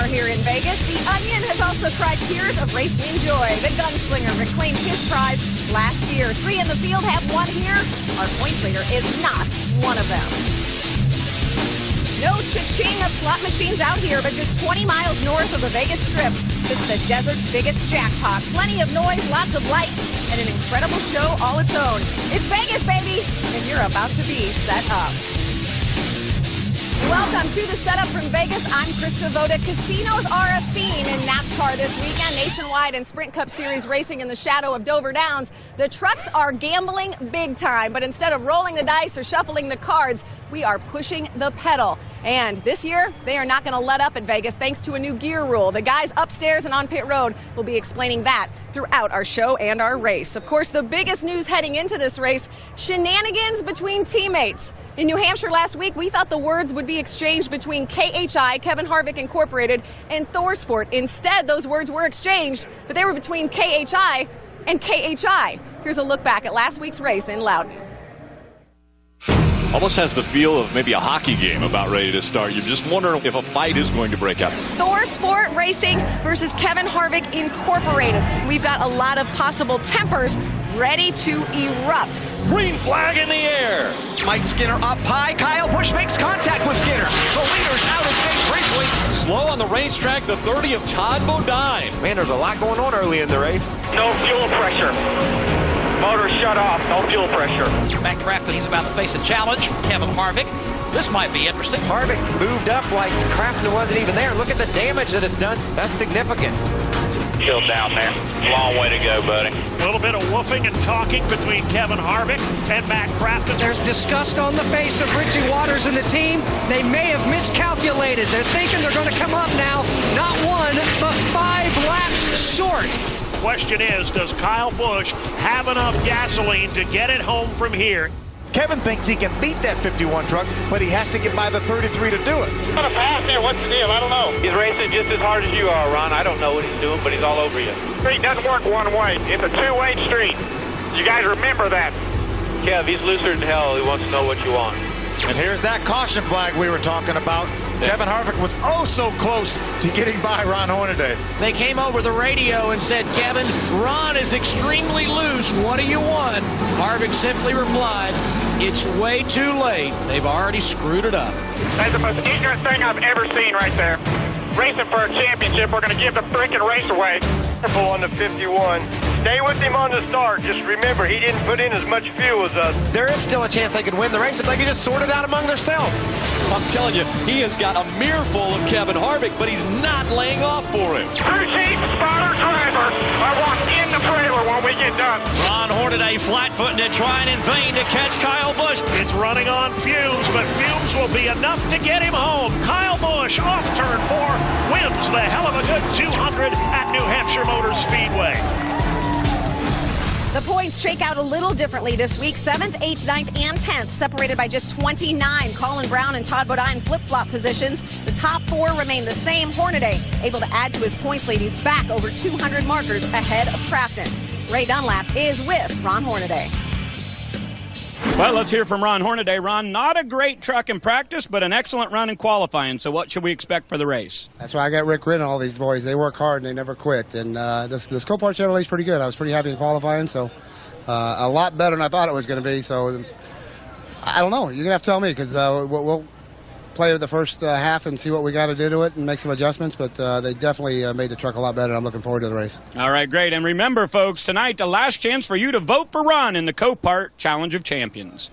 star here in Vegas. The Onion has also cried tears of racing joy. The Gunslinger reclaimed his prize last year. 3 in the field have 1 here. Our points leader is not one of them. No cha-ching of slot machines out here, but just 20 miles north of the Vegas Strip sits the desert's biggest jackpot. Plenty of noise, lots of lights, and an incredible show all its own. It's Vegas, baby, and you're about to be set up. Welcome to the setup from Vegas. I'm Krista Voda. Casinos are a theme in NASCAR this weekend. Nationwide and Sprint Cup Series racing in the shadow of Dover Downs. The trucks are gambling big time, but instead of rolling the dice or shuffling the cards, we are pushing the pedal. And this year, they are not going to let up at Vegas thanks to a new gear rule. The guys upstairs and on pit road will be explaining that throughout our show and our race. Of course, the biggest news heading into this race, shenanigans between teammates. In New Hampshire last week, we thought the words would be exchanged between KHI, Kevin Harvick Incorporated, and ThorSport. Instead, those words were exchanged, but they were between KHI and KHI. Here's a look back at last week's race in Loudon. Almost has the feel of maybe a hockey game about ready to start. You're just wondering if a fight is going to break out. ThorSport Racing versus Kevin Harvick Incorporated. We've got a lot of possible tempers ready to erupt. Green flag in the air. Mike Skinner up high. Kyle Busch makes contact with Skinner. The leader's out is Jake Brinkley. Slow on the racetrack, the 30 of Todd Bodine. Man, there's a lot going on early in the race. No fuel pressure. Motor shut off, no fuel pressure. Matt Crafton, he's about to face a challenge. Kevin Harvick. This might be interesting. Harvick moved up like Crafton wasn't even there. Look at the damage that it's done. That's significant. Still down there. Long way to go, buddy. A little bit of woofing and talking between Kevin Harvick and Matt Crafton. There's disgust on the face of Richie Waters and the team. They may have miscalculated. They're thinking they're going to come up now, not 1, but 5 laps short. Question is, does Kyle Busch have enough gasoline to get it home from here? Kevin thinks he can beat that 51 truck, but he has to get by the 33 to do it. He's gonna pass here. What's the deal? I don't know. He's racing just as hard as you are, Ron. I don't know what he's doing, but he's all over you. Street doesn't work one way. It's a two-way street. You guys remember that. Kev, he's looser than hell. He wants to know what you want. And here's that caution flag we were talking about. Yeah. Kevin Harvick was oh so close to getting by Ron Hornaday. They came over the radio and said, Kevin, Ron is extremely loose. What do you want? Harvick simply replied, it's way too late. They've already screwed it up. That's the most ignorant thing I've ever seen right there. Racing for a championship, we're going to give the freaking race away. Careful on the 51. Stay with him on the start. Just remember, he didn't put in as much fuel as us. There is still a chance they could win the race if they could just sort it out among themselves. I'm telling you, he has got a mirror-full of Kevin Harvick, but he's not laying off for him. Crew chief, spotter, driver. I want in the trailer when we get done. Ron Hornaday flat-footing it, trying in vain to catch Kyle Busch. It's running on fumes, but fumes will be enough to get him home. Kyle Busch off turn 4 wins the hell of a good 200 at New Hampshire Motor Speedway. The points shake out a little differently this week. 7th, 8th, 9th, and 10th, separated by just 29. Colin Brown and Todd Bodine flip-flop positions. The top 4 remain the same. Hornaday able to add to his points lead. He's back over 200 markers ahead of Crafton. Ray Dunlap is with Ron Hornaday. Well, let's hear from Ron Hornaday. Ron, not a great truck in practice, but an excellent run in qualifying. So what should we expect for the race? That's why I got Rick Ridd and all these boys. They work hard and they never quit. And this Copart Chevrolet is pretty good. I was pretty happy in qualifying, so a lot better than I thought it was going to be. So I don't know. You're going to have to tell me because we'll play the first half and see what we got to do to it and make some adjustments. But they definitely made the truck a lot better. I'm looking forward to the race. All right, great. And remember, folks, tonight the last chance for you to vote for Ron in the Copart Challenge of Champions.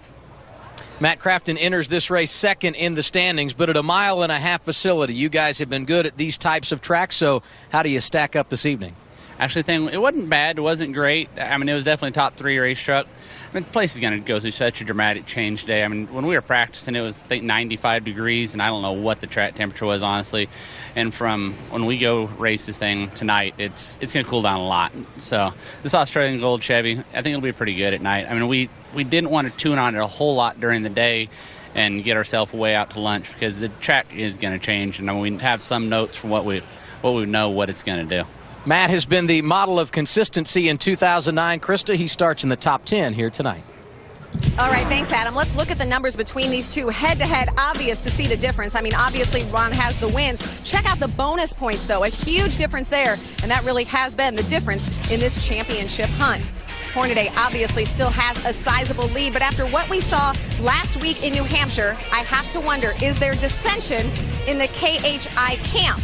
Matt Crafton enters this race second in the standings, but at a 1.5 mile facility. You guys have been good at these types of tracks, so how do you stack up this evening? Actually, it wasn't bad. It wasn't great. I mean, it was definitely a top 3 race truck. I mean, the place is going to go through such a dramatic change today. I mean, when we were practicing, it was, I think, 95 degrees, and I don't know what the track temperature was, honestly. And from when we go race this thing tonight, it's going to cool down a lot. So this Australian Gold Chevy, I think it'll be pretty good at night. I mean, we didn't want to tune on it a whole lot during the day and get ourselves way out to lunch because the track is going to change, and we have some notes from what we know what it's going to do. Matt has been the model of consistency in 2009. Krista, he starts in the top 10 here tonight. All right, thanks, Adam. Let's look at the numbers between these two. Head-to-head, obvious to see the difference. I mean, obviously, Ron has the wins. Check out the bonus points, though. A huge difference there, and that really has been the difference in this championship hunt. Hornaday obviously still has a sizable lead, but after what we saw last week in New Hampshire, I have to wonder, is there dissension in the KHI camp?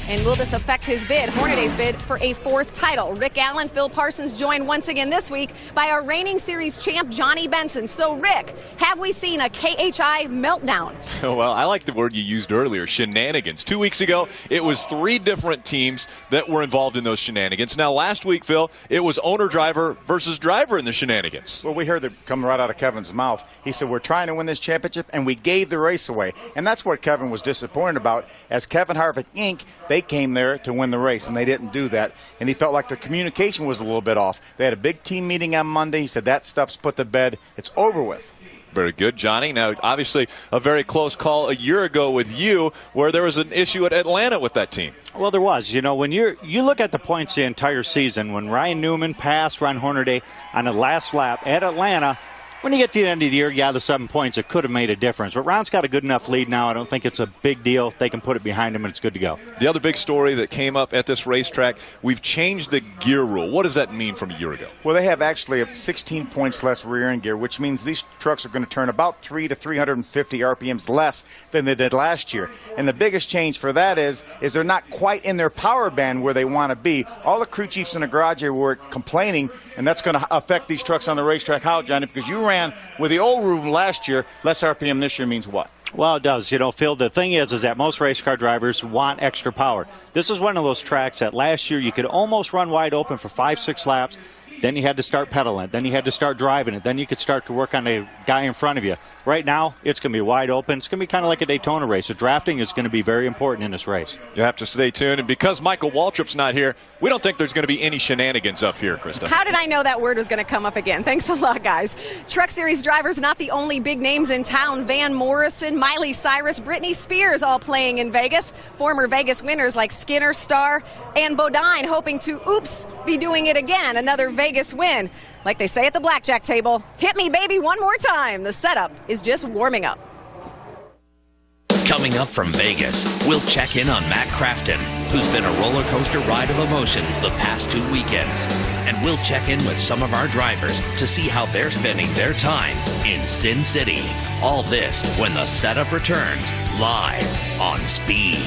And will this affect his bid, Hornaday's bid, for a 4th title? Rick Allen, Phil Parsons joined once again this week by our reigning series champ, Johnny Benson. So, Rick, have we seen a KHI meltdown? Well, I like the word you used earlier, shenanigans. 2 weeks ago, it was 3 different teams that were involved in those shenanigans. Now, last week, Phil, it was owner-driver versus driver in the shenanigans. Well, we heard it come right out of Kevin's mouth. He said, we're trying to win this championship, and we gave the race away. And that's what Kevin was disappointed about. As Kevin Harvick, Inc., they came there to win the race, and they didn't do that. And he felt like their communication was a little bit off. They had a big team meeting on Monday. He said that stuff's put to bed. It's over with. Very good, Johnny. Now, obviously, a very close call a year ago with you where there was an issue at Atlanta with that team. Well, there was. You know, when you look at the points the entire season, when Ryan Newman passed Ron Hornaday on the last lap at Atlanta, when you get to the end of the year, yeah, the 7 points, it could have made a difference. But Ron's got a good enough lead now. I don't think it's a big deal. They can put it behind him, and it's good to go. The other big story that came up at this racetrack, we've changed the gear rule. What does that mean from a year ago? Well, they have actually 16 points less rear end gear, which means these trucks are going to turn about 300 to 350 RPMs less than they did last year. And the biggest change for that is they're not quite in their power band where they want to be. All the crew chiefs in the garage here were complaining, and that's going to affect these trucks on the racetrack. How, Johnny? Because you ran with the old rule last year, less RPM this year means what? Well, it does. You know, Phil, the thing is that most race car drivers want extra power. This is one of those tracks that last year you could almost run wide open for 5-6 laps. Then you had to start pedaling. Then you had to start driving it. Then you could start to work on the guy in front of you. Right now, it's going to be wide open. It's going to be kind of like a Daytona race. So drafting is going to be very important in this race. You have to stay tuned. And because Michael Waltrip's not here, we don't think there's going to be any shenanigans up here, Krista. How did I know that word was going to come up again? Thanks a lot, guys. Truck Series drivers, not the only big names in town. Van Morrison, Miley Cyrus, Britney Spears all playing in Vegas. Former Vegas winners like Skinner, Starr, and Bodine hoping to, be doing it again. Another Vegas win. Like they say at the blackjack table, hit me, baby, one more time. The setup is just warming up. Coming up from Vegas, we'll check in on Matt Crafton, who's been a roller coaster ride of emotions the past 2 weekends. And we'll check in with some of our drivers to see how they're spending their time in Sin City. All this when the setup returns live on Speed.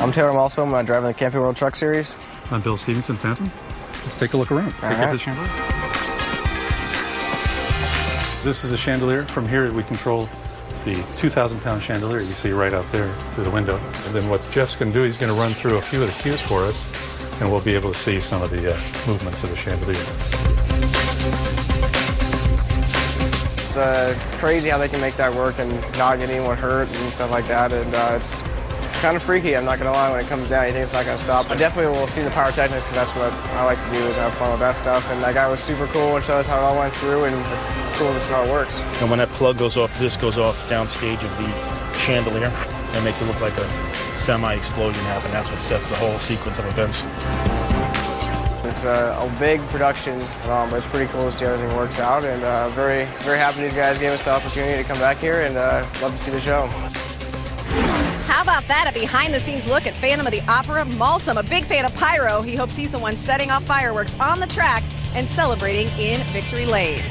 I'm Taylor Malso. I'm driving the Camping World Truck Series. I'm Bill Stevenson, Phantom. Let's take a look around. Pick up the chandelier. This is a chandelier. From here, we control the 2,000-pound chandelier you see right out there through the window. And then what Jeff's going to do, he's going to run through a few of the cues for us, and we'll be able to see some of the movements of the chandelier. It's crazy how they can make that work and not get anyone hurt and stuff like that. And it's kind of freaky, I'm not going to lie, when it comes down. You think it's not going to stop. I definitely will see the pyrotechnics because that's what I like to do, is have fun with that stuff. And that guy was super cool and showed us how it all went through, and it's cool to see how it works. And when that plug goes off, this goes off downstage of the chandelier. And it makes it look like a semi-explosion happen. That's what sets the whole sequence of events. It's a big production, but it's pretty cool to see how everything works out. And very, very happy these guys gave us the opportunity to come back here, and love to see the show. How about that? A behind-the-scenes look at Phantom of the Opera. Malsum, a big fan of pyro. He hopes he's the one setting off fireworks on the track and celebrating in Victory Lane.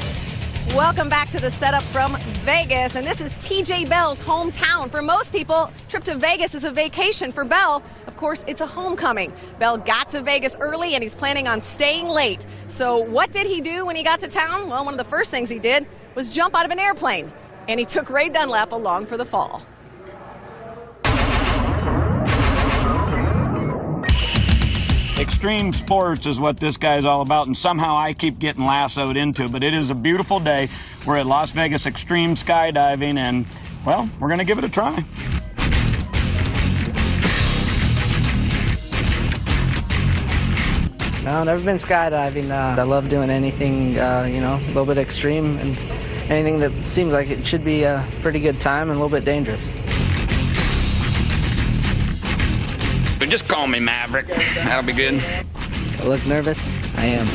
Welcome back to the setup from Vegas, and this is TJ Bell's hometown. For most people, trip to Vegas is a vacation. For Bell, of course, it's a homecoming. Bell got to Vegas early, and he's planning on staying late. So what did he do when he got to town? Well, one of the first things he did was jump out of an airplane, and he took Ray Dunlap along for the fall. Extreme sports is what this guy's all about, and somehow I keep getting lassoed into it. But it is a beautiful day. We're at Las Vegas Extreme Skydiving, and, well, we're going to give it a try. No, I've never been skydiving. I love doing anything, a little bit extreme, and anything that seems like it should be a pretty good time and a little bit dangerous. Just call me Maverick. That'll be good. I look nervous? I am.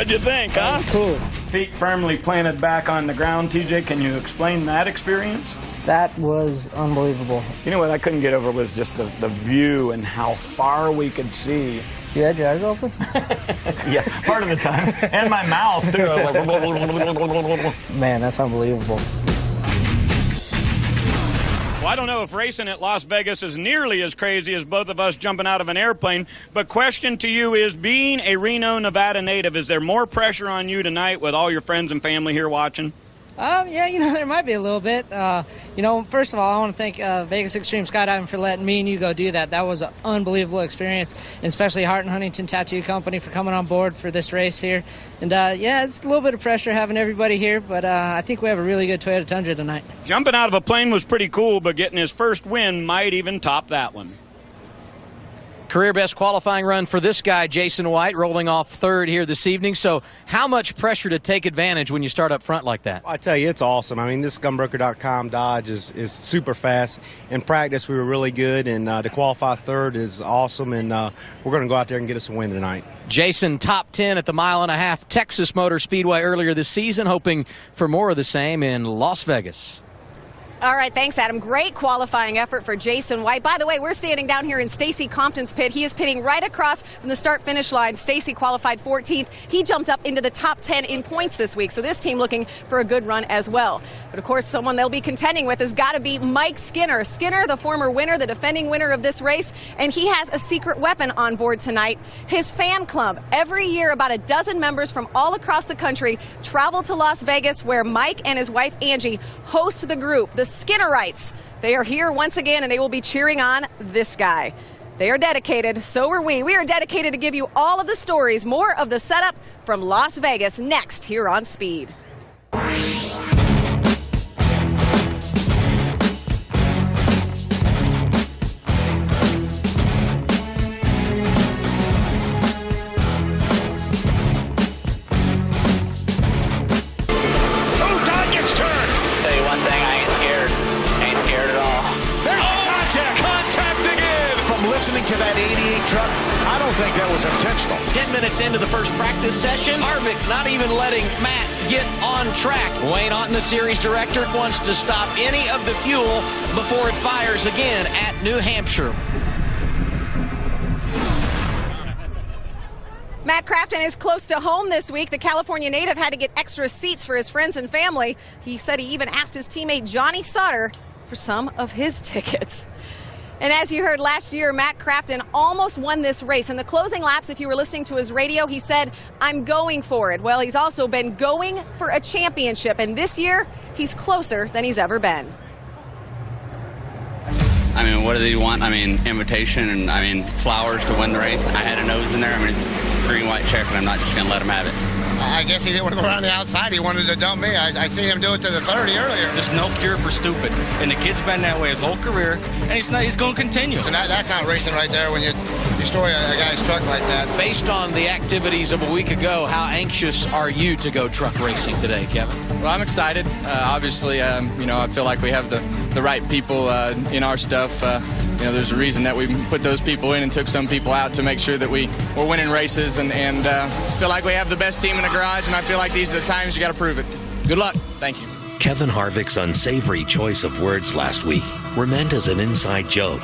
What'd you think, huh? Cool. Feet firmly planted back on the ground. TJ, can you explain that experience? That was unbelievable. You know what I couldn't get over was just the view and how far we could see. You had your eyes open? Yeah, part of the time. And my mouth, too. Man, that's unbelievable. Well, I don't know if racing at Las Vegas is nearly as crazy as both of us jumping out of an airplane, but question to you is, being a Reno, Nevada native, is there more pressure on you tonight with all your friends and family here watching? Yeah, there might be a little bit. First of all, I want to thank Vegas Extreme Skydiving for letting me and you go do that. That was an unbelievable experience, and especially Hart and Huntington Tattoo Company for coming on board for this race here. And, it's a little bit of pressure having everybody here, but I think we have a really good Toyota Tundra tonight. Jumping out of a plane was pretty cool, but getting his first win might even top that one. Career best qualifying run for this guy, Jason White, rolling off third here this evening. So how much pressure to take advantage when you start up front like that? I tell you, it's awesome. I mean, this gunbroker.com Dodge is super fast. In practice, we were really good, and to qualify third is awesome, and we're going to go out there and get us a win tonight. Jason, top 10 at the 1.5-mile Texas Motor Speedway earlier this season, hoping for more of the same in Las Vegas. All right, thanks, Adam. Great qualifying effort for Jason White. By the way, we're standing down here in Stacy Compton's pit. He is pitting right across from the start-finish line. Stacy qualified 14th. He jumped up into the top 10 in points this week, so this team looking for a good run as well. But, of course, someone they'll be contending with has got to be Mike Skinner. Skinner, the former winner, the defending winner of this race, and he has a secret weapon on board tonight, his fan club. Every year, about a dozen members from all across the country travel to Las Vegas, where Mike and his wife, Angie, host the group, the Skinnerites. They are here once again, and they will be cheering on this guy. They are dedicated. So are we. We are dedicated to give you all of the stories, more of the setup from Las Vegas next here on Speed. Listening to that 88 truck, I don't think that was intentional. 10 minutes into the first practice session, Harvick not even letting Matt get on track. Wayne Otten, the series director, wants to stop any of the fuel before it fires again at New Hampshire. Matt Crafton is close to home this week. The California native had to get extra seats for his friends and family. He said he even asked his teammate Johnny Sauter for some of his tickets. And as you heard last year, Matt Crafton almost won this race. In the closing laps, if you were listening to his radio, he said, "I'm going for it." Well, he's also been going for a championship, and this year, he's closer than he's ever been. I mean, what do they want? I mean, invitation and, I mean, flowers to win the race. I had a nose in there. I mean, it's green, white, checkered. I'm not just going to let him have it. I guess he didn't want to go around the outside. He wanted to dump me. I see him do it to the 30 earlier. There's no cure for stupid. And the kid's been that way his whole career, and he's going to continue. And that's not racing right there when you destroy a guy's truck like that. Based on the activities of a week ago, how anxious are you to go truck racing today, Kevin? Well, I'm excited. Obviously, I feel like we have the right people in our stuff. There's a reason that we put those people in and took some people out to make sure that we're winning races and feel like we have the best team in the garage, and I feel like these are the times you got to prove it. Good luck. Thank you. Kevin Harvick's unsavory choice of words last week were meant as an inside joke.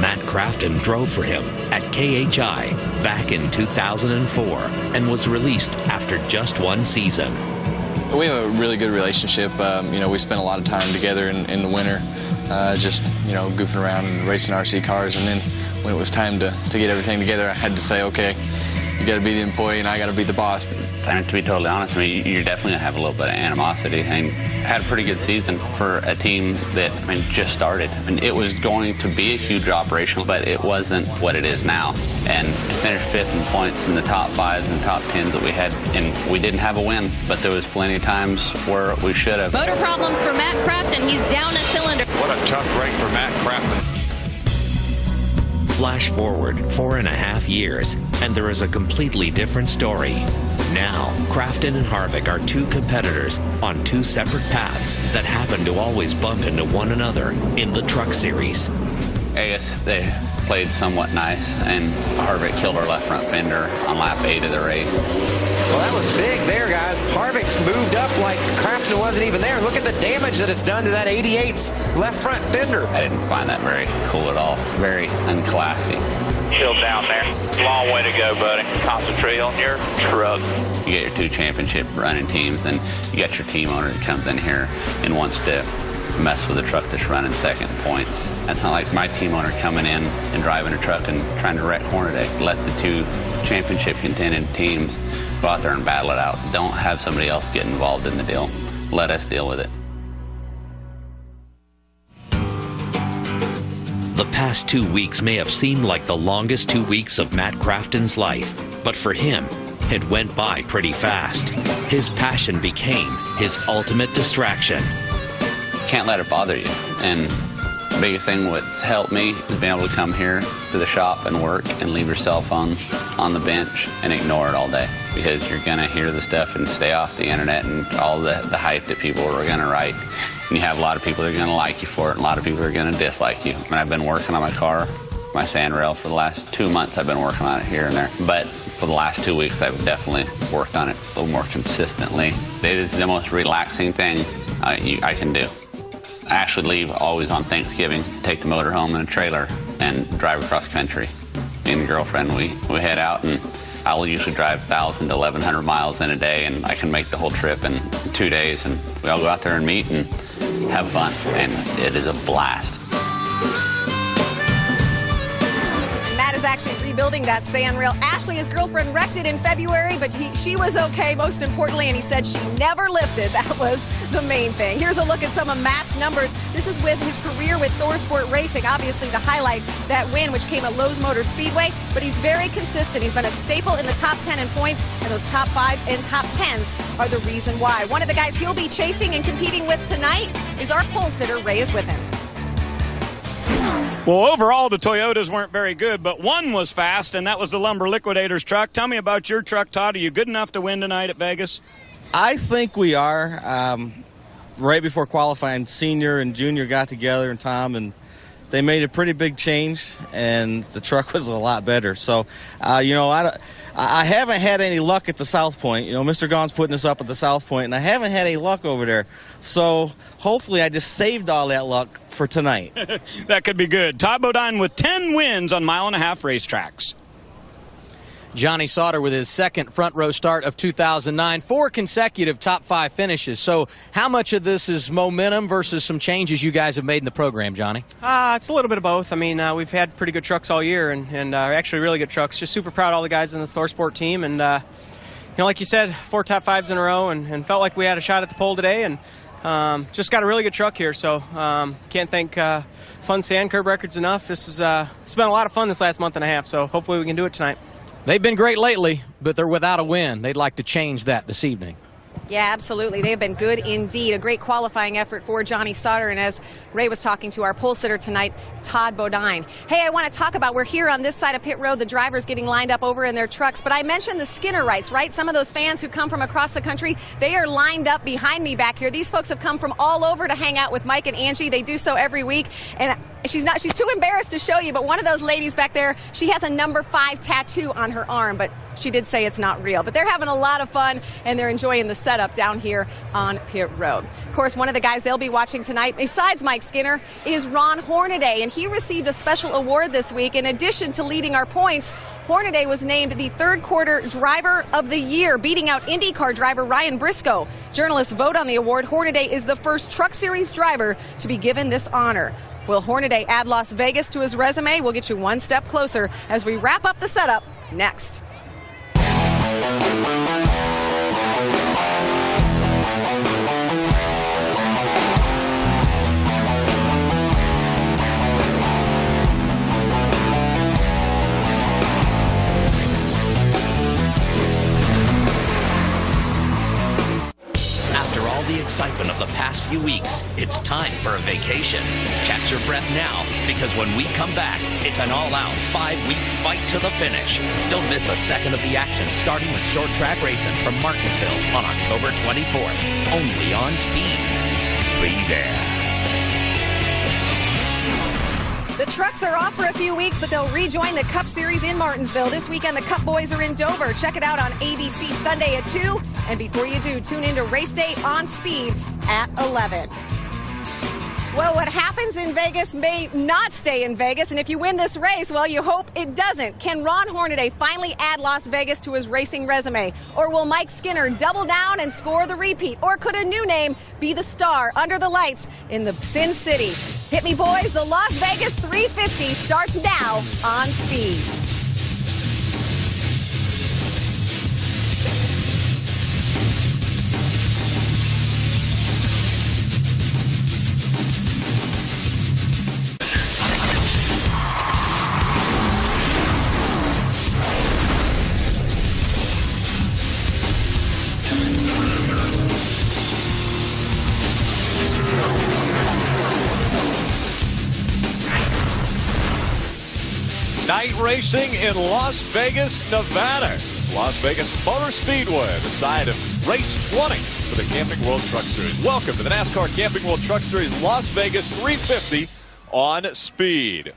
Matt Crafton drove for him at KHI back in 2004 and was released after just one season. We have a really good relationship. We spent a lot of time together in the winter, just goofing around and racing RC cars. And then when it was time to get everything together, I had to say, okay, you got to be the employee and I got to be the boss. I mean, to be totally honest, I mean, you're definitely going to have a little bit of animosity. I mean, had a pretty good season for a team that, just started. It was going to be a huge operation, but it wasn't what it is now. And to finish 5th in points in the top 5s and top 10s that we had, and we didn't have a win, but there was plenty of times where we should have. Motor problems for Matt Crafton. He's down a cylinder. What a tough break for Matt Crafton. Flash forward 4.5 years, and there is a completely different story. Now, Crafton and Harvick are two competitors on two separate paths that happen to always bump into one another in the Truck Series. I guess they played somewhat nice, and Harvick killed our left front fender on lap 8 of the race. Well, that was big there, guys. Harvick moved up like Crafton wasn't even there. Look at the damage that it's done to that 88's left front fender. I didn't find that very cool at all. Very unclassy. Chill down there. Long way to go, buddy. Concentrate on your truck. You get your 2 championship running teams, and you got your team owner that comes in here and wants to mess with a truck that's running second points. That's not like my team owner coming in and driving a truck and trying to wreck Hornaday. Let the 2 championship contending teams go out there and battle it out. Don't have somebody else get involved in the deal. Let us deal with it. The past 2 weeks may have seemed like the longest 2 weeks of Matt Crafton's life, but for him, it went by pretty fast. His passion became his ultimate distraction. Can't let it bother you. And the biggest thing what's helped me is being able to come here to the shop and work and leave your cell phone on the bench and ignore it all day, because you're going to hear the stuff and stay off the internet and all the hype that people are going to write. And you have a lot of people that are going to like you for it, and a lot of people are going to dislike you. And I've been working on my car, my sand rail, for the last 2 months. I've been working on it here and there. But for the last 2 weeks, I've definitely worked on it a little more consistently. It is the most relaxing thing I can do. I actually leave always on Thanksgiving, take the motor home in a trailer, and drive across country. Me and the girlfriend, we head out, and I'll usually drive 1,000 to 1,100 miles in a day, and I can make the whole trip in 2 days. And we all go out there and meet and have fun, and it is a blast. Matt is actually rebuilding that sand rail. Ashley, his girlfriend, wrecked it in February, but she was okay, most importantly, and he said she never lifted. That was the main thing. Here's a look at some of Matt's numbers. This is with his career with ThorSport Racing. Obviously, the highlight, that win, which came at Lowe's Motor Speedway, but he's very consistent. He's been a staple in the top 10 in points, and those top 5s and top 10s are the reason why. One of the guys he'll be chasing and competing with tonight is our pole sitter. Ray is with him. Well, overall, the Toyotas weren't very good, but one was fast, and that was the Lumber Liquidators truck. Tell me about your truck, Todd. Are you good enough to win tonight at Vegas? I think we are. Right before qualifying, Senior and Junior got together, and Tom, and they made a pretty big change, and the truck was a lot better. So, you know, I haven't had any luck at the South Point. You know, Mr. Gaughan's putting us up at the South Point, and I haven't had any luck over there. So hopefully I just saved all that luck for tonight. That could be good. Todd Bodine with 10 wins on 1.5 mile racetracks. Johnny Sauter with his second front row start of 2009, 4 consecutive top 5 finishes. So how much of this is momentum versus some changes you guys have made in the program, Johnny? It's a little bit of both. I mean, we've had pretty good trucks all year, and actually really good trucks. Just super proud of all the guys in this ThorSport team. And, you know, like you said, 4 top 5s in a row, and felt like we had a shot at the pole today. And just got a really good truck here. So can't thank Fun Sand Curb Records enough. It's been a lot of fun this last month and a half, so hopefully we can do it tonight. They've been great lately, but they're without a win. They'd like to change that this evening. Yeah, absolutely. They've been good indeed. A great qualifying effort for Johnny Sauter. And as Ray was talking to our pole sitter tonight, Todd Bodine. Hey, I want to talk about, we're here on this side of pit road, the drivers getting lined up over in their trucks. But I mentioned the Skinnerites, right? Some of those fans who come from across the country, they are lined up behind me back here. These folks have come from all over to hang out with Mike and Angie. They do so every week. And she's too embarrassed to show you, but one of those ladies back there, she has a number 5 tattoo on her arm, but she did say it's not real. But they're having a lot of fun, and they're enjoying the setup down here on pit road. Of course, one of the guys they'll be watching tonight, besides Mike Skinner, is Ron Hornaday, and he received a special award this week. In addition to leading our points, Hornaday was named the third quarter driver of the year, beating out IndyCar driver Ryan Briscoe. Journalists vote on the award. Hornaday is the first Truck Series driver to be given this honor. Will Hornaday add Las Vegas to his resume? We'll get you one step closer as we wrap up the setup next. After all the excitement of the past few weeks, it's time for a vacation. Catch your breath now, because when we come back, it's an all-out 5-week fight to the finish. Don't miss a second of the action, starting with short track racing from Martinsville on October 24th, only on Speed. Be there. The trucks are off for a few weeks, but they'll rejoin the Cup Series in Martinsville. This weekend, the Cup boys are in Dover. Check it out on ABC Sunday at 2. And before you do, tune into Race Day on Speed at 11. Well, what happens in Vegas may not stay in Vegas, and if you win this race, well, you hope it doesn't. Can Ron Hornaday finally add Las Vegas to his racing resume? Or will Mike Skinner double down and score the repeat? Or could a new name be the star under the lights in the Sin City? Hit me, boys. The Las Vegas 350 starts now on Speed. Night racing in Las Vegas, Nevada. Las Vegas Motor Speedway, the site of race 20 for the Camping World Truck Series. Welcome to the NASCAR Camping World Truck Series Las Vegas 350 on Speed.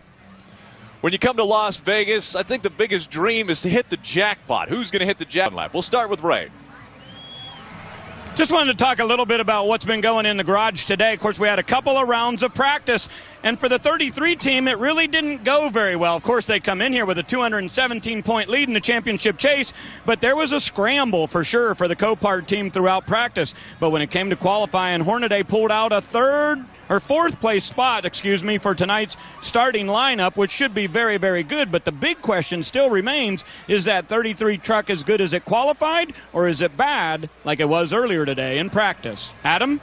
When you come to Las Vegas, I think the biggest dream is to hit the jackpot. Who's going to hit the jackpot? We'll start with Ray. Just wanted to talk a little bit about what's been going in the garage today. Of course, we had a couple of rounds of practice, and for the 33 team, it really didn't go very well. Of course, they come in here with a 217-point lead in the championship chase, but there was a scramble for sure for the Copart team throughout practice. But when it came to qualifying, Hornaday pulled out a fourth place spot, for tonight's starting lineup, which should be very, very good. But the big question still remains, is that 33 truck as good as it qualified, or is it bad like it was earlier today in practice? Adam?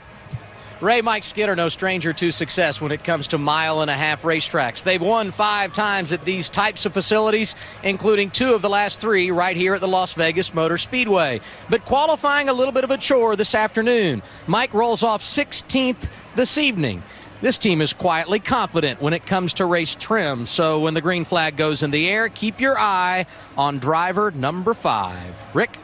Ray, Mike Skinner, no stranger to success when it comes to mile-and-a-half racetracks. They've won 5 times at these types of facilities, including 2 of the last 3 right here at the Las Vegas Motor Speedway. But qualifying a little bit of a chore this afternoon. Mike rolls off 16th this evening. This team is quietly confident when it comes to race trim, so when the green flag goes in the air, keep your eye on driver number 5. Rick?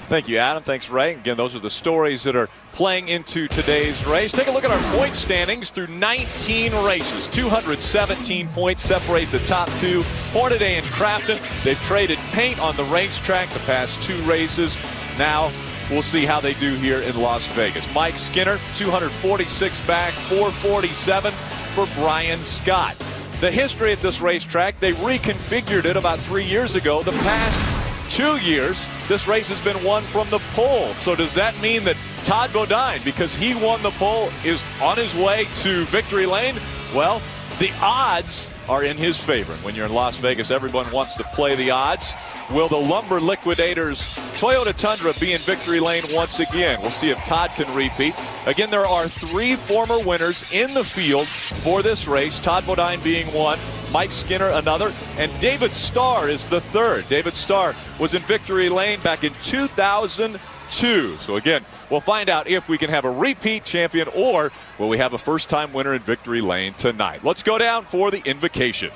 Thank you, Adam. Thanks, Ray. Again, those are the stories that are playing into today's race. Take a look at our point standings through 19 races. 217 points separate the top 2. Hornaday and Crafton, they've traded paint on the racetrack the past 2 races. Now we'll see how they do here in Las Vegas. Mike Skinner, 246 back, 447 for Brian Scott. The history at this racetrack, they reconfigured it about 3 years ago. The past 2 years, this race has been won from the pole. So does that mean that Todd Bodine, because he won the pole, is on his way to victory lane? Well, the odds are in his favor. When you're in Las Vegas, everyone wants to play the odds. Will the Lumber Liquidators Toyota Tundra be in victory lane once again? We'll see if Todd can repeat. Again, there are 3 former winners in the field for this race, Todd Bodine being one, Mike Skinner another, and David Starr is the third. David Starr was in victory lane back in 2002. So again, we'll find out if we can have a repeat champion or will we have a first-time winner in victory lane tonight. Let's go down for the invocation.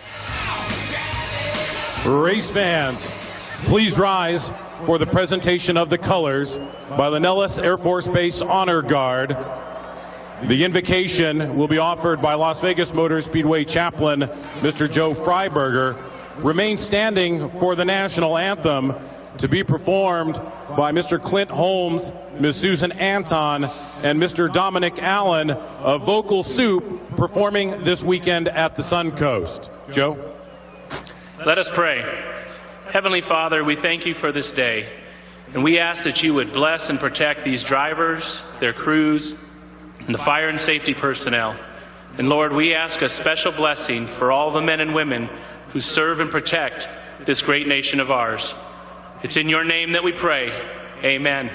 Race fans, please rise for the presentation of the colors by the Nellis Air Force Base Honor Guard. The invocation will be offered by Las Vegas Motor Speedway chaplain, Mr. Joe Freiberger. Remain standing for the national anthem to be performed by Mr. Clint Holmes, Ms. Susan Anton, and Mr. Dominic Allen of Vocal Soup, performing this weekend at the Suncoast. Joe? Let us pray. Heavenly Father, we thank you for this day, and we ask that you would bless and protect these drivers, their crews, and the fire and safety personnel. And Lord, we ask a special blessing for all the men and women who serve and protect this great nation of ours. It's in your name that we pray. Amen.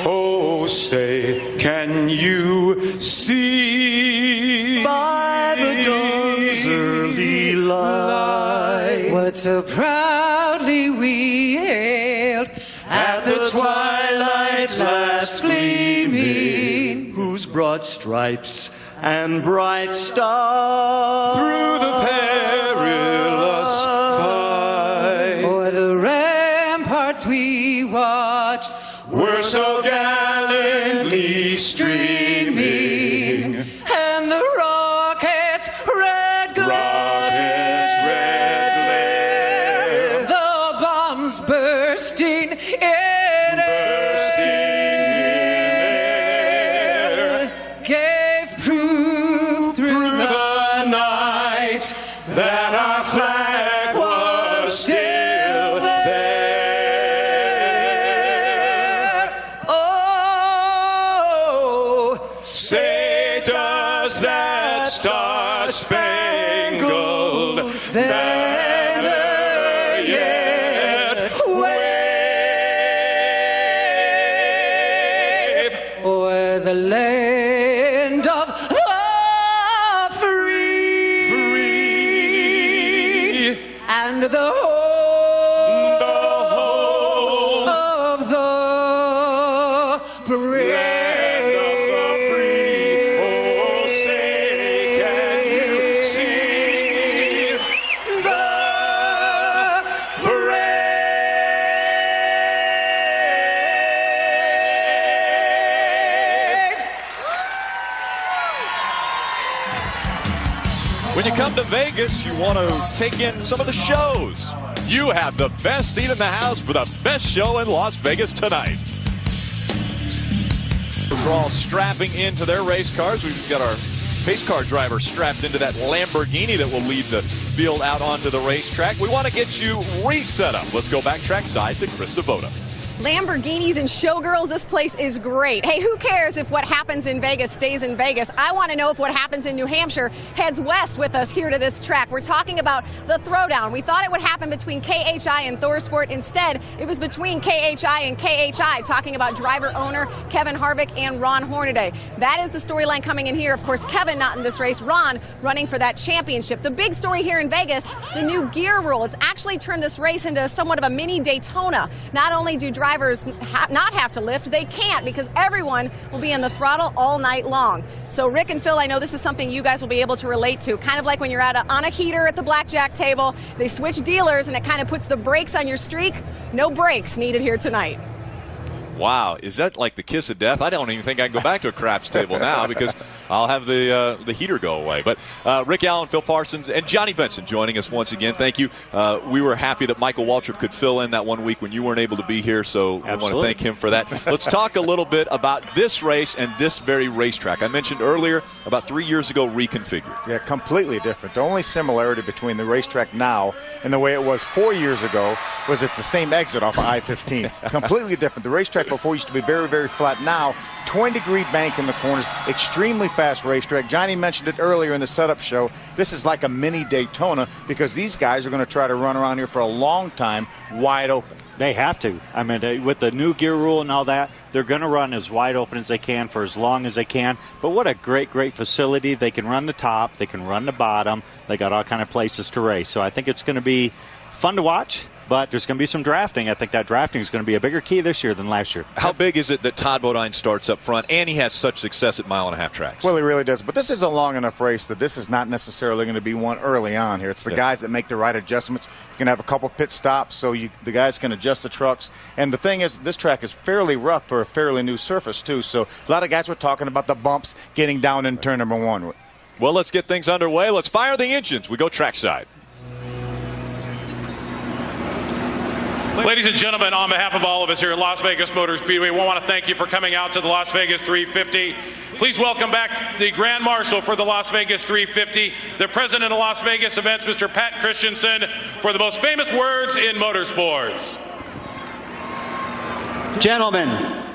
Oh, say, can you see by the dawn's early light what so proudly we hailed at the twilight's last gleaming, whose broad stripes and bright stars through the perilous fight o'er the ramparts we we watched were so gallantly streaming, and the rockets' red glare, the bombs bursting in air, gave proof through the night that our flag was still there. Oh, say does that star-spangled banner yet wave o'er the land of the free, and the home of the brave. Oh, say can you see the When you come to Vegas, you want to take in some of the shows. You have the best seat in the house for the best show in Las Vegas tonight. We're all strapping into their race cars. We've got our pace car driver strapped into that Lamborghini that will lead the field out onto the racetrack. We want to get you reset up. Let's go back trackside to Chris Devoda. Lamborghinis and showgirls, this place is great. Hey, who cares if what happens in Vegas stays in Vegas? I want to know if what happens in New Hampshire heads west with us here to this track. We're talking about the throwdown. We thought it would happen between KHI and ThorSport. Instead, it was between KHI and KHI, talking about driver-owner Kevin Harvick and Ron Hornaday. That is the storyline coming in here. Of course, Kevin not in this race, Ron running for that championship. The big story here in Vegas, the new gear rule. It's actually turned this race into somewhat of a mini Daytona. Not only do drivers not have to lift, they can't, because everyone will be in the throttle all night long. So Rick and Phil, I know this is something you guys will be able to relate to. Kind of like when you're on a heater at the blackjack table, they switch dealers and it kind of puts the brakes on your streak. No brakes needed here tonight. Wow, is that like the kiss of death? I don't even think I can go back to a craps table now because I'll have the heater go away. But Rick Allen, Phil Parsons, and Johnny Benson joining us once again. Thank you. We were happy that Michael Waltrip could fill in that 1 week when you weren't able to be here, so we want to thank him for that. Let's talk a little bit about this race and this very racetrack. I mentioned earlier, about 3 years ago, reconfigured. Yeah, completely different. The only similarity between the racetrack now and the way it was 4 years ago was at the same exit off of I-15. Completely different. The racetrack before used to be very, very flat. Now, 20-degree bank in the corners, extremely fast racetrack. Johnny mentioned it earlier in the setup show. This is like a mini Daytona because these guys are going to try to run around here for a long time wide open. They have to. I mean, with the new gear rule and all that, they're going to run as wide open as they can for as long as they can. But what a great, great facility. They can run the top. They can run the bottom. They got all kind of places to race. So I think it's going to be fun to watch. But there's going to be some drafting. I think that drafting is going to be a bigger key this year than last year. How big is it that Todd Bodine starts up front, and he has such success at mile-and-a-half tracks? Well, he really does. But this is a long enough race that this is not necessarily going to be one early on here. It's the guys that make the right adjustments. You can have a couple pit stops so the guys can adjust the trucks. And the thing is, this track is fairly rough for a fairly new surface, too. So a lot of guys were talking about the bumps getting down in turn number one. Well, let's get things underway. Let's fire the engines. We go trackside. Ladies and gentlemen, on behalf of all of us here at Las Vegas Motor Speedway, we want to thank you for coming out to the Las Vegas 350. Please welcome back the Grand Marshal for the Las Vegas 350, the President of Las Vegas Events, Mr. Pat Christensen, for the most famous words in motorsports. Gentlemen,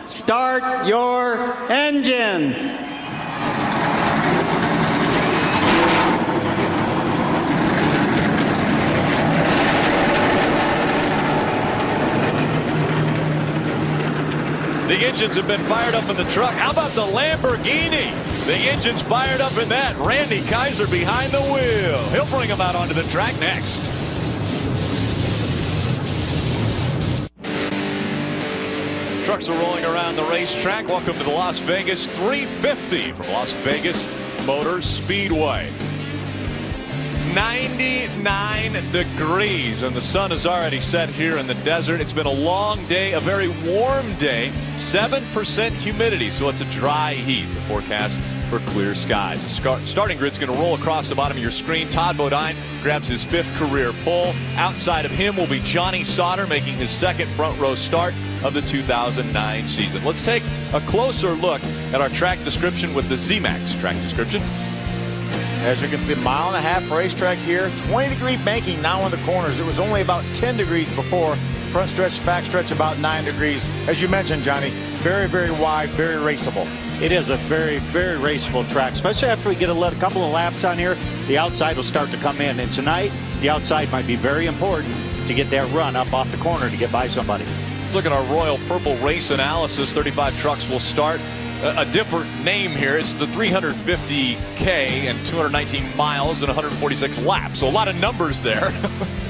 start your engines. The engines have been fired up in the truck. How about the Lamborghini? The engine's fired up in that. Randy Kaiser behind the wheel. He'll bring them out onto the track next. Trucks are rolling around the racetrack. Welcome to the Las Vegas 350 from Las Vegas Motor Speedway. 99 degrees, and the sun has already set here in the desert. It's been a long day, a very warm day, 7% humidity, so it's a dry heat. The forecast for clear skies. The starting grid's going to roll across the bottom of your screen. Todd Bodine grabs his 5th career pole. Outside of him will be Johnny Sauter making his 2nd front row start of the 2009 season. Let's take a closer look at our track description with the Z-Max track description. As you can see, 1.5 mile racetrack here, 20-degree banking now in the corners. It was only about 10 degrees before. Front stretch, back stretch about 9 degrees. As you mentioned, Johnny, very, very wide, very raceable. It is a very, very raceable track, especially after we get a couple of laps on here. The outside will start to come in, and tonight the outside might be very important to get that run up off the corner to get by somebody. Let's look at our Royal Purple race analysis. 35 trucks will start. A different name here. It's the 350K and 219 miles and 146 laps. So a lot of numbers there.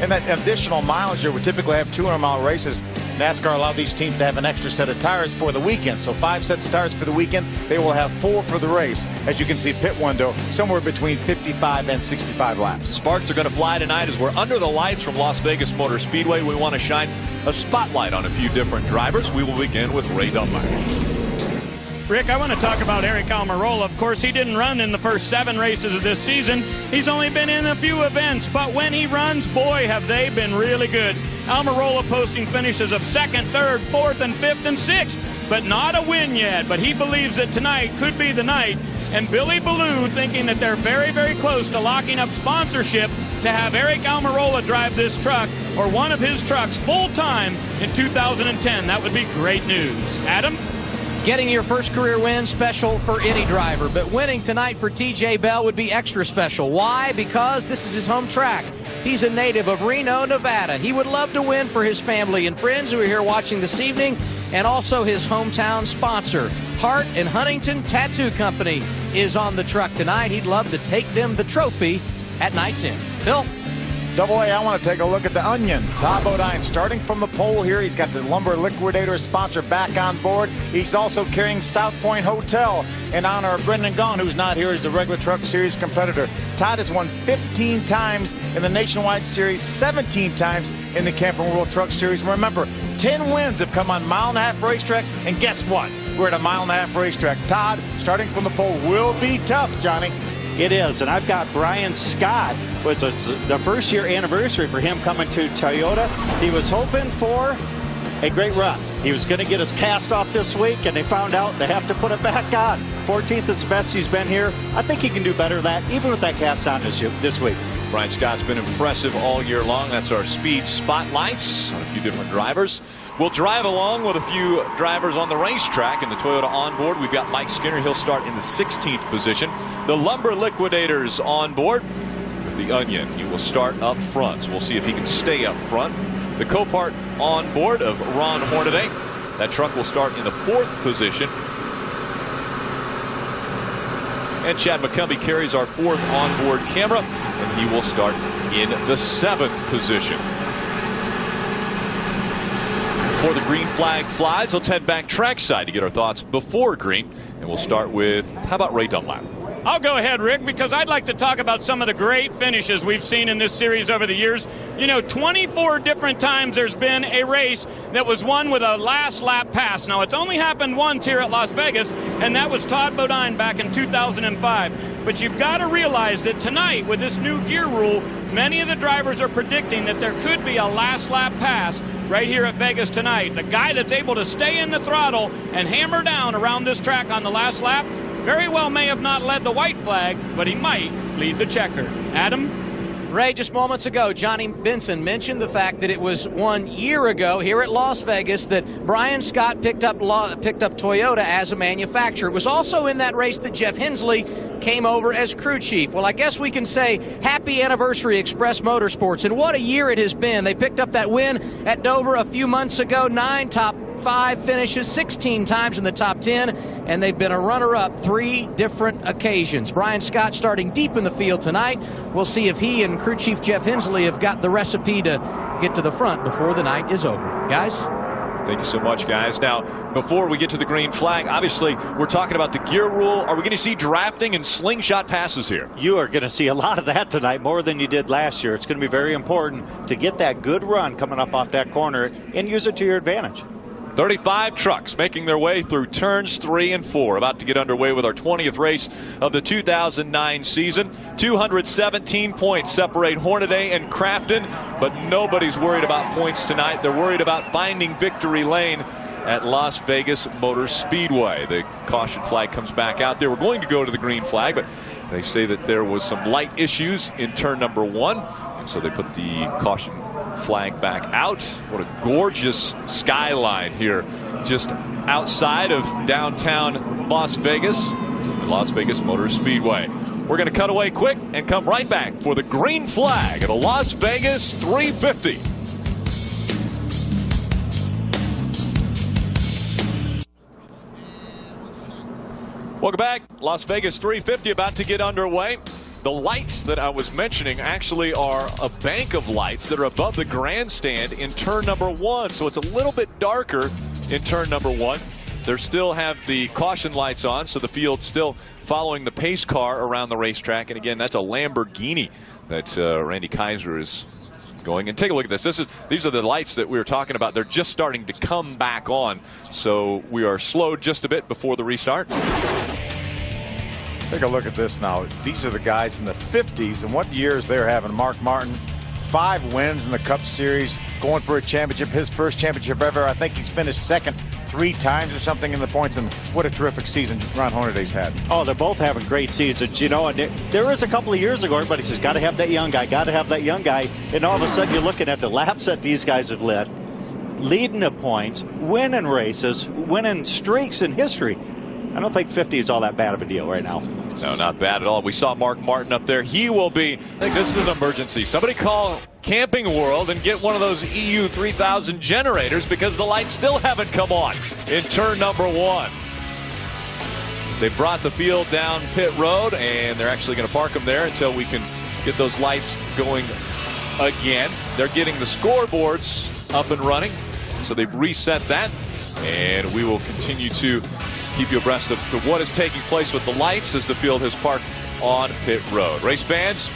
And that additional mileage here, we typically have 200-mile races. NASCAR allowed these teams to have an extra set of tires for the weekend. So 5 sets of tires for the weekend. They will have 4 for the race. As you can see, pit window somewhere between 55 and 65 laps. Sparks are going to fly tonight as we're under the lights from Las Vegas Motor Speedway. We want to shine a spotlight on a few different drivers. We will begin with Ray Dunlap. Rick, I want to talk about Eric Almirola. Of course, he didn't run in the first 7 races of this season. He's only been in a few events, but when he runs, boy, have they been really good. Almirola posting finishes of 2nd, 3rd, 4th, and 5th, and 6th, but not a win yet. But he believes that tonight could be the night. And Billy Ballou thinking that they're very, very close to locking up sponsorship to have Eric Almirola drive this truck or one of his trucks full-time in 2010. That would be great news. Adam? Getting your first career win, special for any driver, but winning tonight for TJ Bell would be extra special. Why? Because this is his home track. He's a native of Reno, Nevada. He would love to win for his family and friends who are here watching this evening, and also his hometown sponsor. Hart and Huntington Tattoo Company is on the truck tonight. He'd love to take them the trophy at night's end. Phil? Double A, I want to take a look at the Onion. Todd Bodine starting from the pole here. He's got the Lumber Liquidator sponsor back on board. He's also carrying South Point Hotel in honor of Brendan Gaughan, who's not here as the regular Truck Series competitor. Todd has won 15 times in the Nationwide Series, 17 times in the Camping World Truck Series. Remember, 10 wins have come on 1.5 mile racetracks, and guess what? We're at a 1.5 mile racetrack. Todd, starting from the pole, will be tough, Johnny. It is, and I've got Brian Scott. It's the 1st-year anniversary for him coming to Toyota. He was hoping for a great run. He was going to get his cast off this week, and they found out they have to put it back on. 14th is the best he's been here. I think he can do better than that, even with that cast on this week. Brian Scott's been impressive all year long. That's our speed spotlights on a few different drivers. We'll drive along with a few drivers on the racetrack. In the Toyota onboard, we've got Mike Skinner. He'll start in the 16th position. The Lumber Liquidators on board with the Onion. He will start up front. So we'll see if he can stay up front. The Copart on board of Ron Hornaday. That truck will start in the 4th position. And Chad McCumbee carries our 4th onboard camera, and he will start in the 7th position. Before the green flag flies, let's head back trackside to get our thoughts before green. And we'll start with, how about Ray Dunlap? I'll go ahead, Rick, because I'd like to talk about some of the great finishes we've seen in this series over the years. You know, 24 different times there's been a race that was won with a last lap pass. Now, it's only happened once here at Las Vegas, and that was Todd Bodine back in 2005. But you've got to realize that tonight, with this new gear rule, many of the drivers are predicting that there could be a last lap pass right here at Vegas tonight. The guy that's able to stay in the throttle and hammer down around this track on the last lap very well may have not led the white flag, but he might lead the checker. Adam? Ray, just moments ago, Johnny Benson mentioned the fact that it was 1 year ago here at Las Vegas that Brian Scott picked up Toyota as a manufacturer. It was also in that race that Jeff Hensley came over as crew chief. Well, I guess we can say happy anniversary, Express Motorsports, and what a year it has been. They picked up that win at Dover a few months ago, 9 top 5 finishes, 16 times in the top 10, and they've been a runner-up 3 different occasions. Brian Scott starting deep in the field tonight. We'll see if he and crew chief Jeff Hensley have got the recipe to get to the front before the night is over. Guys? Thank you so much, guys. Now, before we get to the green flag, obviously, we're talking about the gear rule. Are we going to see drafting and slingshot passes here? You are going to see a lot of that tonight, more than you did last year. It's going to be very important to get that good run coming up off that corner and use it to your advantage. 35 trucks making their way through turns 3 and 4. About to get underway with our 20th race of the 2009 season. 217 points separate Hornaday and Crafton, but nobody's worried about points tonight. They're worried about finding victory lane at Las Vegas Motor Speedway. The caution flag comes back out. They were going to go to the green flag, but they say that there was some light issues in turn number 1, and so they put the caution flag back out. What a gorgeous skyline here just outside of downtown Las Vegas, Las Vegas Motor Speedway. We're going to cut away quick and come right back for the green flag at a Las Vegas 350. Welcome back. Las Vegas 350 about to get underway. The lights that I was mentioning actually are a bank of lights that are above the grandstand in turn number 1. So it's a little bit darker in turn number 1. They still have the caution lights on, so the field's still following the pace car around the racetrack. And again, that's a Lamborghini that Randy Kaiser is going. And take a look at this. These are the lights that we were talking about. They're just starting to come back on. So we are slowed just a bit before the restart. Take a look at this now. These are the guys in the 50s, and what years they're having. Mark Martin, 5 wins in the Cup Series, going for a championship, his first championship ever. I think he's finished second 3 times or something in the points, and what a terrific season Ron Hornaday's had. Oh, they're both having great seasons, you know, and there was a couple of years ago, everybody says, got to have that young guy, got to have that young guy, and all of a sudden you're looking at the laps that these guys have led, leading the points, winning races, winning streaks in history. I don't think 50 is all that bad of a deal right now. No, not bad at all. We saw Mark Martin up there. He will be, I think this is an emergency. Somebody call Camping World and get one of those EU 3000 generators because the lights still haven't come on in turn number 1. They brought the field down pit road, and they're actually going to park them there until we can get those lights going again. They're getting the scoreboards up and running, so they've reset that, and we will continue to keep you abreast of what is taking place with the lights as the field has parked on pit road. Race fans,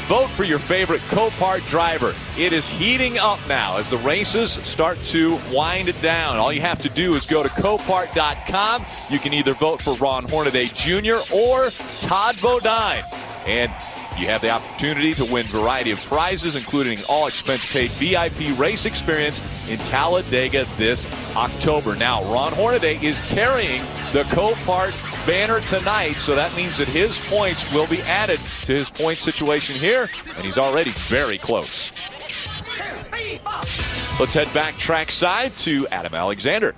vote for your favorite Copart driver. It is heating up now as the races start to wind down. All you have to do is go to Copart.com. You can either vote for Ron Hornaday Jr. or Todd Bodine. And you have the opportunity to win a variety of prizes, including all expense-paid VIP race experience in Talladega this October. Now, Ron Hornaday is carrying the Copart banner tonight, so that means that his points will be added to his point situation here, and he's already very close. Let's head back trackside to Adam Alexander.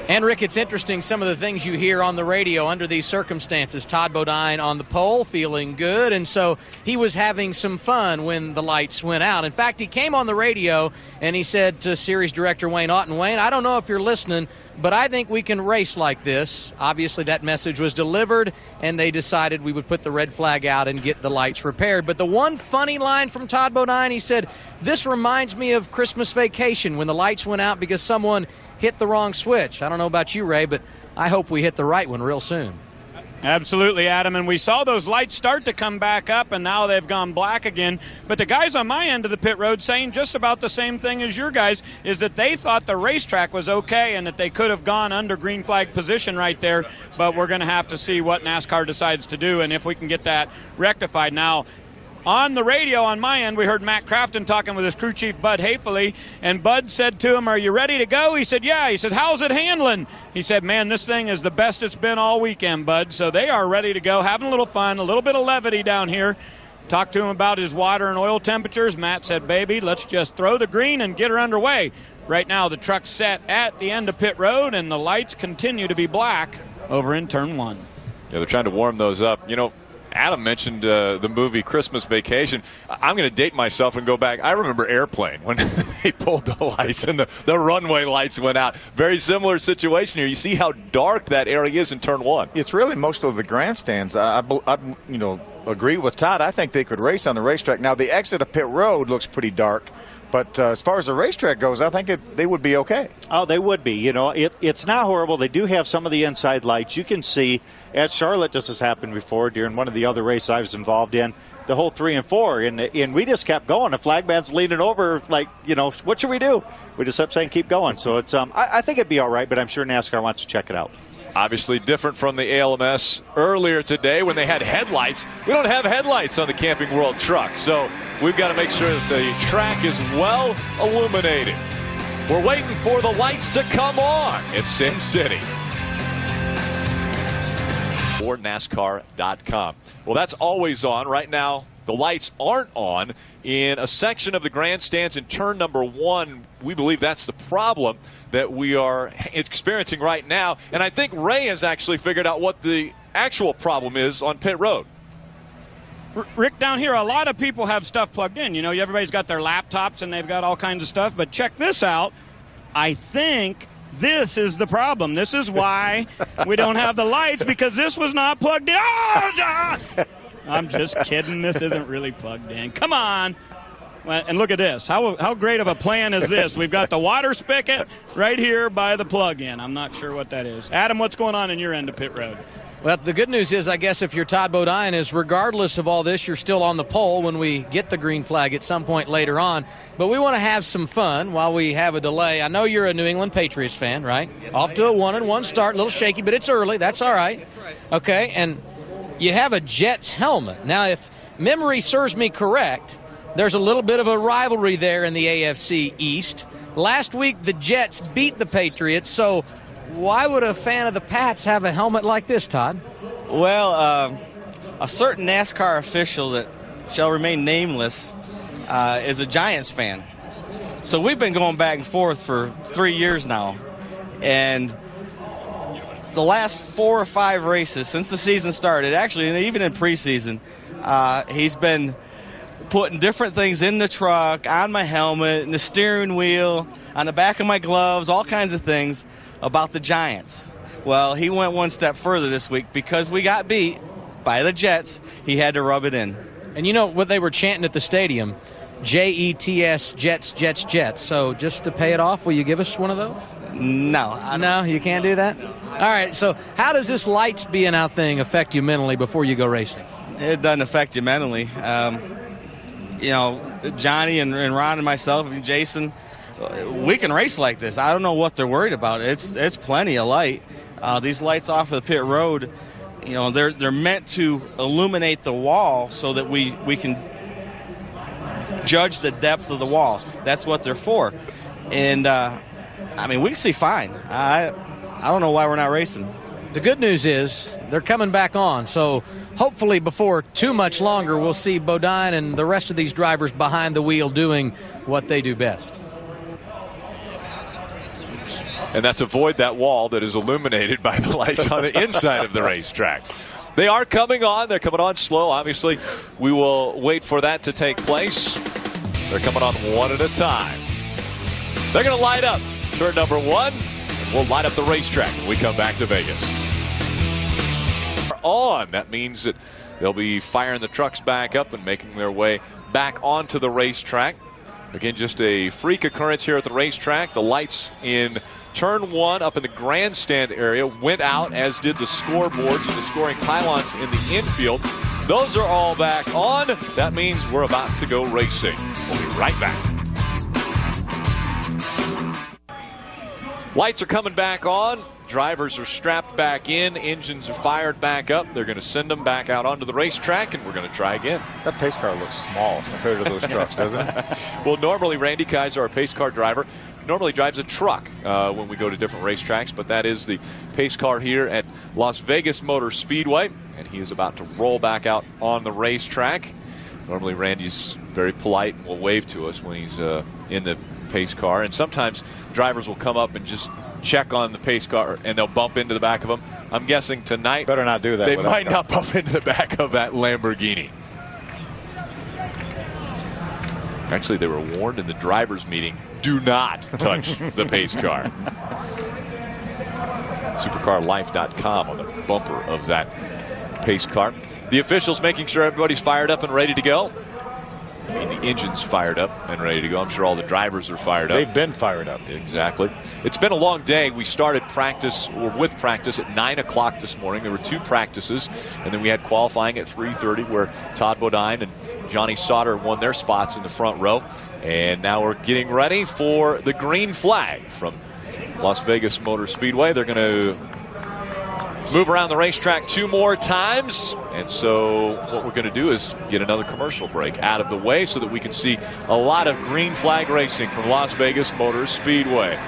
And, Rick, it's interesting some of the things you hear on the radio under these circumstances. Todd Bodine on the pole, feeling good, and so he was having some fun when the lights went out. In fact, he came on the radio and he said to series director Wayne Otten, Wayne, I don't know if you're listening, but I think we can race like this. Obviously, that message was delivered, and they decided we would put the red flag out and get the lights repaired. But the one funny line from Todd Bodine, he said, this reminds me of Christmas Vacation when the lights went out because someone hit the wrong switch. I don't know about you, Ray, but I hope we hit the right one real soon. Absolutely, Adam, and we saw those lights start to come back up, and now they've gone black again. But the guys on my end of the pit road saying just about the same thing as your guys, is that they thought the racetrack was okay and that they could have gone under green flag position right there, but we're going to have to see what NASCAR decides to do and if we can get that rectified. Now, on the radio on my end, we heard Matt Crafton talking with his crew chief, Bud Hafele, and Bud said to him, are you ready to go? He said, yeah. He said, how's it handling? He said, man, this thing is the best it's been all weekend, Bud. So they are ready to go, having a little fun, a little bit of levity down here. Talked to him about his water and oil temperatures. Matt said, baby, let's just throw the green and get her underway. Right now, the truck's set at the end of pit road, and the lights continue to be black over in turn 1. Yeah, they're trying to warm those up. You know, Adam mentioned the movie Christmas Vacation. I'm going to date myself and go back. I remember Airplane when they pulled the lights and the runway lights went out. Very similar situation here. You see how dark that area is in turn 1. It's really most of the grandstands. I agree with Todd. I think they could race on the racetrack. Now, the exit of pit road looks pretty dark, But as far as the racetrack goes, I think they would be okay. Oh, they would be. You know, it's not horrible. They do have some of the inside lights. You can see at Charlotte, this has happened before during one of the other races I was involved in, the whole 3 and 4. And we just kept going. The flag man's leaning over like, you know, what should we do? We just kept saying keep going. So it's I think it'd be all right, but I'm sure NASCAR wants to check it out. Obviously different from the ALMS earlier today when they had headlights. We don't have headlights on the Camping World truck, so we've got to make sure that the track is well illuminated. We're waiting for the lights to come on at Sin City. Or NASCAR.com. Well, that's always on. Right now, the lights aren't on in a section of the grandstands in turn number 1. We believe that's the problem that we are experiencing right now. And I think Ray has actually figured out what the actual problem is on pit road. Rick, down here, a lot of people have stuff plugged in. You know, everybody's got their laptops and they've got all kinds of stuff. But check this out. I think this is the problem. This is why we don't have the lights, because this was not plugged in. Oh, I'm just kidding. This isn't really plugged in. Come on. And look at this. How great of a plan is this? We've got the water spigot right here by the plug-in. I'm not sure what that is. Adam, what's going on in your end of pit road? Well, the good news is, I guess, if you're Todd Bodine, is regardless of all this, you're still on the pole when we get the green flag at some point later on. But we want to have some fun while we have a delay. I know you're a New England Patriots fan, right? Yes, off to a 1-1 start, a little shaky, but it's early. That's all right. That's right. Okay, and you have a Jets helmet. Now, if memory serves me correct, there's a little bit of a rivalry there in the AFC East. Last week, the Jets beat the Patriots, so why would a fan of the Pats have a helmet like this, Todd? Well, a certain NASCAR official that shall remain nameless is a Giants fan. So we've been going back and forth for 3 years now. And the last 4 or 5 races since the season started, actually, and even in preseason, he's been putting different things in the truck, on my helmet, in the steering wheel, on the back of my gloves, all kinds of things about the Giants. Well, he went one step further this week. Because we got beat by the Jets, he had to rub it in. And you know what they were chanting at the stadium? Jets, Jets, Jets, Jets. So just to pay it off, will you give us one of those? No. No, you can't do that? All right, so how does this lights being out thing affect you mentally before you go racing? It doesn't affect you mentally. You know, Johnny and Ron and myself and Jason, we can race like this. I don't know what they're worried about. It's plenty of light. These lights off of the pit road, you know, they're meant to illuminate the wall so that we can judge the depth of the wall. That's what they're for. And I mean, we can see fine. I don't know why we're not racing. The good news is they're coming back on, so hopefully before too much longer we'll see Bodine and the rest of these drivers behind the wheel doing what they do best. And that's avoid that wall that is illuminated by the lights on the inside of the racetrack. They are coming on. They're coming on slow. Obviously, we will wait for that to take place. They're coming on one at a time. They're going to light up turn number 1. We'll light up the racetrack when we come back to Vegas. On. That means that they'll be firing the trucks back up and making their way back onto the racetrack. Again, just a freak occurrence here at the racetrack. The lights in turn 1 up in the grandstand area went out, as did the scoreboards and the scoring pylons in the infield. Those are all back on. That means we're about to go racing. We'll be right back. Lights are coming back on. Drivers are strapped back in. Engines are fired back up. They're going to send them back out onto the racetrack, and we're going to try again. That pace car looks small compared to those trucks, doesn't it? Well, normally Randy Kaiser, our pace car driver, normally drives a truck when we go to different racetracks, but that is the pace car here at Las Vegas Motor Speedway, and he is about to roll back out on the racetrack. Normally Randy's very polite and will wave to us when he's in the pace car, and sometimes drivers will come up and just check on the pace car and they'll bump into the back of them. I'm guessing tonight better not do that. They might not bump into the back of that Lamborghini. Actually, they were warned in the drivers meeting, do not touch the pace car. Supercarlife.com on the bumper of that pace car. The officials making sure everybody's fired up and ready to go. I mean, the engine's fired up and ready to go. I'm sure all the drivers are fired up. They've been fired up. Exactly. It's been a long day. We started practice, or with practice, at 9 o'clock this morning. There were 2 practices, and then we had qualifying at 3:30 where Todd Bodine and Johnny Sauter won their spots in the front row. And now we're getting ready for the green flag from Las Vegas Motor Speedway. They're going to move around the racetrack 2 more times. And so what we're going to do is get another commercial break out of the way so that we can see a lot of green flag racing from Las Vegas Motor Speedway.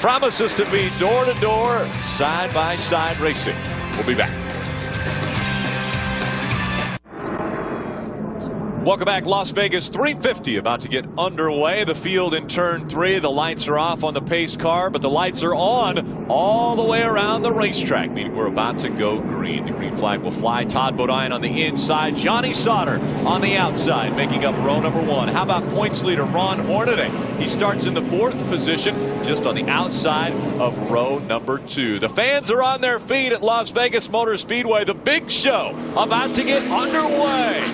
Promises to be door-to-door, side-by-side racing. We'll be back. Welcome back. Las Vegas 350 about to get underway. The field in turn 3. The lights are off on the pace car, but the lights are on all the way around the racetrack, meaning we're about to go green. The green flag will fly. Todd Bodine on the inside. Johnny Sauter on the outside, making up row number 1. How about points leader Ron Hornaday? He starts in the 4th position, just on the outside of row number 2. The fans are on their feet at Las Vegas Motor Speedway. The big show about to get underway.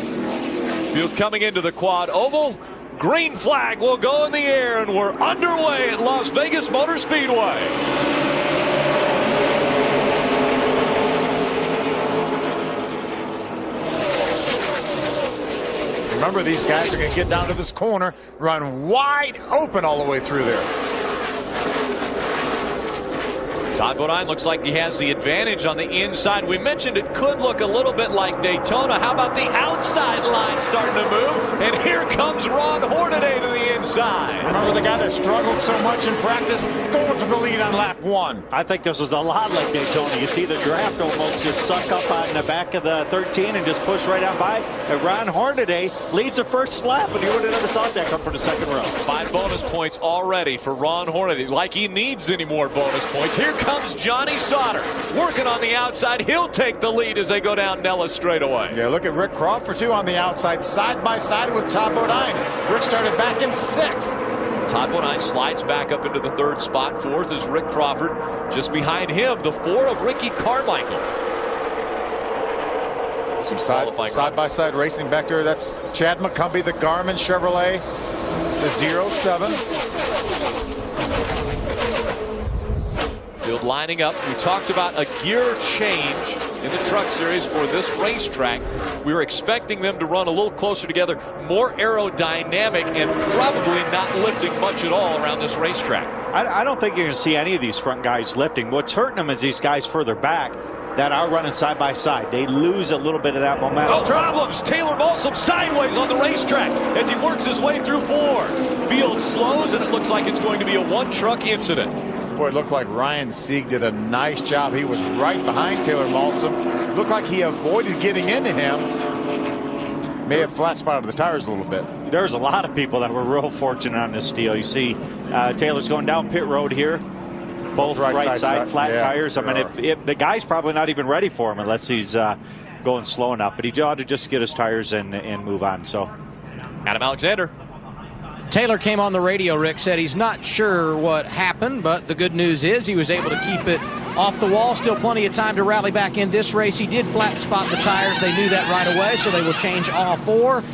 Field coming into the quad oval. Green flag will go in the air, and we're underway at Las Vegas Motor Speedway. Remember, these guys are going to get down to this corner, run wide open all the way through there. Todd Bodine looks like he has the advantage on the inside. We mentioned it could look a little bit like Daytona. How about the outside line starting to move? And here comes Ron Hornaday to the inside. Remember the guy that struggled so much in practice, going for the lead on lap 1. I think this was a lot like Daytona. You see the draft almost just suck up on the back of the 13 and just push right on by. And Ron Hornaday leads the first lap, and you would have never thought that come for the second row. 5 bonus points already for Ron Hornaday, like he needs any more bonus points. Here comes Johnny Sauter working on the outside. He'll take the lead as they go down Nellis straightaway. Yeah, look at Rick Crawford too on the outside, side by side with Todd Bodine. Rick started back in 6th. Todd Bodine slides back up into the 3rd spot. 4th is Rick Crawford. Just behind him, the 4 of Ricky Carmichael. Some side by side racing back there. That's Chad McCumbee, the Garmin Chevrolet, the 07. Field lining up. We talked about a gear change in the truck series for this racetrack. We were expecting them to run a little closer together, more aerodynamic, and probably not lifting much at all around this racetrack. I don't think you're going to see any of these front guys lifting. What's hurting them is these guys further back that are running side by side. They lose a little bit of that momentum. No problems. Taylor Balsam sideways on the racetrack as he works his way through 4. Field slows, and it looks like it's going to be a 1-truck incident. Boy, it looked like Ryan Sieg did a nice job. He was right behind Taylor Balsam. Looked like he avoided getting into him. May have flat spotted the tires a little bit. There's a lot of people that were real fortunate on this deal. You see Taylor's going down pit road here. Both right side flat tires. I mean, if the guy's probably not even ready for him unless he's going slow enough. But he ought to just get his tires and move on. So, Adam Alexander. Taylor came on the radio, Rick, said he's not sure what happened, but the good news is he was able to keep it off the wall. Still plenty of time to rally back in this race. He did flat spot the tires. They knew that right away, so they will change all 4.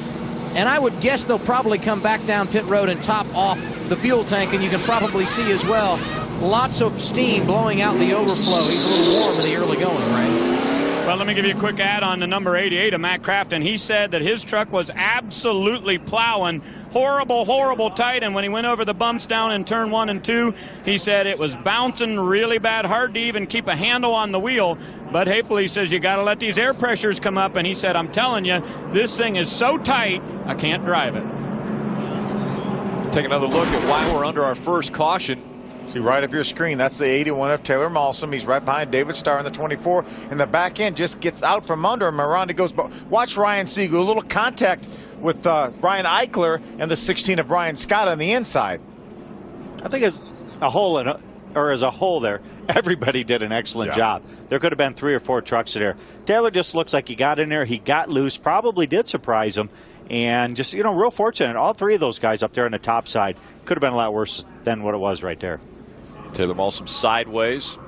And I would guess they'll probably come back down pit road and top off the fuel tank, and you can probably see as well lots of steam blowing out the overflow. He's a little warm in the early going, right? Well, let me give you a quick ad on the number 88 of Matt Crafton. He said that his truck was absolutely plowing, horrible tight, and when he went over the bumps down in turn 1 and 2, he said it was bouncing really bad, hard to even keep a handle on the wheel. But Hafele, he says, you got to let these air pressures come up, and he said, I'm telling you, this thing is so tight, I can't drive it. Take another look at why we're under our first caution. See right up your screen, that's the 81 of Taylor Malsom. He's right behind David Starr in the 24. And the back end just gets out from under him. Miranda goes, but watch Ryan Sieg, a little contact with Brian Eichler and the 16 of Brian Scott on the inside. I think as a whole there, everybody did an excellent job. There could have been 3 or 4 trucks there. Taylor just looks like he got in there, he got loose, probably did surprise him. And just, real fortunate. All 3 of those guys up there on the top side could have been a lot worse than what it was right there. Taylor Malsom sideways.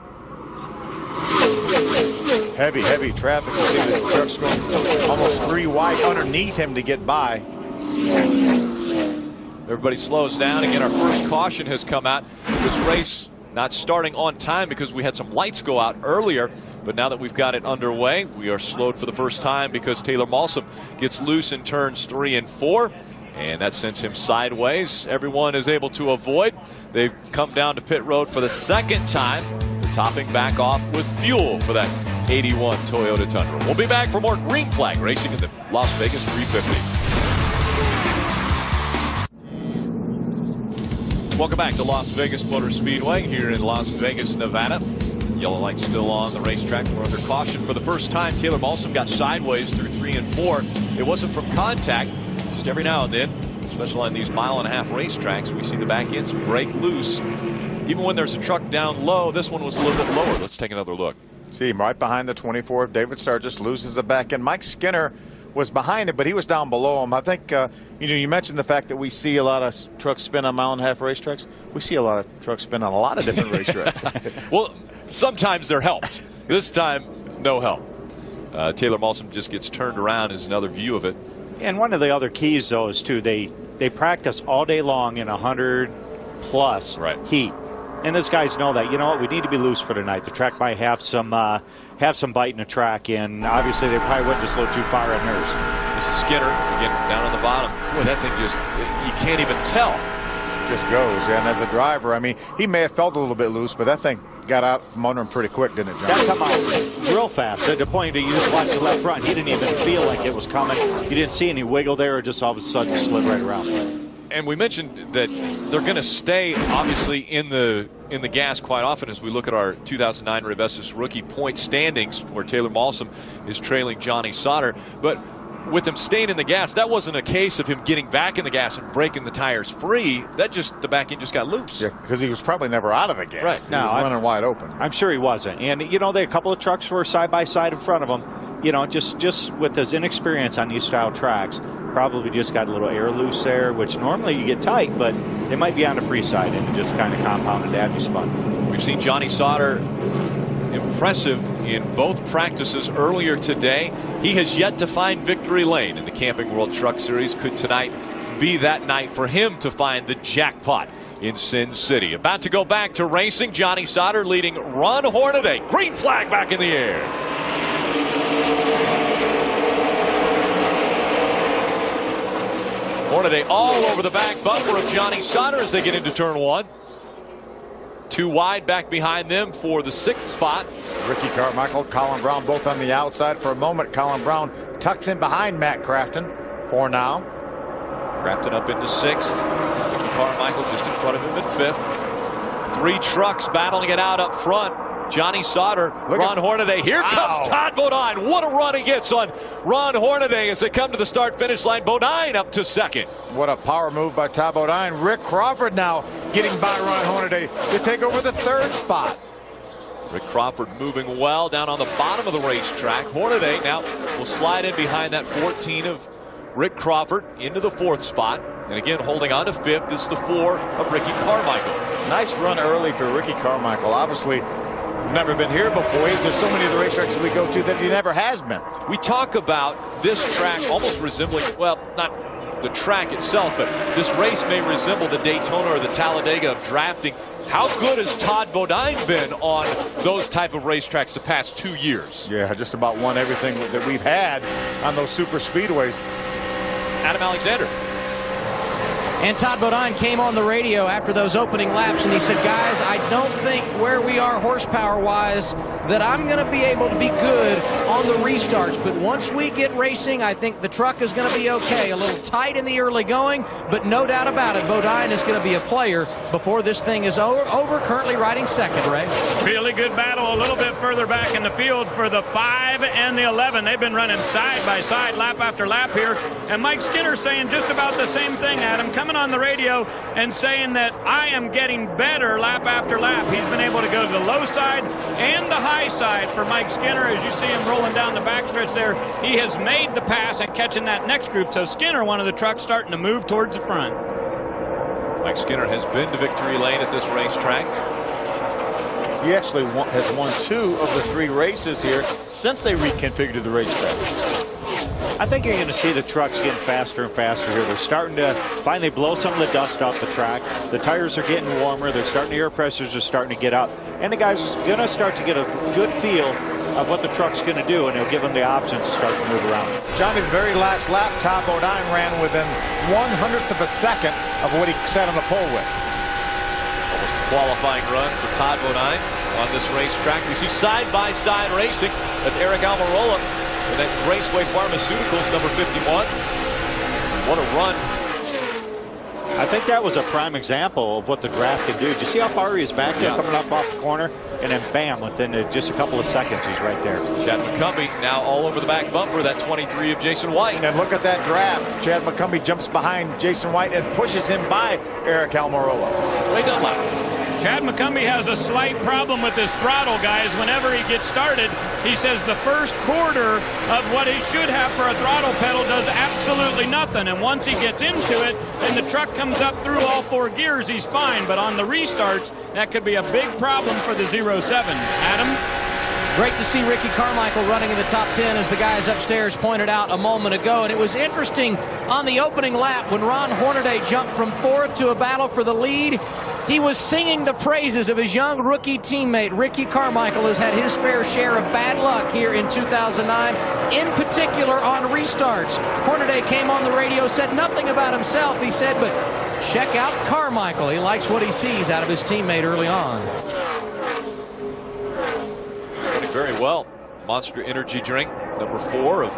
Heavy traffic. You see the truck's going almost 3 wide underneath him to get by. Everybody slows down. Again, our first caution has come out. This race not starting on time because we had some lights go out earlier. But now that we've got it underway, we are slowed for the first time because Taylor Malsom gets loose in turns 3 and 4. And that sends him sideways. Everyone is able to avoid. They've come down to pit road for the second time. They're topping back off with fuel for that 81 Toyota Tundra. We'll be back for more green flag racing in the Las Vegas 350. Welcome back to Las Vegas Motor Speedway here in Las Vegas, Nevada. Yellow light still on the racetrack. We're under caution for the first time. Taylor Malsom got sideways through 3 and 4. It wasn't from contact. Just every now and then, especially on these mile-and-a-half racetracks, we see the back ends break loose. Even when there's a truck down low, this one was a little bit lower. Let's take another look. See him right behind the 24 of David Sturgis, loses the back end. Mike Skinner was behind it, but he was down below him. I think, you mentioned the fact that we see a lot of trucks spin on mile-and-a-half racetracks. We see a lot of trucks spin on a lot of different racetracks. Well, sometimes they're helped. This time, no help. Taylor Malsom just gets turned around is another view of it. And one of the other keys, though, is too they practice all day long in 100+ heat. And these guys know that. You know what? We need to be loose for tonight. The track might have some bite in the track, and obviously they probably went just a little too far on hers. This is Skinner again down on the bottom. Boy, that thing you can't even tell. Just goes. Yeah, and as a driver, I mean, he may have felt a little bit loose, but that thing got out from under him pretty quick, didn't it, John? That come out real fast. At the point that you just watch the left front, he didn't even feel like it was coming. You didn't see any wiggle there. It just all of a sudden slid right around. And we mentioned that they're going to stay, obviously, in the gas quite often as we look at our 2009 Revestis rookie point standings, where Taylor Malsom is trailing Johnny Sauter. But with him staying in the gas, that wasn't a case of him getting back in the gas and breaking the tires free. The back end just got loose. Yeah, because he was probably never out of the gas. Right. He was running wide open. I'm sure he wasn't. And, there are a couple of trucks were side by side in front of him. Just with his inexperience on these style tracks, probably just got a little air loose there, which normally you get tight, but they might be on the free side, and it just kind of compounded to have you spun. We've seen Johnny Sauter impressive in both practices earlier today. He has yet to find victory lane in the Camping World Truck Series. Could tonight be that night for him to find the jackpot in Sin City? About to go back to racing. Johnny Sauter leading Ron Hornaday. Green flag back in the air. Hornaday all over the back bumper of Johnny Sauter as they get into turn 1. 2 wide back behind them for the 6th spot. Ricky Carmichael, Colin Brown both on the outside. For a moment, Colin Brown tucks in behind Matt Crafton for now. Crafton up into 6th. Ricky Carmichael just in front of him in 5th. 3 trucks battling it out up front. Johnny Sauter, Ron Hornaday. Here comes Todd Bodine. What a run he gets on Ron Hornaday as they come to the start-finish line. Bodine up to 2nd. What a power move by Todd Bodine. Rick Crawford now getting by Ron Hornaday to take over the 3rd spot. Rick Crawford moving well down on the bottom of the racetrack. Hornaday now will slide in behind that 14 of Rick Crawford into the 4th spot. And again, holding on to 5th is the 4 of Ricky Carmichael. Nice run early for Ricky Carmichael. Obviously, never been here before. There's so many of the racetracks that we go to that he never has been. We talk about this track almost resembling, well, not the track itself, but this race may resemble the Daytona or the Talladega of drafting. How good has Todd Bodine been on those type of racetracks the past 2 years? Yeah, just about won everything that we've had on those super speedways. Adam Alexander. And Todd Bodine came on the radio after those opening laps, and he said, guys, I don't think where we are horsepower-wise that I'm going to be able to be good on the restarts. But once we get racing, I think the truck is going to be okay. A little tight in the early going, but no doubt about it, Bodine is going to be a player before this thing is over. Currently riding 2nd, Ray. Really good battle a little bit further back in the field for the 5 and the 11. They've been running side by side, lap after lap here. And Mike Skinner saying just about the same thing, Adam, coming on the radio and saying that I am getting better lap after lap. He's been able to go to the low side and the high side for Mike Skinner. As you see him rolling down the backstretch there, he has made the pass and catching that next group. So Skinner, one of the trucks, starting to move towards the front. Mike Skinner has been to victory lane at this racetrack. He actually has won 2 of the 3 races here since they reconfigured the racetrack. I think you're going to see the trucks getting faster and faster here. They're starting to finally blow some of the dust off the track. The tires are getting warmer. They're starting, the air pressures are starting to get up. And the guys are going to start to get a good feel of what the truck's going to do, and it'll give them the option to start to move around. Johnny, the very last lap, Todd Bodine ran within 1/100th of a second of what he sat on the pole with. Almost a qualifying run for Todd Bodine on this racetrack. We see side-by-side racing. That's Eric Almirola and that Raceway Pharmaceuticals, number 51. What a run. I think that was a prime example of what the draft can do. Did you see how far he is back there coming up off the corner? And then bam, within just a couple of seconds, he's right there. Chad McCumbee now all over the back bumper, that 23 of Jason White. And look at that draft. Chad McCumbee jumps behind Jason White and pushes him by Eric Almirola. Ray Dunlap. Chad McCumbee has a slight problem with his throttle, guys. Whenever he gets started, he says the first quarter of what he should have for a throttle pedal does absolutely nothing. And once he gets into it and the truck comes up through all 4 gears, he's fine. But on the restarts, that could be a big problem for the 07. Adam? Great to see Ricky Carmichael running in the top 10, as the guys upstairs pointed out a moment ago. And it was interesting on the opening lap when Ron Hornaday jumped from 4th to a battle for the lead. He was singing the praises of his young rookie teammate, Ricky Carmichael, who's had his fair share of bad luck here in 2009, in particular on restarts. Hornaday came on the radio, said nothing about himself. He said, but check out Carmichael. He likes what he sees out of his teammate early on. Running very well. Monster Energy drink, number 4 of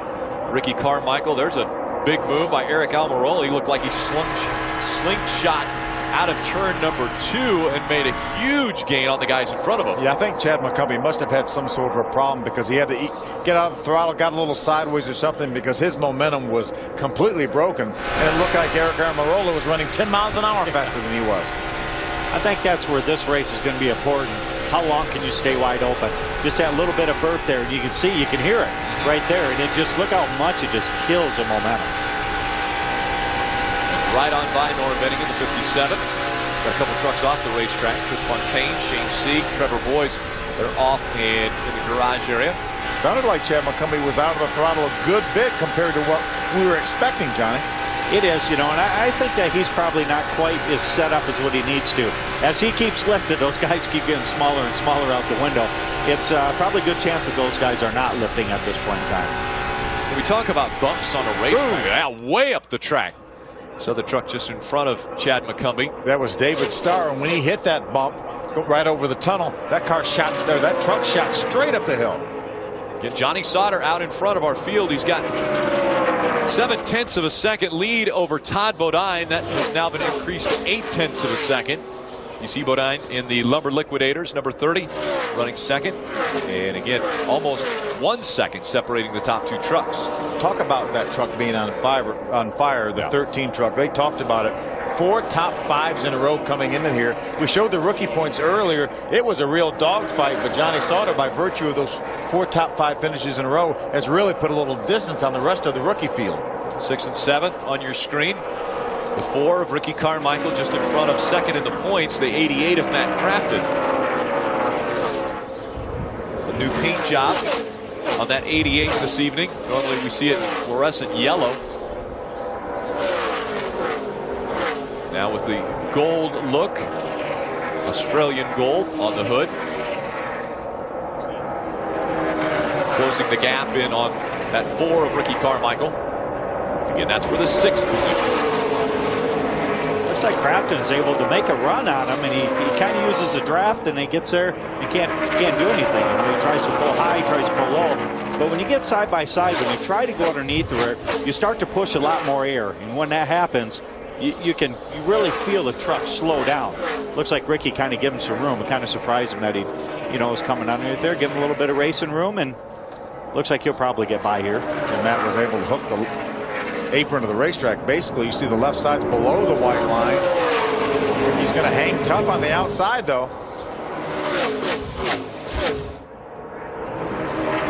Ricky Carmichael. There's a big move by Eric Almirola. He looked like he slingshot out of turn number 2 and made a huge gain on the guys in front of him. Yeah, I think Chad McCumbee must have had some sort of a problem because he had to get out of the throttle, got a little sideways or something, because his momentum was completely broken. And it looked like Eric Almirola was running 10 miles an hour faster than he was. I think that's where this race is going to be important. How long can you stay wide open? Just that little bit of burp there, and you can see, you can hear it right there. And it just, look how much it just kills the momentum. Right on by Norm Benning in the 57. Got a couple trucks off the racetrack. Chris Fontaine, Shane Sieg, Trevor Boyes. They're off and in the garage area. Sounded like Chad McCumbee was out of the throttle a good bit compared to what we were expecting, Johnny. It is, you know, and I think that he's probably not quite as set up as what he needs to. As he keeps lifting, those guys keep getting smaller and smaller out the window. It's probably a good chance that those guys are not lifting at this point in time. When we talk about bumps on a racetrack, way up the track. So the truck just in front of Chad McCumbee. That was David Starr, and when he hit that bump, go right over the tunnel, that truck shot straight up the hill. Get Johnny Sauter out in front of our field. He's got 0.7 of a second lead over Todd Bodine. That has now been increased to 0.8 of a second. You see Bodine in the Lumber Liquidators, number 30, running second. And again, almost 1 second separating the top 2 trucks. Talk about that truck being on fire, the 13 truck. They talked about it. 4 top 5s in a row coming into here. We showed the rookie points earlier. It was a real dogfight, but Johnny Sauter, by virtue of those 4 top 5 finishes in a row, has really put a little distance on the rest of the rookie field. 6th and 7th on your screen. The 4 of Ricky Carmichael just in front of second in the points. The 88 of Matt Crafton. The new paint job on that 88 this evening. Normally we see it in fluorescent yellow. Now with the gold look, Australian gold on the hood. Closing the gap in on that 4 of Ricky Carmichael. Again, that's for the 6th position. Looks like Crafton is able to make a run on him, and he kind of uses the draft, and he gets there, he can't do anything. And he tries to pull high, he tries to pull low. But when you get side by side, when you try to go underneath it, you start to push a lot more air. And when that happens, you really feel the truck slow down. Looks like Ricky kind of gave him some room. It kind of surprised him that he, was coming underneath there, give him a little bit of racing room, and looks like he'll probably get by here. And Matt was able to hook the apron of the racetrack. Basically, you see the left side's below the white line. He's going to hang tough on the outside, though.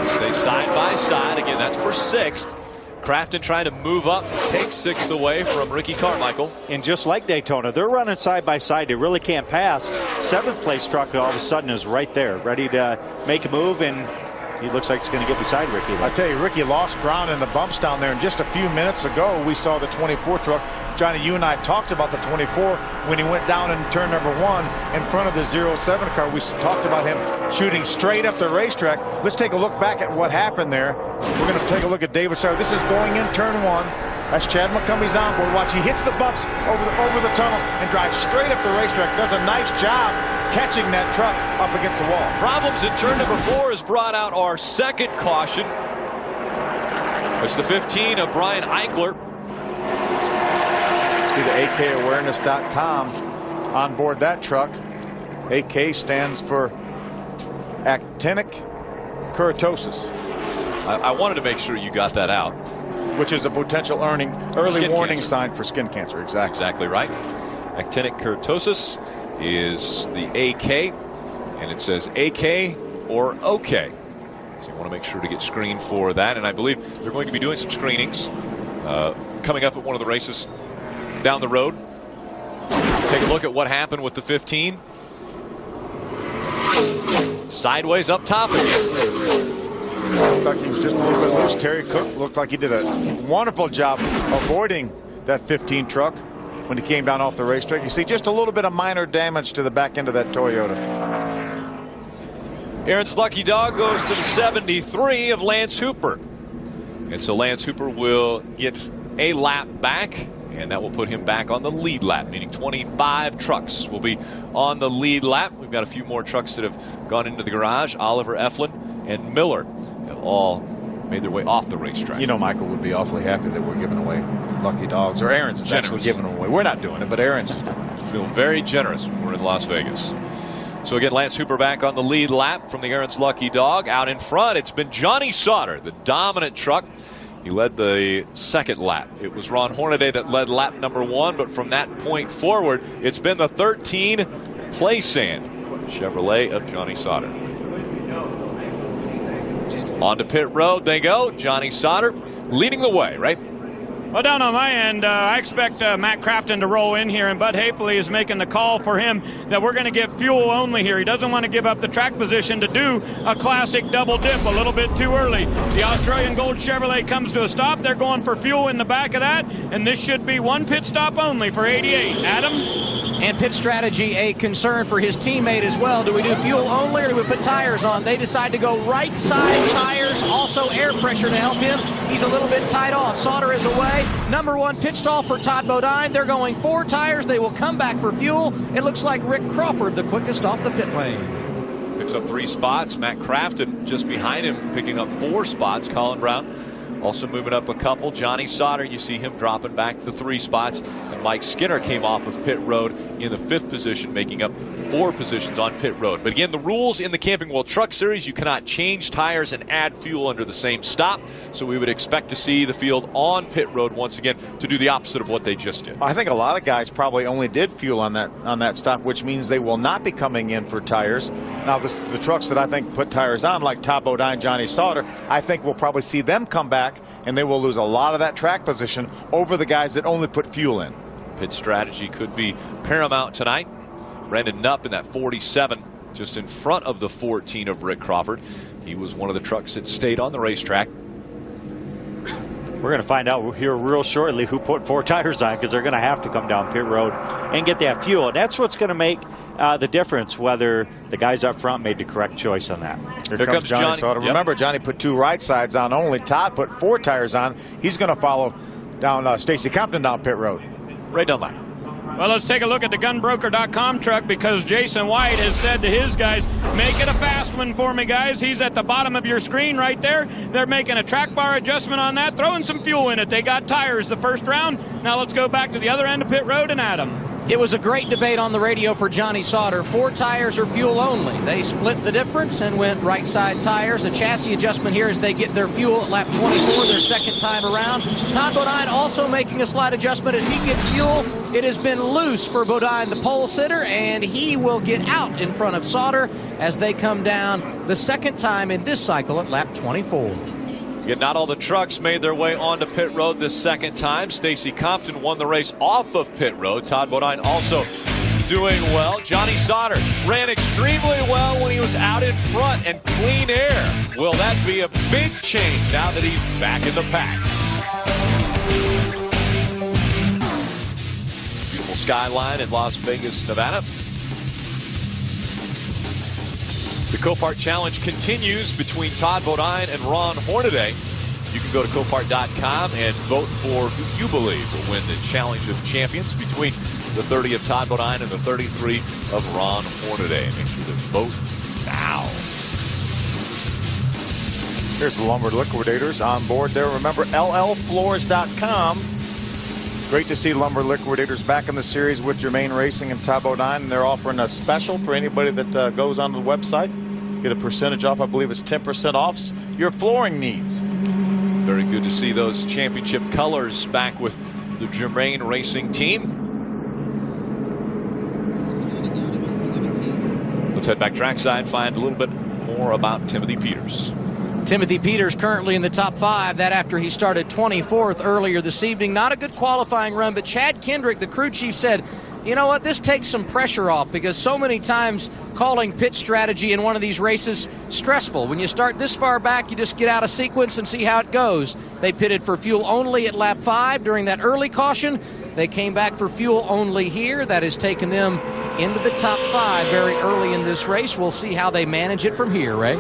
Stay side by side. Again, that's for 6th. Crafton trying to move up, take 6th away from Ricky Carmichael. And just like Daytona, they're running side by side. They really can't pass. 7th place truck all of a sudden is right there, ready to make a move, and He looks like he's going to get beside Ricky. I tell you, Ricky lost ground in the bumps down there. And just a few minutes ago, we saw the 24 truck. Johnny, you and I talked about the 24 when he went down in turn number 1 in front of the 07 car. We talked about him shooting straight up the racetrack. Let's take a look back at what happened there. We're going to take a look at David Sauter. This is going in turn 1. That's Chad McCumbie's on board. Watch, he hits the bumps over the tunnel and drives straight up the racetrack. Does a nice job catching that truck up against the wall. Problems in turn number 4 has brought out our second caution. It's the 15 of Brian Eichler. See the AKawareness.com on board that truck. AK stands for actinic keratosis. I wanted to make sure you got that out. Which is a potential early warning sign for skin cancer. Exactly right. Actinic keratosis is the AK, and it says AK or OK. So you want to make sure to get screened for that. And I believe they're going to be doing some screenings coming up at one of the races down the road. Take a look at what happened with the 15. Sideways up top again. Looked like he was just a little bit loose. Terry Cook looked like he did a wonderful job avoiding that 15 truck when he came down off the racetrack. You see just a little bit of minor damage to the back end of that Toyota. Aaron's lucky dog goes to the 73 of Lance Hooper. And so Lance Hooper will get a lap back, and that will put him back on the lead lap, meaning 25 trucks will be on the lead lap. We've got a few more trucks that have gone into the garage. Oliver Eflin and Miller have all made their way off the racetrack. You know, Michael would be awfully happy that we're giving away lucky dogs, or Aaron's is actually giving them away. We're not doing it, but Aaron's is doing it. Feel very generous when we're in Las Vegas. So again, Lance Hooper back on the lead lap from the Aaron's lucky dog. Out in front, it's been Johnny Sauter, the dominant truck. He led the second lap. It was Ron Hornaday that led lap number 1, but from that point forward, it's been the 13 Playsand Chevrolet of Johnny Sauter. On to pit road they go. Johnny Sauter leading the way, right? Well, down on my end, I expect Matt Crafton to roll in here, and Bud Hafley is making the call for him that we're going to get fuel only here. He doesn't want to give up the track position to do a classic double dip a little bit too early. The Australian Gold Chevrolet comes to a stop. They're going for fuel in the back of that, and this should be one pit stop only for 88. Adam? And pit strategy, a concern for his teammate as well. Do we do fuel only or do we put tires on? They decide to go right side tires, also air pressure to help him. He's a little bit tied off. Sauter is away. Number 1 pit stall for Todd Bodine. They're going 4 tires. They will come back for fuel. It looks like Rick Crawford, the quickest off the pit lane. Picks up 3 spots. Matt Crafton just behind him, picking up 4 spots. Colin Brown also moving up a couple. Johnny Sauter, you see him dropping back the 3 spots. And Mike Skinner came off of pit road in the 5th position, making up 4 positions on pit road. But again, the rules in the Camping World Truck Series, you cannot change tires and add fuel under the same stop. So we would expect to see the field on pit road once again to do the opposite of what they just did. I think a lot of guys probably only did fuel on that stop, which means they will not be coming in for tires. Now, the trucks that I think put tires on, like Todd Bodine, Johnny Sauter, I think we'll probably see them come back, and they will lose a lot of that track position over the guys that only put fuel in. Pit strategy could be paramount tonight. Brandon Knupp in that 47, just in front of the 14 of Rick Crawford. He was one of the trucks that stayed on the racetrack. We're going to find out here real shortly who put 4 tires on, because they're going to have to come down pit road and get that fuel. That's what's going to make the difference, whether the guys up front made the correct choice on that. Here comes Johnny Sauter. Yep. Remember, Johnny put 2 right sides on only. Todd put 4 tires on. He's going to follow down Stacy Compton down pit road. Ray Dunlap. Well, let's take a look at the gunbroker.com truck, because Jason White has said to his guys, make it a fast one for me, guys. He's at the bottom of your screen right there. They're making a track bar adjustment on that, throwing some fuel in it. They got tires the first round. Now let's go back to the other end of pit road and Adam. It was a great debate on the radio for Johnny Sauter. 4 tires or fuel only. They split the difference and went right side tires. A chassis adjustment here as they get their fuel at lap 24, their second time around. Todd Bodine also making a slight adjustment as he gets fuel. It has been loose for Bodine, the pole sitter, and he will get out in front of Sauter as they come down the second time in this cycle at lap 24. Yet not all the trucks made their way onto pit road this second time. Stacy Compton won the race off of pit road. Todd Bodine also doing well. Johnny Sauter ran extremely well when he was out in front and clean air. Will that be a big change now that he's back in the pack? Beautiful skyline in Las Vegas, Nevada. The Copart Challenge continues between Todd Bodine and Ron Hornaday. You can go to Copart.com and vote for who you believe will win the Challenge of Champions between the 30 of Todd Bodine and the 33 of Ron Hornaday. Make sure to vote now. Here's the Lumber Liquidators on board there. Remember, LLFloors.com. Great to see Lumber Liquidators back in the series with Germain Racing and Todd Bodine. And they're offering a special for anybody that goes onto the website. Get a percentage off. I believe it's 10% off your flooring needs. Very good to see those championship colors back with the Germain Racing team. Let's head back trackside, find a little bit more about Timothy Peters. Timothy Peters currently in the top 5. That after he started 24th earlier this evening. Not a good qualifying run, but Chad Kendrick, the crew chief, said, you know what, this takes some pressure off because so many times calling pit strategy in one of these races stressful. When you start this far back, you just get out of sequence and see how it goes. They pitted for fuel only at lap 5 during that early caution. They came back for fuel only here. That has taken them into the top 5 very early in this race. We'll see how they manage it from here, Ray.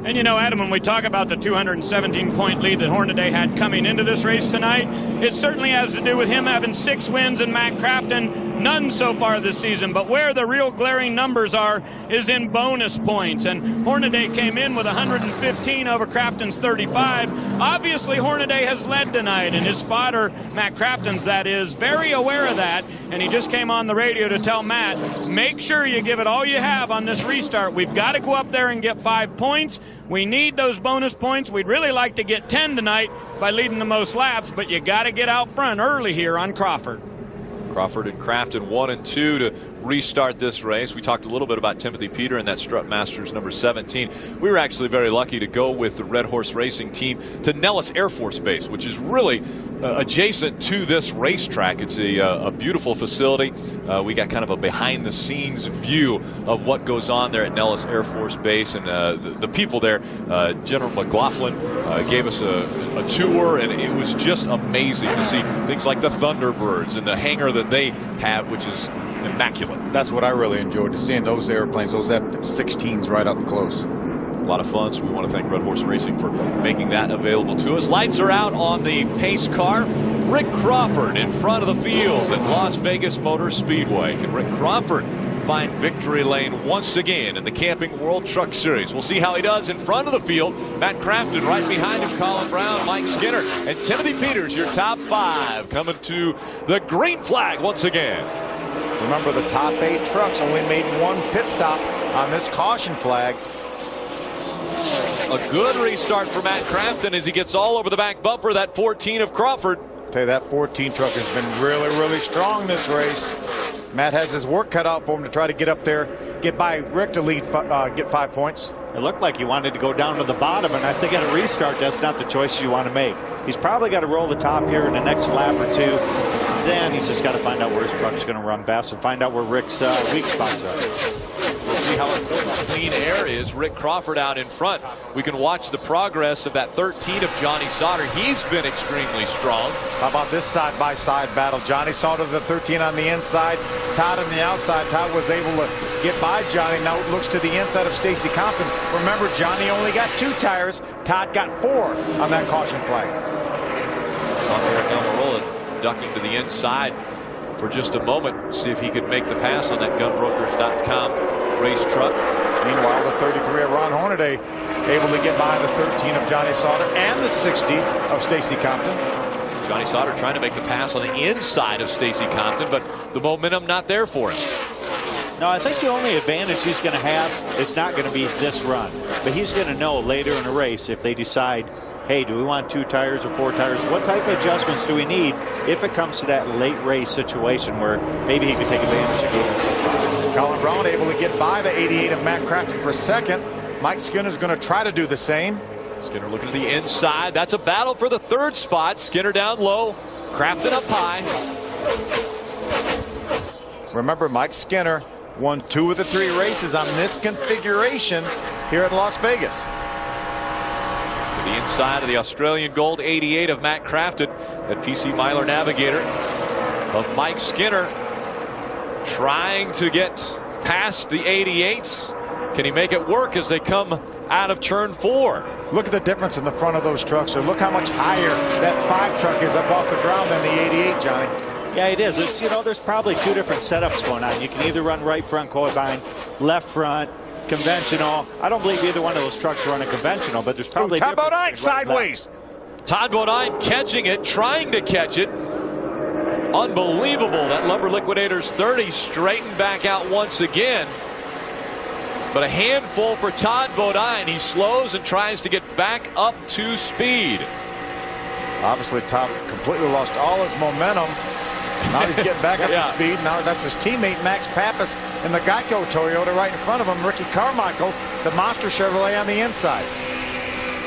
And you know, Adam, when we talk about the 217-point lead that Hornaday had coming into this race tonight, it certainly has to do with him having 6 wins and Matt Crafton none so far this season. But where the real glaring numbers are is in bonus points. And Hornaday came in with 115 over Crafton's 35. Obviously, Hornaday has led tonight, and his spotter, Matt Crafton's that is, very aware of that. And he just came on the radio to tell Matt, make sure you give it all you have on this restart. We've got to go up there and get 5 points. We need those bonus points. We'd really like to get 10 tonight by leading the most laps, but you got to get out front early here on Crawford. Crawford and Crafton 1 and 2 to restart this race. We talked a little bit about Timothy Peter and that Strut Masters number 17. We were actually very lucky to go with the Red Horse Racing team to Nellis Air Force Base, which is really adjacent to this racetrack. It's a beautiful facility. We got kind of a behind the scenes view of what goes on there at Nellis Air Force Base, and the people there, General McLaughlin gave us a tour, and it was just amazing to see things like the Thunderbirds and the hangar that they have, which is immaculate. That's what I really enjoyed, to seeing those airplanes, those F-16s right up close. A lot of fun, so we want to thank Red Horse Racing for making that available to us. Lights are out on the pace car. Rick Crawford in front of the field at Las Vegas Motor Speedway. Can Rick Crawford find victory lane once again in the Camping World Truck Series? We'll see how he does in front of the field. Matt Crafton right behind him, Colin Brown, Mike Skinner, and Timothy Peters, your top 5, coming to the green flag once again. Remember, the top 8 trucks only made 1 pit stop on this caution flag. A good restart for Matt Crafton as he gets all over the back bumper, that 14 of Crawford. Tell you, that 14 truck has been really, really strong this race. Matt has his work cut out for him to try to get up there, get by Rick to lead, get 5 points. It looked like he wanted to go down to the bottom, and I think at a restart, that's not the choice you want to make. He's probably got to roll the top here in the next lap or 2. Then he's just got to find out where his truck's going to run best and find out where Rick's weak spots are. We'll see how important clean air is. Rick Crawford out in front. We can watch the progress of that 13 of Johnny Sauter. He's been extremely strong. How about this side-by-side battle? Johnny Sauter, the 13 on the inside, Todd on the outside. Todd was able to get by Johnny. Now it looks to the inside of Stacy Compton. Remember, Johnny only got 2 tires. Todd got 4 on that caution flag. Eric Almirola ducking to the inside for just a moment. See if he could make the pass on that gunbrokers.com race truck. Meanwhile, the 33 of Ron Hornaday able to get by the 13 of Johnny Sauter and the 60 of Stacy Compton. Johnny Sauter trying to make the pass on the inside of Stacy Compton, but the momentum not there for him. No, I think the only advantage he's going to have is not going to be this run. But he's going to know later in the race if they decide, hey, do we want 2 tires or 4 tires? What type of adjustments do we need if it comes to that late race situation where maybe he can take advantage of gaining some spots? Colin Brown able to get by the 88 of Matt Crafton for second. Mike Skinner's going to try to do the same. Skinner looking to the inside. That's a battle for the 3rd spot. Skinner down low. Crafton up high. Remember, Mike Skinner won 2 of the 3 races on this configuration here at Las Vegas. To the inside of the Australian Gold 88 of Matt Crafton, that PC Myler Navigator of Mike Skinner, trying to get past the 88s. Can he make it work as they come out of turn 4? Look at the difference in the front of those trucks. Or look how much higher that 5 truck is up off the ground than the 88, Johnny. Yeah, it is. It's, you know, there's probably 2 different setups going on. You can either run right front combine, left front, conventional. I don't believe either one of those trucks are running conventional, but there's probably Todd Bodine sideways. Todd Bodine catching it, trying to catch it. Unbelievable. That Lumber Liquidators 30 straightened back out once again. But a handful for Todd Bodine. He slows and tries to get back up to speed. Obviously, Todd completely lost all his momentum. Now he's getting back up to speed. Now that's his teammate Max Pappas in the Geico Toyota right in front of him. Ricky Carmichael, the monster Chevrolet on the inside.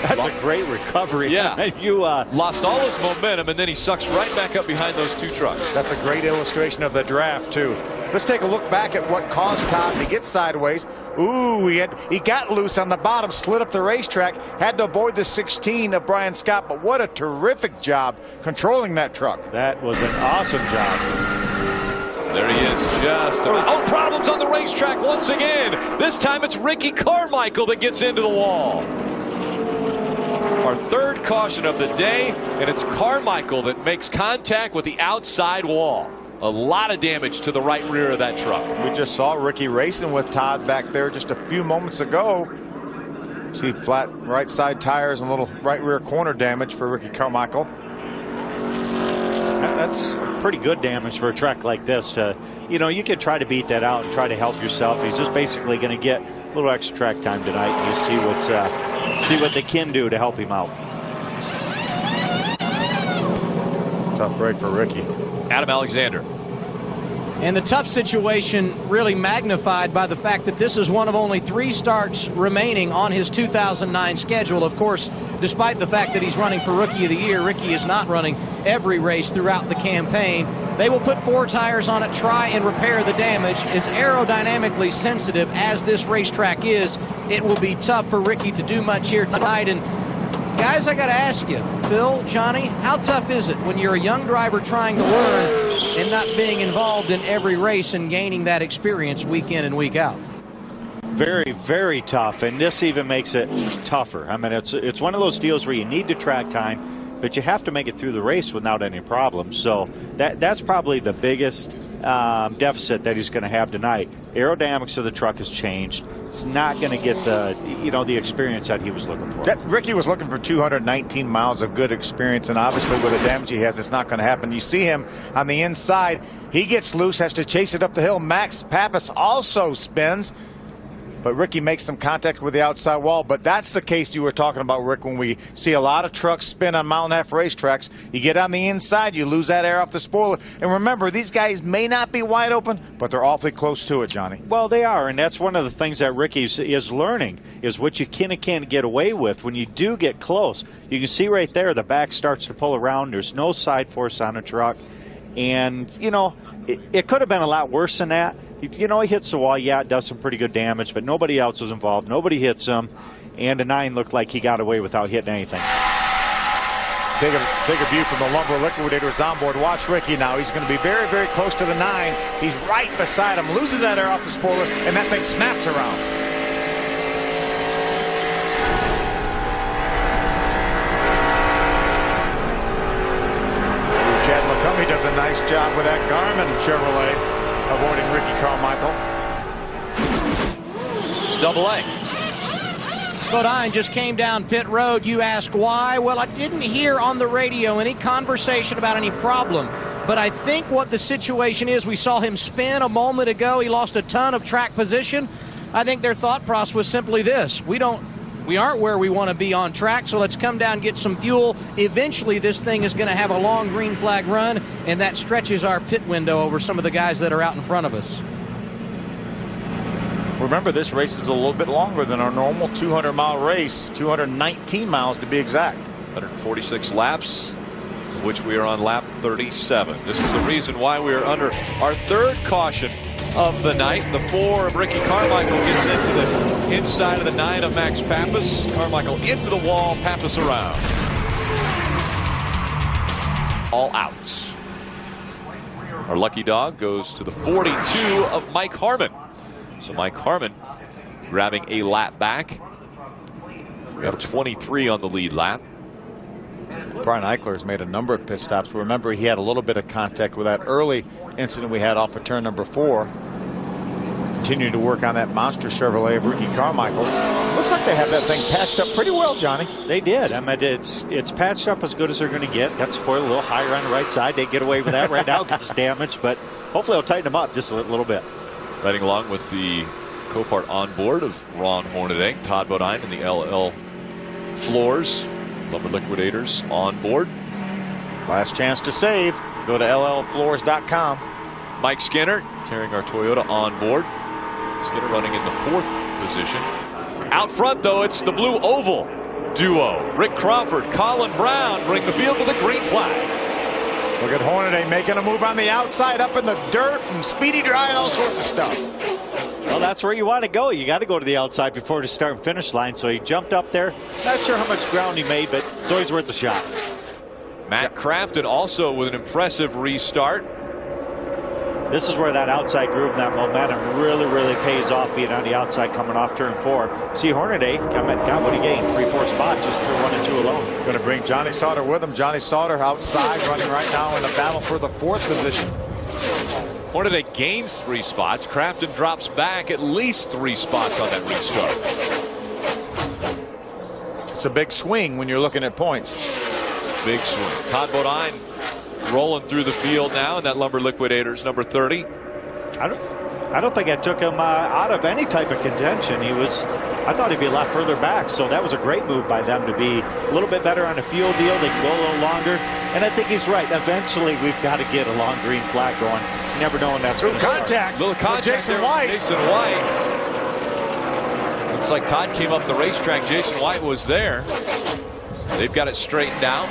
That's a great recovery. Yeah. You lost all his momentum, and then he sucks right back up behind those 2 trucks. That's a great illustration of the draft, too. Let's take a look back at what caused Todd to get sideways. Ooh, he got loose on the bottom, slid up the racetrack, had to avoid the 16 of Brian Scott, but what a terrific job controlling that truck. That was an awesome job. There he is, just problems on the racetrack once again. This time it's Ricky Carmichael that gets into the wall. Our 3rd caution of the day, and it's Carmichael that makes contact with the outside wall. A lot of damage to the right rear of that truck. We just saw Ricky racing with Todd back there just a few moments ago. See flat right side tires and a little right rear corner damage for Ricky Carmichael. That's pretty good damage for a track like this. You know, you could try to beat that out and try to help yourself. He's just basically going to get a little extra track time tonight, and you see what they can do to help him out. Tough break for Ricky. Adam Alexander. And the tough situation really magnified by the fact that this is one of only 3 starts remaining on his 2009 schedule. Of course, despite the fact that he's running for Rookie of the Year, Ricky is not running every race throughout the campaign. They will put 4 tires on it, try and repair the damage. As aerodynamically sensitive as this racetrack is, it will be tough for Ricky to do much here tonight. And guys, I got to ask you, Phil, Johnny, how tough is it when you're a young driver trying to learn and not being involved in every race and gaining that experience week in and week out? Very, very tough, and this even makes it tougher. I mean, it's one of those deals where you need the track time, but you have to make it through the race without any problems. So that's probably the biggest deficit that he's going to have tonight. Aerodynamics of the truck has changed. It's not going to get the experience that he was looking for. Ricky was looking for 219 miles of good experience, and obviously with the damage he has, it's not going to happen. You see him on the inside. He gets loose, has to chase it up the hill. Max Pappas also spins, but Ricky makes some contact with the outside wall. But that's the case you were talking about, Rick, when we see a lot of trucks spin on mile-and-a-half racetracks. You get on the inside, you lose that air off the spoiler. And remember, these guys may not be wide open, but they're awfully close to it, Johnny. Well, they are, and that's one of the things that Ricky is learning, is what you can and can't get away with when you do get close. You can see right there the back starts to pull around. There's no side force on a truck. And, you know, it could have been a lot worse than that. You know, he hits the wall. Yeah, it does some pretty good damage, but nobody else was involved. Nobody hits him, and a 9 looked like he got away without hitting anything. Take a view from the Lumber Liquidators onboard. Watch Ricky now. He's going to be very, very close to the 9. He's right beside him, loses that air off the spoiler, and that thing snaps around. Chad McCumbee does a nice job with that Garmin Chevrolet, avoiding Ricky Carmichael. Double A. Bodine just came down pit road. You ask why? Well, I didn't hear on the radio any conversation about any problem. But I think what the situation is, we saw him spin a moment ago. He lost a ton of track position. I think their thought process was simply this: we aren't where we want to be on track, so let's come down and get some fuel. Eventually, this thing is going to have a long green flag run, and that stretches our pit window over some of the guys that are out in front of us. Remember, this race is a little bit longer than our normal 200-mile race, 219 miles to be exact. 146 laps. which we are on lap 37. This is the reason why we are under our third caution of the night. The 4 of Ricky Carmichael gets into the inside of the 9 of Max Pappas. Carmichael into the wall, Pappas around. All outs. Our lucky dog goes to the 42 of Mike Harmon. So Mike Harmon grabbing a lap back. We have 23 on the lead lap. Brian Eichler has made a number of pit stops. Remember, he had a little bit of contact with that early incident we had off of turn number 4. Continuing to work on that monster Chevrolet of Ricky Carmichael. Looks like they have that thing patched up pretty well, Johnny. They did. I mean, it's patched up as good as they're going to get. Got the spoiler a little higher on the right side. They get away with that right now because it's damaged, but hopefully it'll tighten them up just a little bit. Riding along with the Copart on board of Ron Hornaday, Todd Bodine, and the LL Floors Lumber Liquidators on board. Last chance to save. Go to llfloors.com. Mike Skinner carrying our Toyota on board. Skinner running in the 4th position. Out front, though, it's the blue oval duo. Rick Crawford, Colin Brown bring the field with a green flag. Look at Hornaday making a move on the outside, up in the dirt and speedy dry and all sorts of stuff. Well, that's where you want to go. You got to go to the outside before the start and finish line. So he jumped up there. Not sure how much ground he made, but it's always worth a shot. Matt Crafton also with an impressive restart. This is where that outside groove and that momentum really pays off, being on the outside coming off turn 4. See, Hornaday got what he gained, 3-4 spots just through 1 and 2 alone. Going to bring Johnny Sauter with him. Johnny Sauter outside running right now in the battle for the 4th position. Hornaday gains 3 spots. Crafton drops back at least 3 spots on that restart. It's a big swing when you're looking at points. Big swing. Todd Bodine rolling through the field now in that Lumber Liquidators number 30. I don't think I took him out of any type of contention. I thought he'd be a lot further back, so that was a great move by them to be a little bit better on the fuel deal. They can go a little longer, and I think he's right. Eventually, we've got to get a long green flag going. You never know when that's going to start. Contact. Little contact Jason there. White. Jason White. Looks like Todd came up the racetrack. Jason White was there. They've got it straightened out.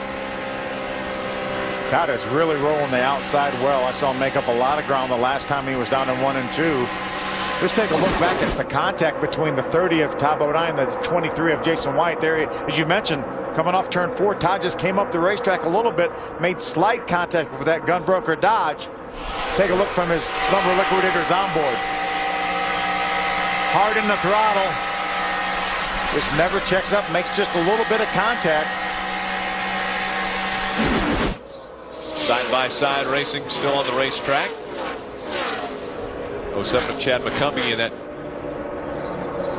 Todd is really rolling the outside well. I saw him make up a lot of ground the last time he was down in 1 and 2. Let's take a look back at the contact between the 30 of Todd Bodine and the 23 of Jason White. There, as you mentioned, coming off turn 4, Todd just came up the racetrack a little bit, made slight contact with that Gunbroker Dodge. Take a look from his Lumber Liquidators on board. Hard in the throttle. Just never checks up, makes just a little bit of contact. Side-by-side racing still on the racetrack. 07 of Chad McCumbee in that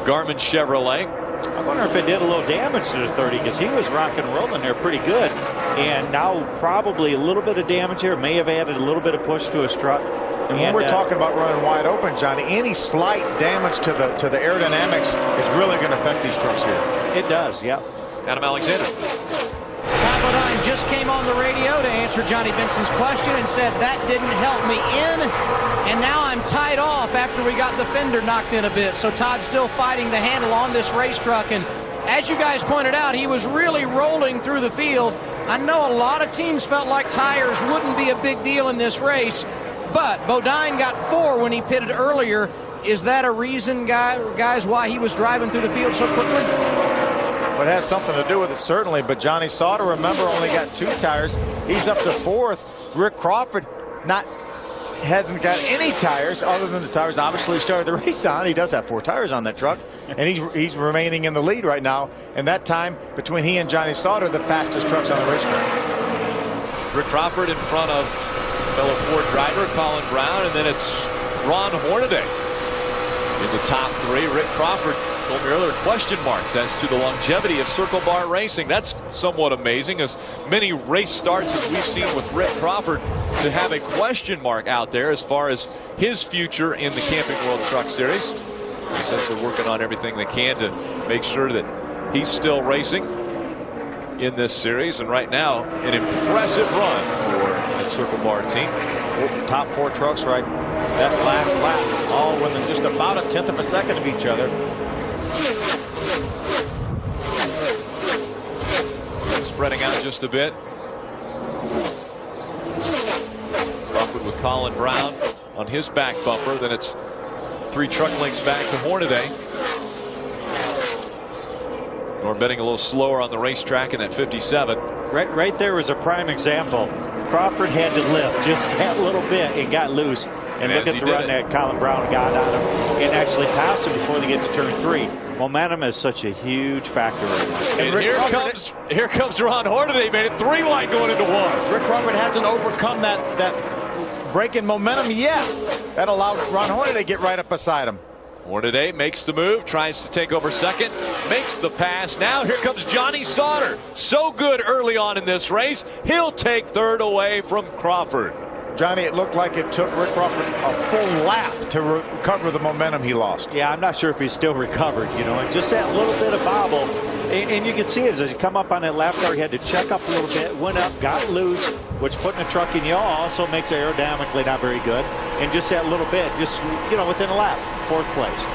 Garmin Chevrolet. I wonder if it did a little damage to the 30, because he was rock and rolling there pretty good. And now probably a little bit of damage here. May have added a little bit of push to his truck. And when we're talking about running wide open, Johnny, any slight damage to the aerodynamics is really going to affect these trucks here. It does, yeah. Adam Alexander. Todd Bodine just came on the radio to answer Johnny Benson's question and said that didn't help me in, and now I'm tied off after we got the fender knocked in a bit. So Todd's still fighting the handle on this race truck, and as you guys pointed out, he was really rolling through the field. I know a lot of teams felt like tires wouldn't be a big deal in this race, but Bodine got 4 when he pitted earlier. Is that a reason, guys, why he was driving through the field so quickly? Well, it has something to do with it, certainly. But Johnny Sauter, remember, only got 2 tires. He's up to 4th. Rick Crawford hasn't got any tires other than the tires obviously he started the race on. He does have 4 tires on that truck, and he's remaining in the lead right now. And that time between he and Johnny Sauter, the fastest trucks on the racetrack. Rick Crawford in front of fellow Ford driver Colin Brown, and then it's Ron Hornaday in the top 3. Rick Crawford told me earlier, question marks as to the longevity of Circle Bar racing. That's somewhat amazing, as many race starts as we've seen with Rick Crawford, to have a question mark out there as far as his future in the Camping World Truck Series. He says they're working on everything they can to make sure that he's still racing in this series. And right now, an impressive run for that Circle Bar team. Top 4 trucks right that last lap, all within just about a 1/10 of a second of each other. Spreading out just a bit. Colin Brown on his back bumper. Then it's 3 truck lengths back to Hornaday. Norm Benning a little slower on the racetrack in that 57. Right there was a prime example. Crawford had to lift just that little bit and got loose. And look at the run that Colin Brown got on him and actually passed him before they get to turn 3. Momentum is such a huge factor right now. And here comes Ron Hornaday. Made it 3 wide going into 1. Rick Crawford hasn't overcome that break in momentum yet. That allowed Ron Hornaday to get right up beside him. Hornaday makes the move, tries to take over second, makes the pass. Now here comes Johnny Sauter. So good early on in this race. He'll take third away from Crawford. Johnny, it looked like it took Rick Crawford a full lap to recover the momentum he lost. Yeah, I'm not sure if he's still recovered, you know, and just that little bit of bobble. And you can see it as he come up on that lap car, he had to check up a little bit, went up, got loose, which putting a truck in yaw also makes it aerodynamically not very good. And just that little bit, just, you know, within a lap, 4th place.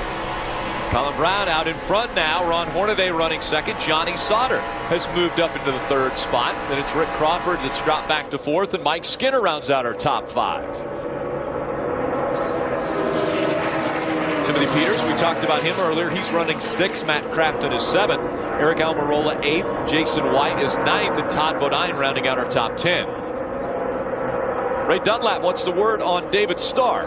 Colin Brown out in front now. Ron Hornaday running second. Johnny Sauter has moved up into the 3rd spot. Then it's Rick Crawford that's dropped back to 4th, and Mike Skinner rounds out our top 5. Timothy Peters, we talked about him earlier. He's running 6th. Matt Crafton is 7th. Eric Almirola 8th. Jason White is 9th, and Todd Bodine rounding out our top 10. Ray Dunlap, what's the word on David Starr?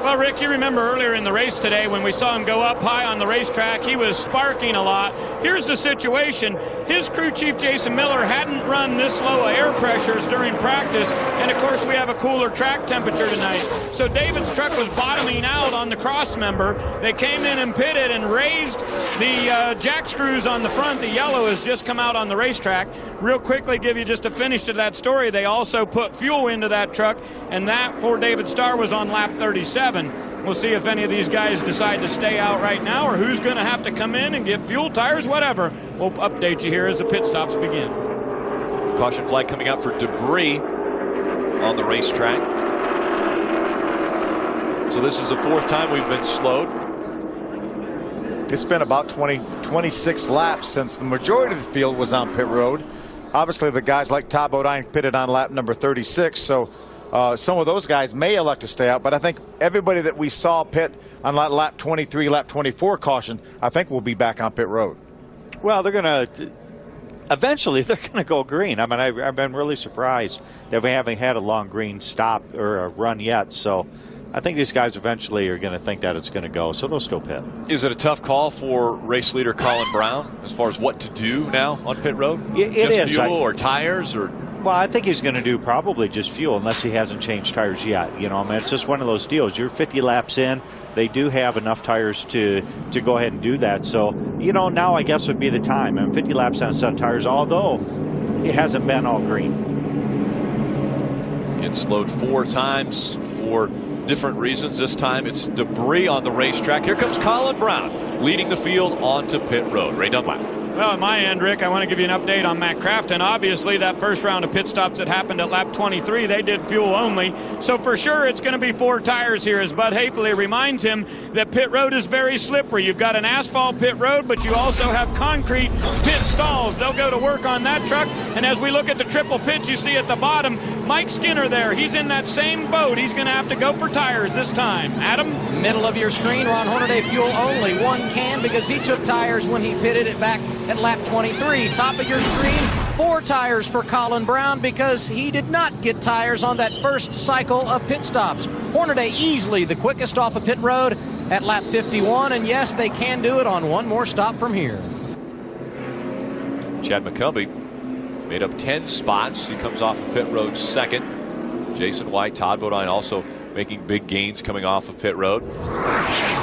Well, Rick, you remember earlier in the race today when we saw him go up high on the racetrack, he was sparking a lot. Here's the situation. His crew chief, Jason Miller, hadn't run this low of air pressures during practice, and of course we have a cooler track temperature tonight. So David's truck was bottoming out on the cross member. They came in and pitted and raised the jack screws on the front. The yellow has just come out on the racetrack. Real quickly, give you just a finish to that story. They also put fuel into that truck, and that for David Starr was on lap 37. We'll see if any of these guys decide to stay out right now or who's going to have to come in and get fuel, tires, whatever. We'll update you here as the pit stops begin. Caution flag coming out for debris on the racetrack. So this is the 4th time we've been slowed. It's been about 26 laps since the majority of the field was on pit road. Obviously, the guys like Todd Bodine pitted on lap number 36, so some of those guys may elect to stay out, but I think everybody that we saw pit on lap 23, lap 24 caution, I think will be back on pit road. Well, they're going to eventually they're going to go green. I mean, I've been really surprised that we haven't had a long green stop or a run yet. So I think these guys eventually are going to think that it's going to go, so they'll still pit. Is it a tough call for race leader Colin Brown as far as what to do now on pit road? It is. Fuel or tires or? Well, I think he's going to do probably just fuel unless he hasn't changed tires yet. You know, I mean, it's just one of those deals. You're 50 laps in. They do have enough tires to go ahead and do that. So, you know, now I guess would be the time. And 50 laps on a set of tires, although it hasn't been all green. It's slowed 4 times for different reasons. This time it's debris on the racetrack. Here comes Colin Brown leading the field onto pit road. Ray Dunlap. Well, on my end, Rick, I want to give you an update on Matt Crafton. Obviously, that first round of pit stops that happened at lap 23, they did fuel only. So for sure, it's going to be 4 tires here, as Bud Hafley reminds him that pit road is very slippery. You've got an asphalt pit road, but you also have concrete pit stalls. They'll go to work on that truck. And as we look at the triple pit, you see at the bottom, Mike Skinner there. He's in that same boat. He's going to have to go for tires this time. Adam? Middle of your screen, Ron Hornaday fuel only. 1 can because he took tires when he pitted it back at lap 23. Top of your screen, 4 tires for Colin Brown because he did not get tires on that first cycle of pit stops. Hornaday easily the quickest off of pit road at lap 51, and yes, they can do it on 1 more stop from here. Chad McCumbee made up 10 spots. He comes off of pit road second. Jason White, Todd Bodine also making big gains coming off of pit road.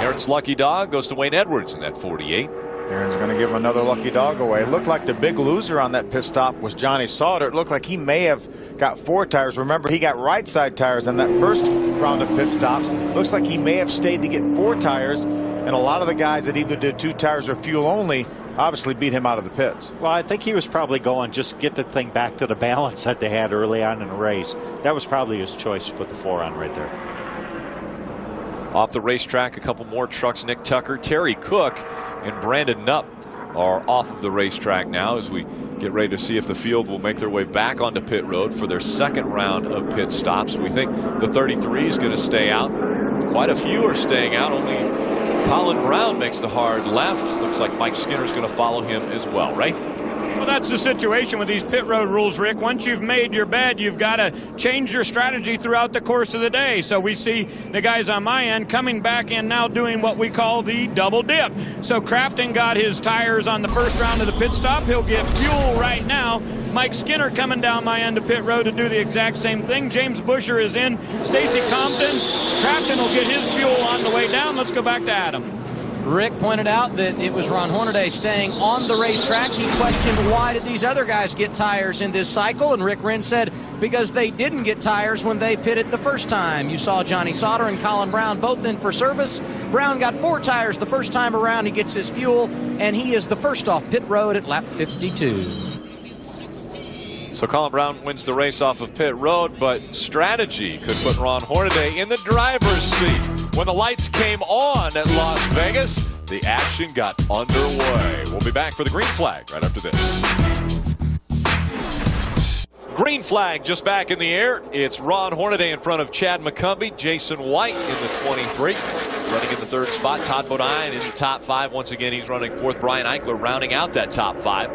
Aaron's lucky dog goes to Wayne Edwards in that 48. Aaron's going to give another lucky dog away. It looked like the big loser on that pit stop was Johnny Sauter. It looked like he may have got 4 tires. Remember, he got right side tires on that first round of pit stops. Looks like he may have stayed to get 4 tires. And a lot of the guys that either did 2 tires or fuel only obviously beat him out of the pits. Well, I think he was probably going just get the thing back to the balance that they had early on in the race. That was probably his choice to put the 4 on right there. Off the racetrack, a couple more trucks. Nick Tucker, Terry Cook, and Brandon Knupp are off of the racetrack now as we get ready to see if the field will make their way back onto pit road for their second round of pit stops. We think the 33 is going to stay out. Quite a few are staying out. Only Colin Brown makes the hard left. Looks like Mike Skinner is going to follow him as well, right? Well, that's the situation with these pit road rules, Rick. Once you've made your bed, you've got to change your strategy throughout the course of the day. So we see the guys on my end coming back and now doing what we call the double dip. So Crafton got his tires on the first round of the pit stop. He'll get fuel right now. Mike Skinner coming down my end of pit road to do the exact same thing. James Busher is in. Stacy Compton. Crafton will get his fuel on the way down. Let's go back to Adam. Rick pointed out that it was Ron Hornaday staying on the racetrack. He questioned why did these other guys get tires in this cycle, and Rick Wren said because they didn't get tires when they pitted the first time. You saw Johnny Sauter and Colin Brown both in for service. Brown got 4 tires the first time around. He gets his fuel, and he is the first off pit road at lap 52. So Colin Brown wins the race off of pit road, but strategy could put Ron Hornaday in the driver's seat. When the lights came on at Las Vegas, the action got underway. We'll be back for the green flag right after this. Green flag just back in the air. It's Ron Hornaday in front of Chad McCumbee, Jason White in the 23. Running in the 3rd spot, Todd Bodine in the top 5. Once again, he's running 4th. Brian Eichler rounding out that top 5.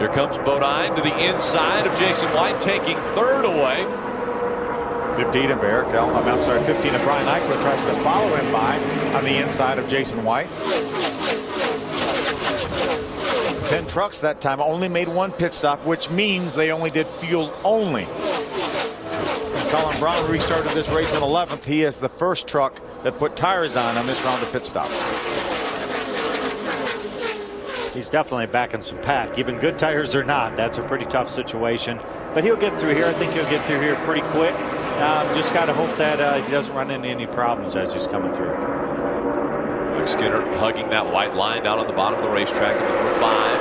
Here comes Bodine to the inside of Jason White, taking 3rd away. 15 of Eric, 15 of Brian Eichler tries to follow him by on the inside of Jason White. 10 trucks that time only made 1 pit stop, which means they only did fuel only. And Colin Brown restarted this race in 11th. He is the first truck that put tires on this round of pit stops. He's definitely back in some pack. Even good tires or not, that's a pretty tough situation. But he'll get through here. I think he'll get through here pretty quick. Just got to hope that he doesn't run into any problems as he's coming through. Mike Skinner hugging that white line down on the bottom of the racetrack at number 5.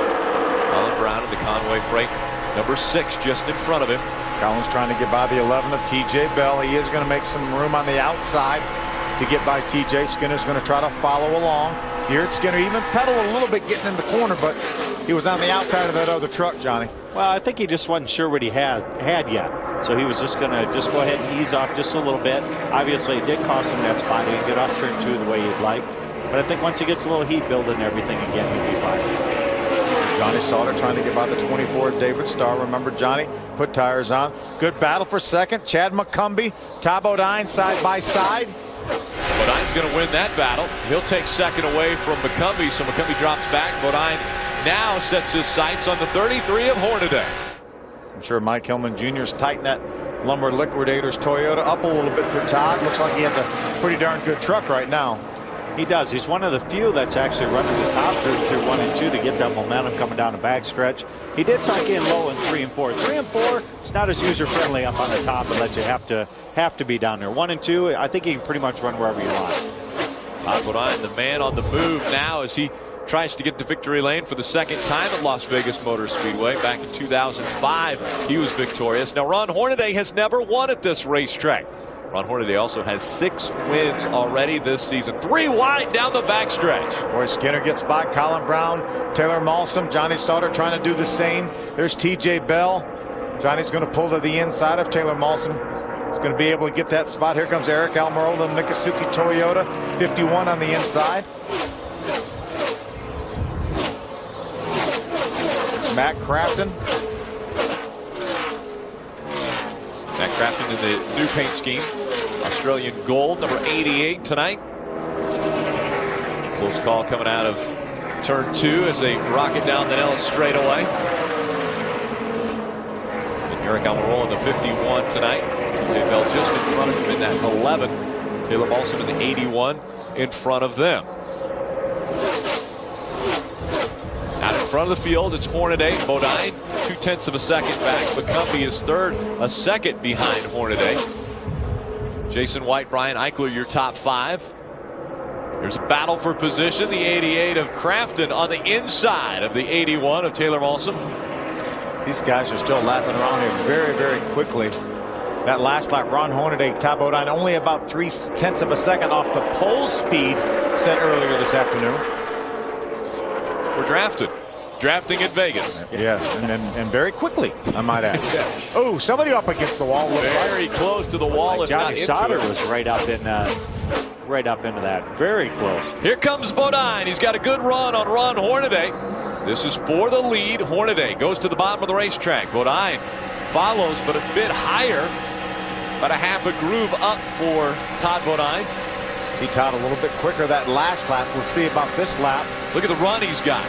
Colin Brown into Conway Freight, number 6, just in front of him. Colin's trying to get by the 11 of TJ Bell. He is going to make some room on the outside to get by TJ. Skinner's going to try to follow along. Here at Skinner, even pedaled a little bit getting in the corner, but he was on the outside of that other truck, Johnny. Well, I think he just wasn't sure what he had yet. So he was just going to go ahead and ease off just a little bit. Obviously, it did cost him that spot. He didn't get off turn 2 the way he'd like. But I think once he gets a little heat building and everything again, he'll be fine. Johnny Sauter trying to get by the 24 of David Starr. Remember, Johnny put tires on. Good battle for second. Chad McCumbee, Todd Bodine side by side. Bodine's going to win that battle. He'll take second away from McCumbee, so McCumbee drops back. Bodine now sets his sights on the 33 of Hornaday. I'm sure Mike Hillman Jr.'s tightened that Lumber Liquidators Toyota up a little bit for Todd. Looks like he has a pretty darn good truck right now. He does. He's one of the few that's actually running the top through 1 and 2 to get that momentum coming down the backstretch. He did tuck in low in 3 and 4. 3 and 4, it's not as user-friendly up on the top unless you have to be down there. 1 and 2, I think he can pretty much run wherever you want. Todd Bodine, the man on the move now as he tries to get to victory lane for the 2nd time at Las Vegas Motor Speedway. Back in 2005, he was victorious. Now, Ron Hornaday has never won at this racetrack. Ron Hornaday also has 6 wins already this season. 3 wide down the backstretch. Boy, Skinner gets by Colin Brown, Taylor Malsom, Johnny Sauter trying to do the same. There's TJ Bell. Johnny's going to pull to the inside of Taylor Malsom. He's going to be able to get that spot. Here comes Eric Almirola, Miccosukee Toyota, 51 on the inside. Matt Crafton. Matt Crafton in the new paint scheme. Australian gold, number 88 tonight. Close call coming out of turn 2 as they rocket down the Nellis straightaway. And Eric Almirola in the 51 tonight. TJ Bell just in front of him in that 11. Taylor Malsom in the 81 in front of them. Out in front of the field, it's Hornaday, Bodine, 0.2 of a second back. McCumbee is 3rd, a second behind Hornaday. Jason White, Brian Eichler, your top 5. There's a battle for position. The 88 of Crafton on the inside of the 81 of Taylor Malsom. These guys are still lapping around here very, very quickly. That last lap, Ron Hornaday, Todd Bodine, only about 0.3 of a second off the pole speed set earlier this afternoon. were drafted. Drafting in Vegas. Yeah, and very quickly, I might add. Oh, somebody up against the wall. Very close to the wall. Johnny Sauter was right up into that. Very close. Here comes Bodine. He's got a good run on Ron Hornaday. This is for the lead. Hornaday goes to the bottom of the racetrack. Bodine follows, but a bit higher. About a half a groove up for Todd Bodine. See Todd a little bit quicker that last lap. We'll see about this lap. Look at the run he's got.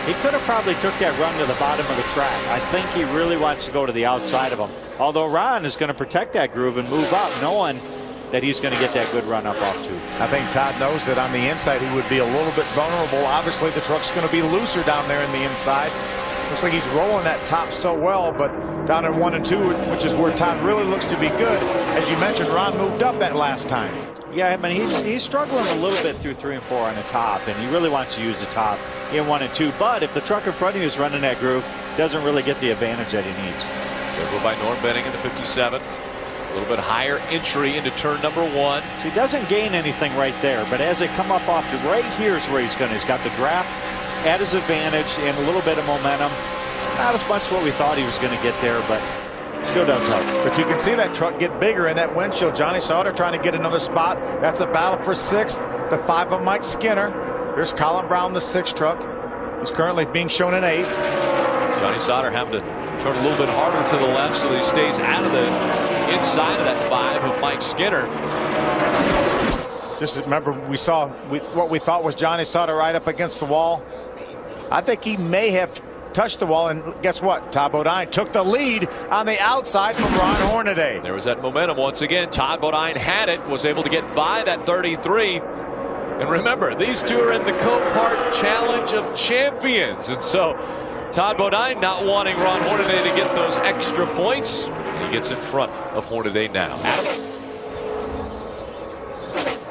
He could have probably took that run to the bottom of the track. I think he really wants to go to the outside of him. Although Ron is going to protect that groove and move up, knowing that he's going to get that good run up off too. I think Todd knows that on the inside he would be a little bit vulnerable. Obviously the truck's going to be looser down there in the inside. Looks like he's rolling that top so well, but down in 1 and 2, which is where Todd really looks to be good. As you mentioned, Ron moved up that last time. Yeah, I mean, he's struggling a little bit through 3 and 4 on the top, and he really wants to use the top in 1 and 2. But if the truck in front of you is running that groove, doesn't really get the advantage that he needs. Go by Norm Benning in the 57. A little bit higher entry into turn number 1. So he doesn't gain anything right there, but as they come up off the right here is where he's got the draft at his advantage and a little bit of momentum. Not as much as what we thought he was going to get there, but still does help. But you can see that truck get bigger in that windshield. Johnny Sauter trying to get another spot. That's a battle for 6th. The 5 of Mike Skinner. Here's Colin Brown, the 6th truck. He's currently being shown in 8th. Johnny Sauter having to turn a little bit harder to the left so that he stays out of the inside of that 5 of Mike Skinner. Just remember, we saw what we thought was Johnny Sauter right up against the wall. I think he may have touched the wall, and guess what? Todd Bodine took the lead on the outside from Ron Hornaday. There was that momentum once again. Todd Bodine had it, was able to get by that 33. And remember, these two are in the Copart Challenge of Champions. And so Todd Bodine not wanting Ron Hornaday to get those extra points. And he gets in front of Hornaday now. Adam?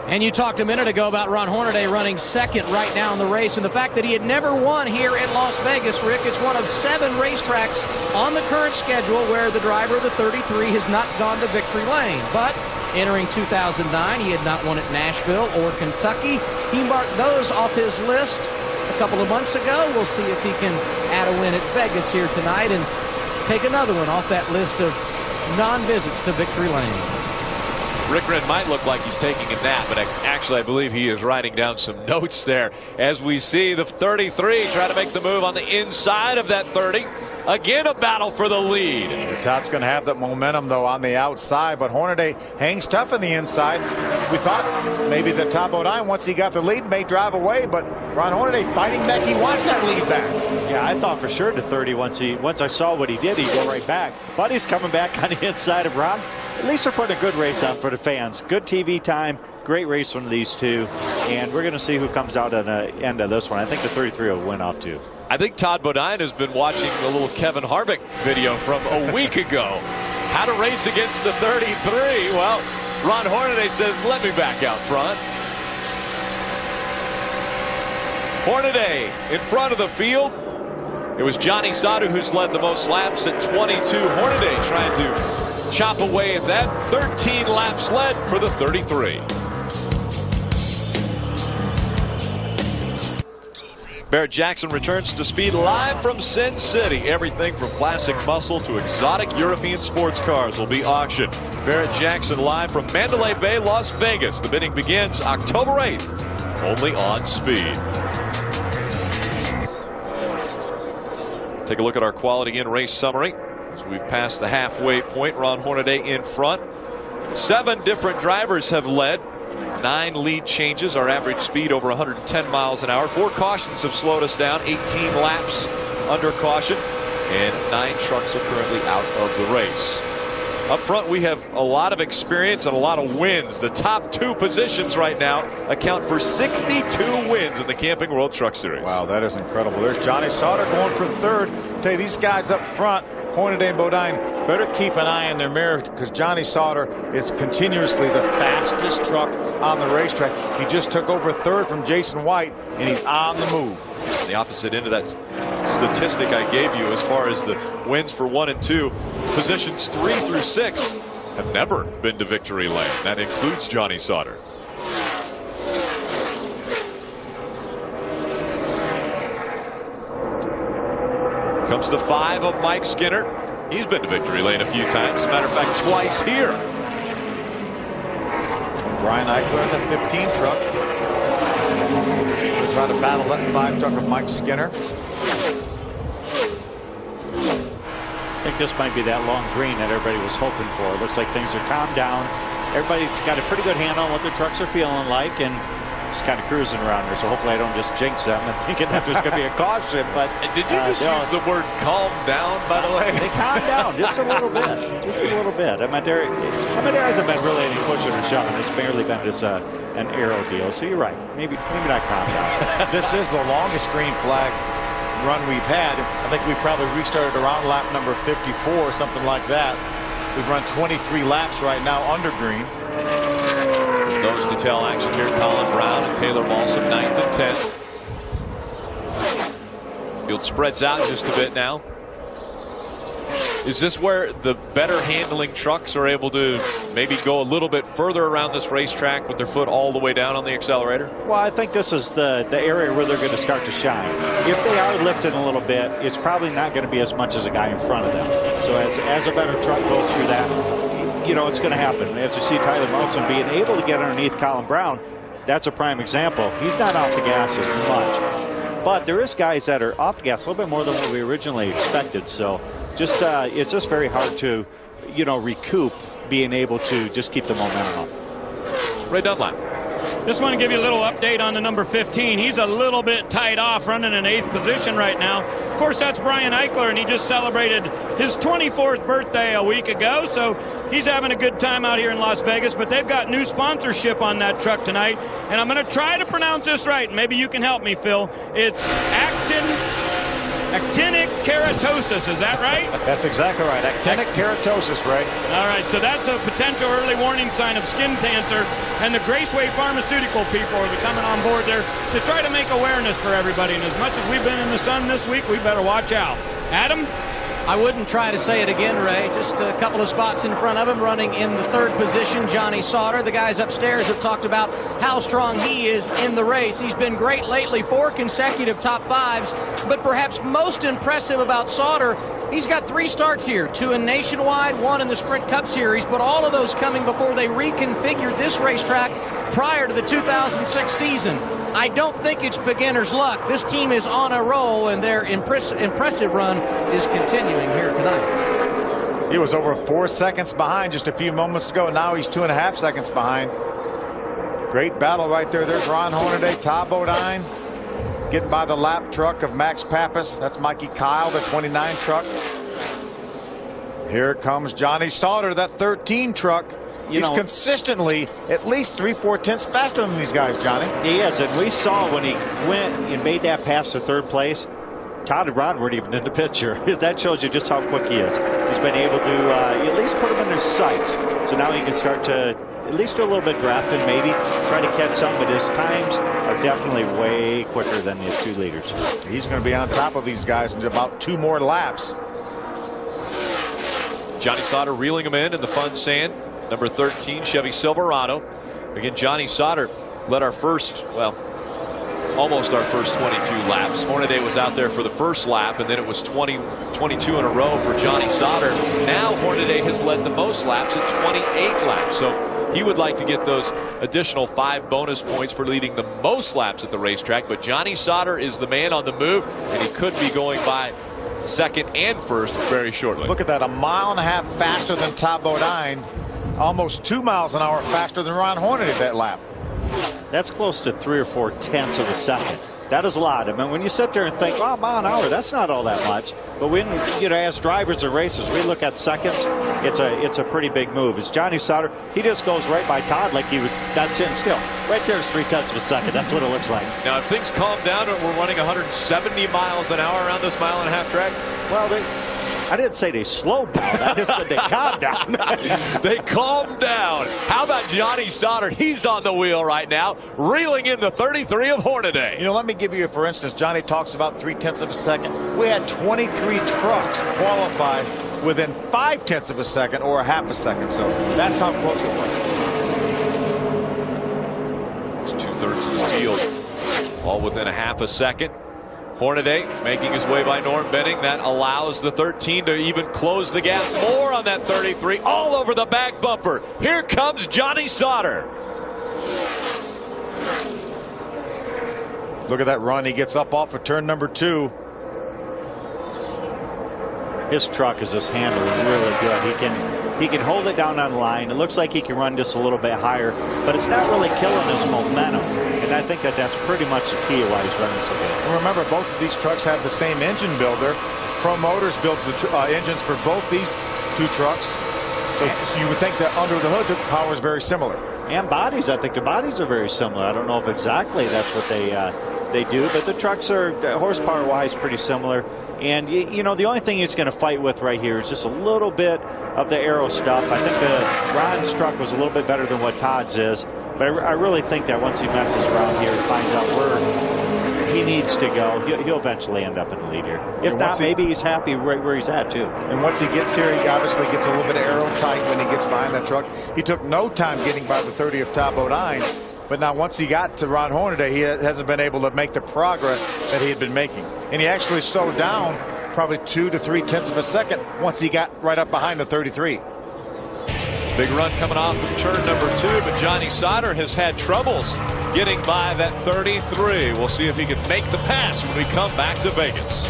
And you talked a minute ago about Ron Hornaday running 2nd right now in the race, and the fact that he had never won here in Las Vegas, Rick. It's one of 7 racetracks on the current schedule where the driver of the 33 has not gone to victory lane. But entering 2009, he had not won at Nashville or Kentucky. He marked those off his list a couple of months ago. We'll see if he can add a win at Vegas here tonight and take another one off that list of non-visits to victory lane. Rick Wren might look like he's taking a nap, but actually I believe he is writing down some notes there as we see the 33 try to make the move on the inside of that 30. Again, a battle for the lead. Todd's going to have that momentum, though, on the outside, but Hornaday hangs tough on the inside. We thought maybe that Todd Bodine, once he got the lead, may drive away, but Ron Hornaday fighting back. He wants that lead back. Yeah, I thought for sure the 30, once I saw what he did, he'd go right back. But he's coming back on the inside of Ron. At least they're putting a good race on for the fans. Good TV time, great race from these two, and we're going to see who comes out at the end of this one. I think the 33 will win off too. I think Todd Bodine has been watching the little Kevin Harvick video from a week ago. How to race against the 33. Well, Ron Hornaday says, let me back out front. Hornaday in front of the field. It was Johnny Sauter who's led the most laps at 22. Hornaday trying to chop away at that. 13 laps led for the 33. Barrett Jackson returns to speed live from Sin City. Everything from classic muscle to exotic European sports cars will be auctioned. Barrett Jackson live from Mandalay Bay, Las Vegas. The bidding begins October 8th, only on Speed. Take a look at our quality in race summary as we've passed the halfway point. Ron Hornaday in front. 7 different drivers have led. 9 lead changes. Our average speed over 110 miles an hour. 4 cautions have slowed us down. 18 laps under caution. And 9 trucks are currently out of the race. Up front, we have a lot of experience and a lot of wins. The top 2 positions right now account for 62 wins in the Camping World Truck Series. Wow, that is incredible. There's Johnny Sauter going for 3rd. I'll tell you, these guys up front, Hornaday and Bodine, better keep an eye in their mirror because Johnny Sauter is continuously the fastest truck on the racetrack. He just took over 3rd from Jason White, and he's on the move. The opposite end of that statistic I gave you as far as the wins for 1 and 2, positions 3 through 6 have never been to victory lane. That includes Johnny Sauter. Comes the 5 of Mike Skinner. He's been to victory lane a few times. As a matter of fact, twice here. Brian Eichler in the 15 truck. We'll try to battle that 5 truck of Mike Skinner. I think this might be that long green that everybody was hoping for. It looks like things are calmed down. Everybody's got a pretty good handle on what their trucks are feeling like, and just kind of cruising around there. So hopefully I don't just jinx them and thinking that there's going to be a caution. But did you just use the word calm down, by the way? They calmed down just a little bit. Just a little bit. I mean, there hasn't been really any pushing or shoving. It's barely been just an aero deal. So you're right. Maybe not calm down. This is the longest green flag run we've had. I think we probably restarted around lap number 54 or something like that. We've run 23 laps right now under green. Nose to tail action here. Colin Brown and Taylor Balsam 9th and 10th. Field spreads out just a bit now. Is this where the better handling trucks are able to maybe go a little bit further around this racetrack with their foot all the way down on the accelerator? Well, I think this is the area where they're going to start to shine. If they are lifting a little bit, it's probably not going to be as much as a guy in front of them. So as a better truck goes through that, you know, it's going to happen. As you see Tyler Molson being able to get underneath Colin Brown, that's a prime example. He's not off the gas as much. But there is guys that are off the gas a little bit more than what we originally expected. So just it's just very hard to, you know, recoup being able to just keep the momentum up. Ray Dunlap. Just want to give you a little update on the number 15. He's a little bit tied off, running in 8th position right now. Of course, that's Brian Eichler, and he just celebrated his 24th birthday a week ago, so he's having a good time out here in Las Vegas. But they've got new sponsorship on that truck tonight, and I'm going to try to pronounce this right. Maybe you can help me, Phil. It's actinic keratosis, is that right? That's exactly right. Actinic keratosis, right? All right, so that's a potential early warning sign of skin cancer, and the Graceway Pharmaceutical people are coming on board there to try to make awareness for everybody. And as much as we've been in the sun this week, we better watch out. Adam? I wouldn't try to say it again, Ray. Just a couple of spots in front of him, running in the 3rd position, Johnny Sauter. The guys upstairs have talked about how strong he is in the race. He's been great lately, 4 consecutive top 5s. But perhaps most impressive about Sauter, he's got 3 starts here, 2 in Nationwide, 1 in the Sprint Cup Series, but all of those coming before they reconfigured this racetrack prior to the 2006 season. I don't think it's beginner's luck. This team is on a roll, and their impressive run is continuing here tonight. He was over 4 seconds behind just a few moments ago. Now he's 2.5 seconds behind. Great battle right there. There's Ron Hornaday, Todd Bodine getting by the lap truck of Max Pappas. That's Mikey Kyle, the 29 truck. Here comes Johnny Sauter, that 13 truck. He's consistently at least 3/4 tenths faster than these guys, Johnny. He is, and we saw when he went and made that pass to 3rd place, Todd and Ron weren't even in the picture. That shows you just how quick he is. He's been able to at least put him in their sights. So now he can start to at least do a little bit drafting, maybe try to catch some, but his times are definitely way quicker than his 2 leaders. He's going to be on top of these guys in about 2 more laps. Johnny Sauter reeling him in the fun sand. Number 13 Chevy Silverado. Again, Johnny Sauter led our first, well, almost our first 22 laps. Hornaday was out there for the first lap, and then it was 22 in a row for Johnny Sauter. Now Hornaday has led the most laps at 28 laps. So he would like to get those additional 5 bonus points for leading the most laps at the racetrack. But Johnny Sauter is the man on the move, and he could be going by 2nd and 1st very shortly. Look at that, 1.5 miles faster than Todd Bodine. Almost 2 miles an hour faster than Ron Hornaday that lap. That's close to 3 or 4 tenths of a second. That is a lot. I mean, when you sit there and think, oh, a mile an hour, that's not all that much. But when, you know, as drivers and racers, we look at seconds, it's a pretty big move. As Johnny Sauter, he just goes right by Todd like he was not sitting still. Right there is 3 tenths of a second. That's what it looks like. Now, if things calm down and we're running 170 miles an hour around this 1.5 mile track, well, I didn't say they slowed down. I just said they calmed down. They calmed down. How about Johnny Sauter? He's on the wheel right now, reeling in the 33 of Hornaday. You know, let me give you, for instance, Johnny talks about 3/10 of a second. We had 23 trucks qualify within 5/10 of a second or 1/2 a second. So that's how close it was. It's 2/3 of the field, all within 1/2 a second. Hornaday making his way by Norm Benning. That allows the 13 to even close the gap more on that 33. All over the back bumper. Here comes Johnny Sauter. Look at that run. He gets up off of turn number 2. His truck is just handling really good. He can hold it down on the line. It looks like he can run just a little bit higher, but it's not really killing his momentum. And I think that's pretty much the key why he's running so good. And remember, both of these trucks have the same engine builder. Pro Motors builds the engines for both these 2 trucks. So you would think that under the hood, the power is very similar. And bodies, I think the bodies are very similar. I don't know if exactly that's what they do, but the trucks are horsepower-wise pretty similar. And you know, the only thing he's going to fight with right here is just a little bit of the aero stuff. I think Ron's truck was a little bit better than what Todd's is, but I really think that once he messes around here and finds out where he needs to go, he'll eventually end up in the lead here. If not, maybe he's happy right where he's at too. And once he gets here, he obviously gets a little bit of aero tight when he gets behind that truck. He took no time getting by the 30 of Todd Bodine, but now once he got to Ron Hornaday, he hasn't been able to make the progress that he had been making. And he actually slowed down probably 2 to 3 tenths of a second once he got right up behind the 33. Big run coming off of turn number 2, but Johnny Sauter has had troubles getting by that 33. We'll see if he can make the pass when we come back to Vegas.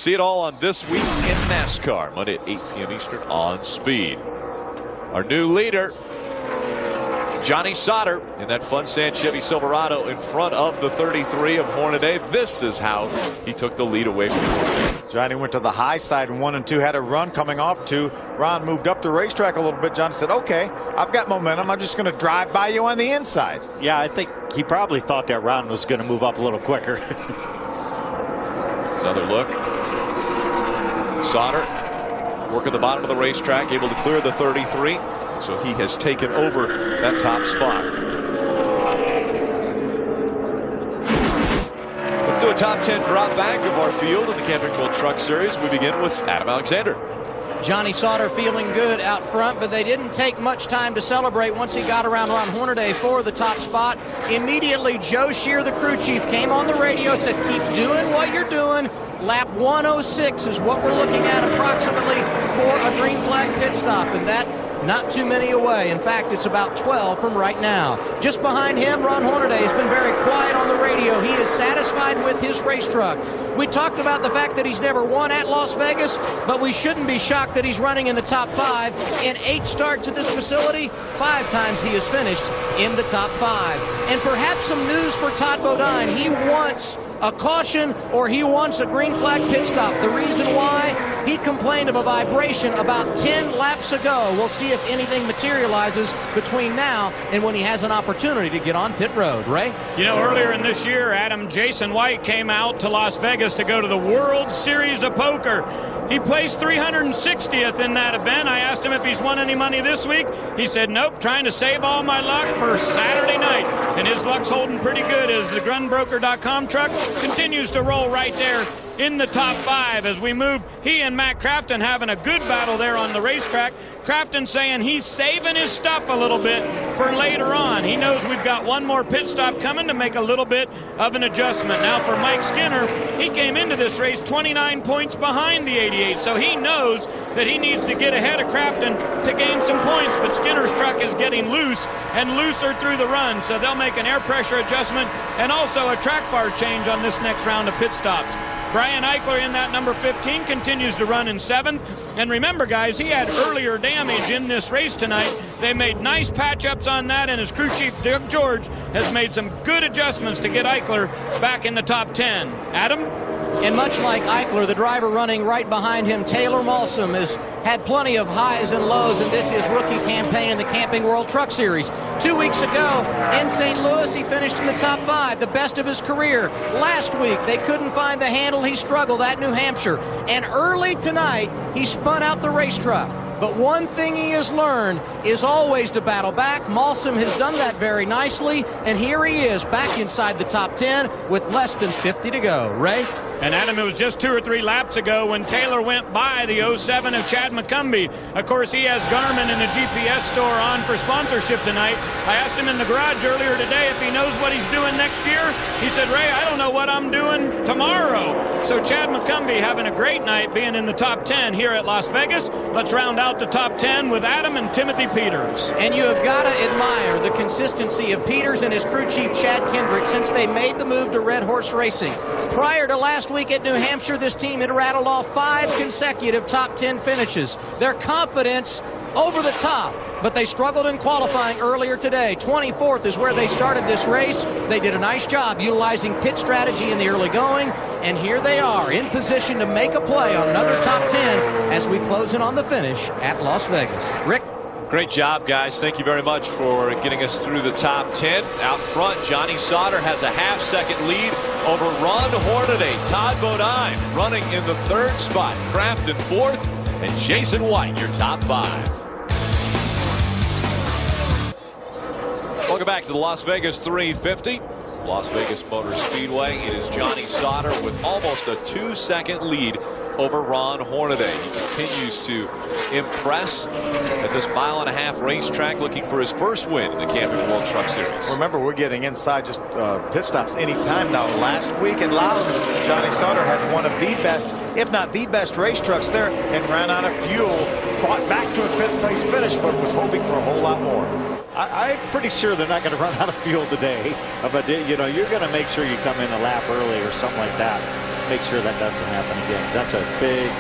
See it all on This Week in NASCAR, Monday at 8 p.m. Eastern on Speed. Our new leader, Johnny Sauter, in that Fun Sand Chevy Silverado in front of the 33 of Hornaday. This is how he took the lead away from Hornaday. Johnny went to the high side in 1 and 2, had a run coming off 2. Ron moved up the racetrack a little bit. Johnny said, okay, I've got momentum. I'm just going to drive by you on the inside. Yeah, I think he probably thought that Ron was going to move up a little quicker. Another look. Sauter working the bottom of the racetrack, able to clear the 33. So he has taken over that top spot. Let's do a top 10 drop back of our field in the Camping World Truck Series. We begin with Adam Alexander. Johnny Sauter feeling good out front, but they didn't take much time to celebrate once he got around Ron Hornaday for the top spot. Immediately, Joe Shear, the crew chief, came on the radio, said, keep doing what you're doing. Lap 106 is what we're looking at approximately for a green flag pit stop, and that not too many away. In fact, it's about 12 from right now. Just behind him, Ron Hornaday has been very quiet on the radio. He is satisfied with his race truck. We talked about the fact that he's never won at Las Vegas, but we shouldn't be shocked that he's running in the top 5. In 8 starts at this facility, 5 times he has finished in the top 5. And perhaps some news for Todd Bodine. He wants a caution or he wants a green flag pit stop. The reason why? He complained of a vibration about 10 laps ago. We'll see if anything materializes between now and when he has an opportunity to get on pit road. Ray? You know, earlier in this year, Jason White came out to Las Vegas to go to the World Series of Poker. He placed 360th in that event. I asked him if he's won any money this week. He said, nope, trying to save all my luck for Saturday night. And his luck's holding pretty good as the Grunbroker.com truck continues to roll right there in the top 5 as we move. He and Matt Crafton having a good battle there on the racetrack. Crafton saying he's saving his stuff a little bit for later on. He knows we've got one more pit stop coming to make a little bit of an adjustment. Now for Mike Skinner, he came into this race 29 points behind the 88, so he knows that he needs to get ahead of Crafton to gain some points, but Skinner's truck is getting loose and looser through the run, so they'll make an air pressure adjustment and also a track bar change on this next round of pit stops. Brian Eichler in that number 15 continues to run in 7th. And remember, guys, he had earlier damage in this race tonight. They made nice patch-ups on that, and his crew chief, Doug George, has made some good adjustments to get Eichler back in the top 10. Adam? And much like Eichler, the driver running right behind him, Taylor Malsom, has had plenty of highs and lows in this his rookie campaign in the Camping World Truck Series. 2 weeks ago in St. Louis, he finished in the top 5, the best of his career. Last week, they couldn't find the handle. He struggled at New Hampshire. And early tonight, he spun out the race truck. But one thing he has learned is always to battle back. Malsom has done that very nicely, and here he is back inside the top 10 with less than 50 to go. Ray? And Adam, it was just 2 or 3 laps ago when Taylor went by the 07 of Chad McCumbee. Of course, he has Garmin and a GPS store on for sponsorship tonight. I asked him in the garage earlier today if he knows what he's doing next year. He said, Ray, I don't know what I'm doing tomorrow. So Chad McCumbee having a great night being in the top 10 here at Las Vegas. Let's round out the top 10 with Adam and Timothy Peters. And you have got to admire the consistency of Peters and his crew chief Chad Kendrick since they made the move to Red Horse Racing. Prior to last week at New Hampshire, this team had rattled off 5 consecutive top 10 finishes. Their confidence over the top, but they struggled in qualifying earlier today. 24th is where they started this race. They did a nice job utilizing pit strategy in the early going, and here they are in position to make a play on another top 10 as we close in on the finish at Las Vegas. Rick? Great job, guys. Thank you very much for getting us through the top 10. Out front, Johnny Sauter has a half-second lead over Ron Hornaday. Todd Bodine running in the 3rd spot. Crafton 4th, and Jason White, your top 5. Welcome back to the Las Vegas 350. Las Vegas Motor Speedway. It is Johnny Sauter with almost a 2-second lead over Ron Hornaday. He continues to impress at this 1.5-mile racetrack, looking for his first win in the Camping World Truck Series. Remember, we're getting inside just pit stops anytime now. Last week in Loudon, Johnny Sauter had one of the best, if not the best, race trucks there and ran out of fuel. Fought back to a 5th place finish, but was hoping for a whole lot more. I'm pretty sure they're not going to run out of fuel today. But, you know, you're going to make sure you come in a lap early or something like that. Make sure that doesn't happen again, because that's a big,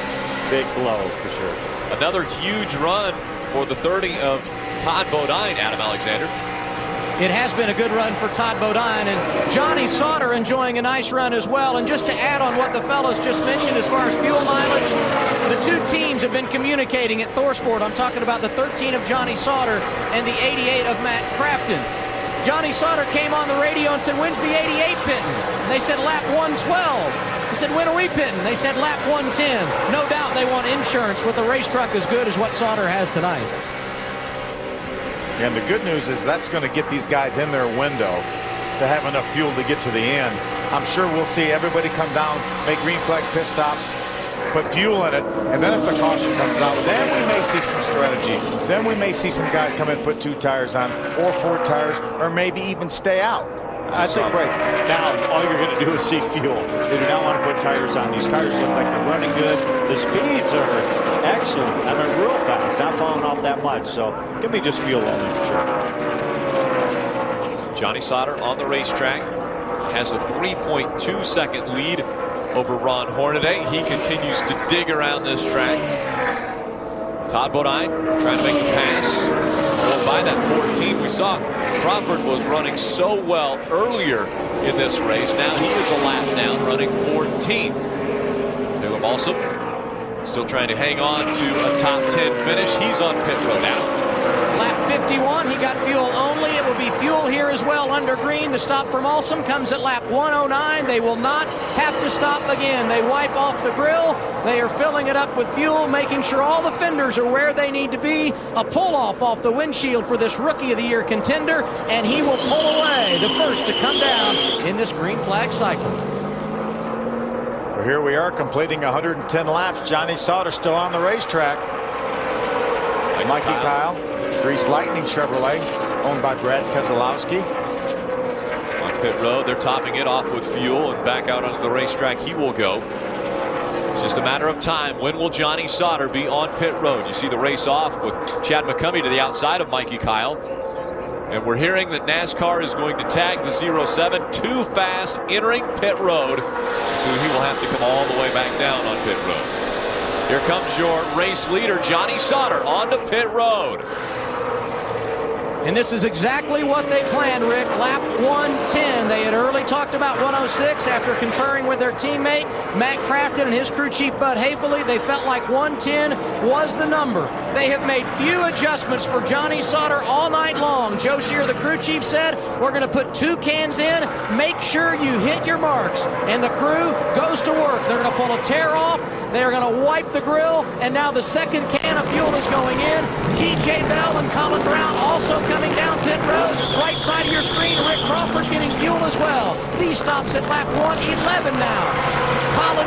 big blow for sure. Another huge run for the 30 of Todd Bodine, Adam Alexander. It has been a good run for Todd Bodine, and Johnny Sauter enjoying a nice run as well. And just to add on what the fellows just mentioned as far as fuel mileage, the 2 teams have been communicating at Thorsport. I'm talking about the 13 of Johnny Sauter and the 88 of Matt Crafton. Johnny Sauter came on the radio and said, when's the 88 pitting? And they said lap 112. He said, when are we pitting? They said lap 110. No doubt they want insurance with a race truck as good as what Sauter has tonight. And the good news is that's going to get these guys in their window to have enough fuel to get to the end. I'm sure we'll see everybody come down, make green flag pit stops, put fuel in it, and then if the caution comes out, then we may see some strategy. Then we may see some guys come in, put 2 tires on, or 4 tires, or maybe even stay out. I think right now all you're going to do is see fuel. They do not want to put tires on. These tires look like they're running good. The speeds are excellent. I mean, real fast, not falling off that much. So give me just fuel only for sure. Johnny Sauter on the racetrack has a 3.2-second lead over Ron Hornaday. He continues to dig around this track. Todd Bodine trying to make a pass. Going by that 14. We saw Crawford was running so well earlier in this race. Now he is a lap down, running 14th. Taylor Balsam still trying to hang on to a top 10 finish. He's on pit road now. Lap 51, he got fuel only. It will be fuel here as well under green. The stop from Alsam comes at lap 109. They will not have to stop again. They wipe off the grill. They are filling it up with fuel, making sure all the fenders are where they need to be. A pull-off off the windshield for this Rookie of the Year contender, and he will pull away, the first to come down in this green flag cycle. Well, here we are completing 110 laps. Johnny Sauter still on the racetrack. Mikey Kyle. Grease Lightning Chevrolet, owned by Brad Keselowski. On pit road, they're topping it off with fuel, and back out onto the racetrack he will go. It's just a matter of time. When will Johnny Sauter be on pit road? You see the race off with Chad McCumbee to the outside of Mikey Kyle. And we're hearing that NASCAR is going to tag the 07 too fast entering pit road. So he will have to come all the way back down on pit road. Here comes your race leader, Johnny Sauter, onto pit road. And this is exactly what they planned, Rick. Lap 110. They had early talked about 106 after conferring with their teammate, Matt Crafton, and his crew chief, Bud Haefele. They felt like 110 was the number. They have made few adjustments for Johnny Sauter all night long. Joe Shear, the crew chief, said, we're going to put 2 cans in. Make sure you hit your marks. And the crew goes to work. They're going to pull a tear off. They are going to wipe the grill. And now the second can of fuel is going in. TJ Bell and Colin Brown also coming down pit road. Right side of your screen, Rick Crawford getting fuel as well. These stops at lap 111 now. Colin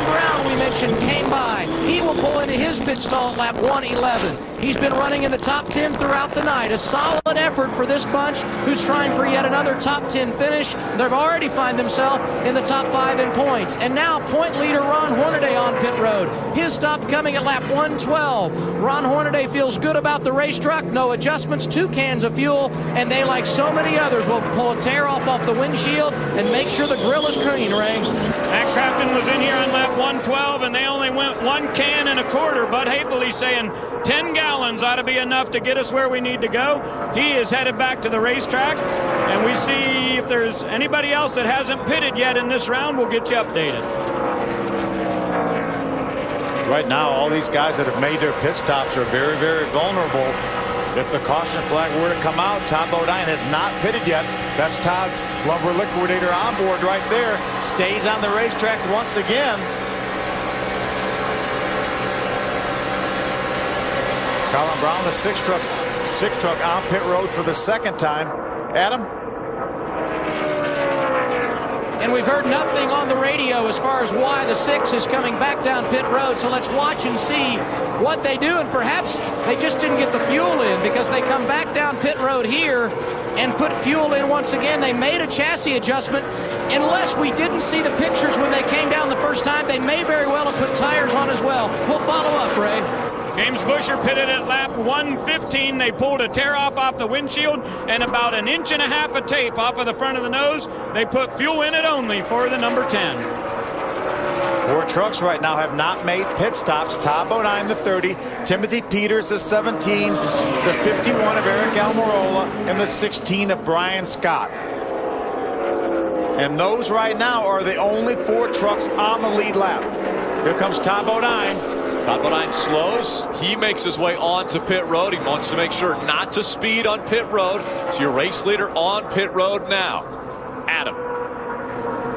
mentioned, came by. He will pull into his pit stall at lap 111. He's been running in the top 10 throughout the night. A solid effort for this bunch who's trying for yet another top 10 finish. They've already find themselves in the top 5 in points. And now point leader Ron Hornaday on pit road. His stop coming at lap 112. Ron Hornaday feels good about the race truck. No adjustments, 2 cans of fuel, and they, like so many others, will pull a tear off the windshield and make sure the grill is clean, Ray. Matt Crafton was in here on lap 112, and they only went 1 can and a quarter. Bud Haefele saying 10 gallons ought to be enough to get us where we need to go. He is headed back to the racetrack, and we see if there's anybody else that hasn't pitted yet in this round. We'll get you updated. Right now, all these guys that have made their pit stops are very, very vulnerable. If the caution flag were to come out, Todd Bodine has not pitted yet. That's Todd's lumber liquidator on board right there. Stays on the racetrack once again. Colin Brown, the six truck on pit road for the second time. Adam? And we've heard nothing on the radio as far as why the 6 is coming back down pit road. So let's watch and see what they do. And perhaps they just didn't get the fuel in because they come back down pit road here and put fuel in once again. They made a chassis adjustment. Unless we didn't see the pictures when they came down the first time, they may very well have put tires on as well. We'll follow up, Ray. James Busher pitted at lap 115. They pulled a tear off the windshield and about 1.5 inches of tape off of the front of the nose. They put fuel in it only for the number 10. 4 trucks right now have not made pit stops. Todd Bodine, the 30, Timothy Peters, the 17, the 51 of Eric Almirola, and the 16 of Brian Scott. And those right now are the only 4 trucks on the lead lap. Here comes Todd Bodine. Todd Bodine slows. He makes his way on to pit road. He wants to make sure not to speed on pit road. So your race leader on pit road now. Adam.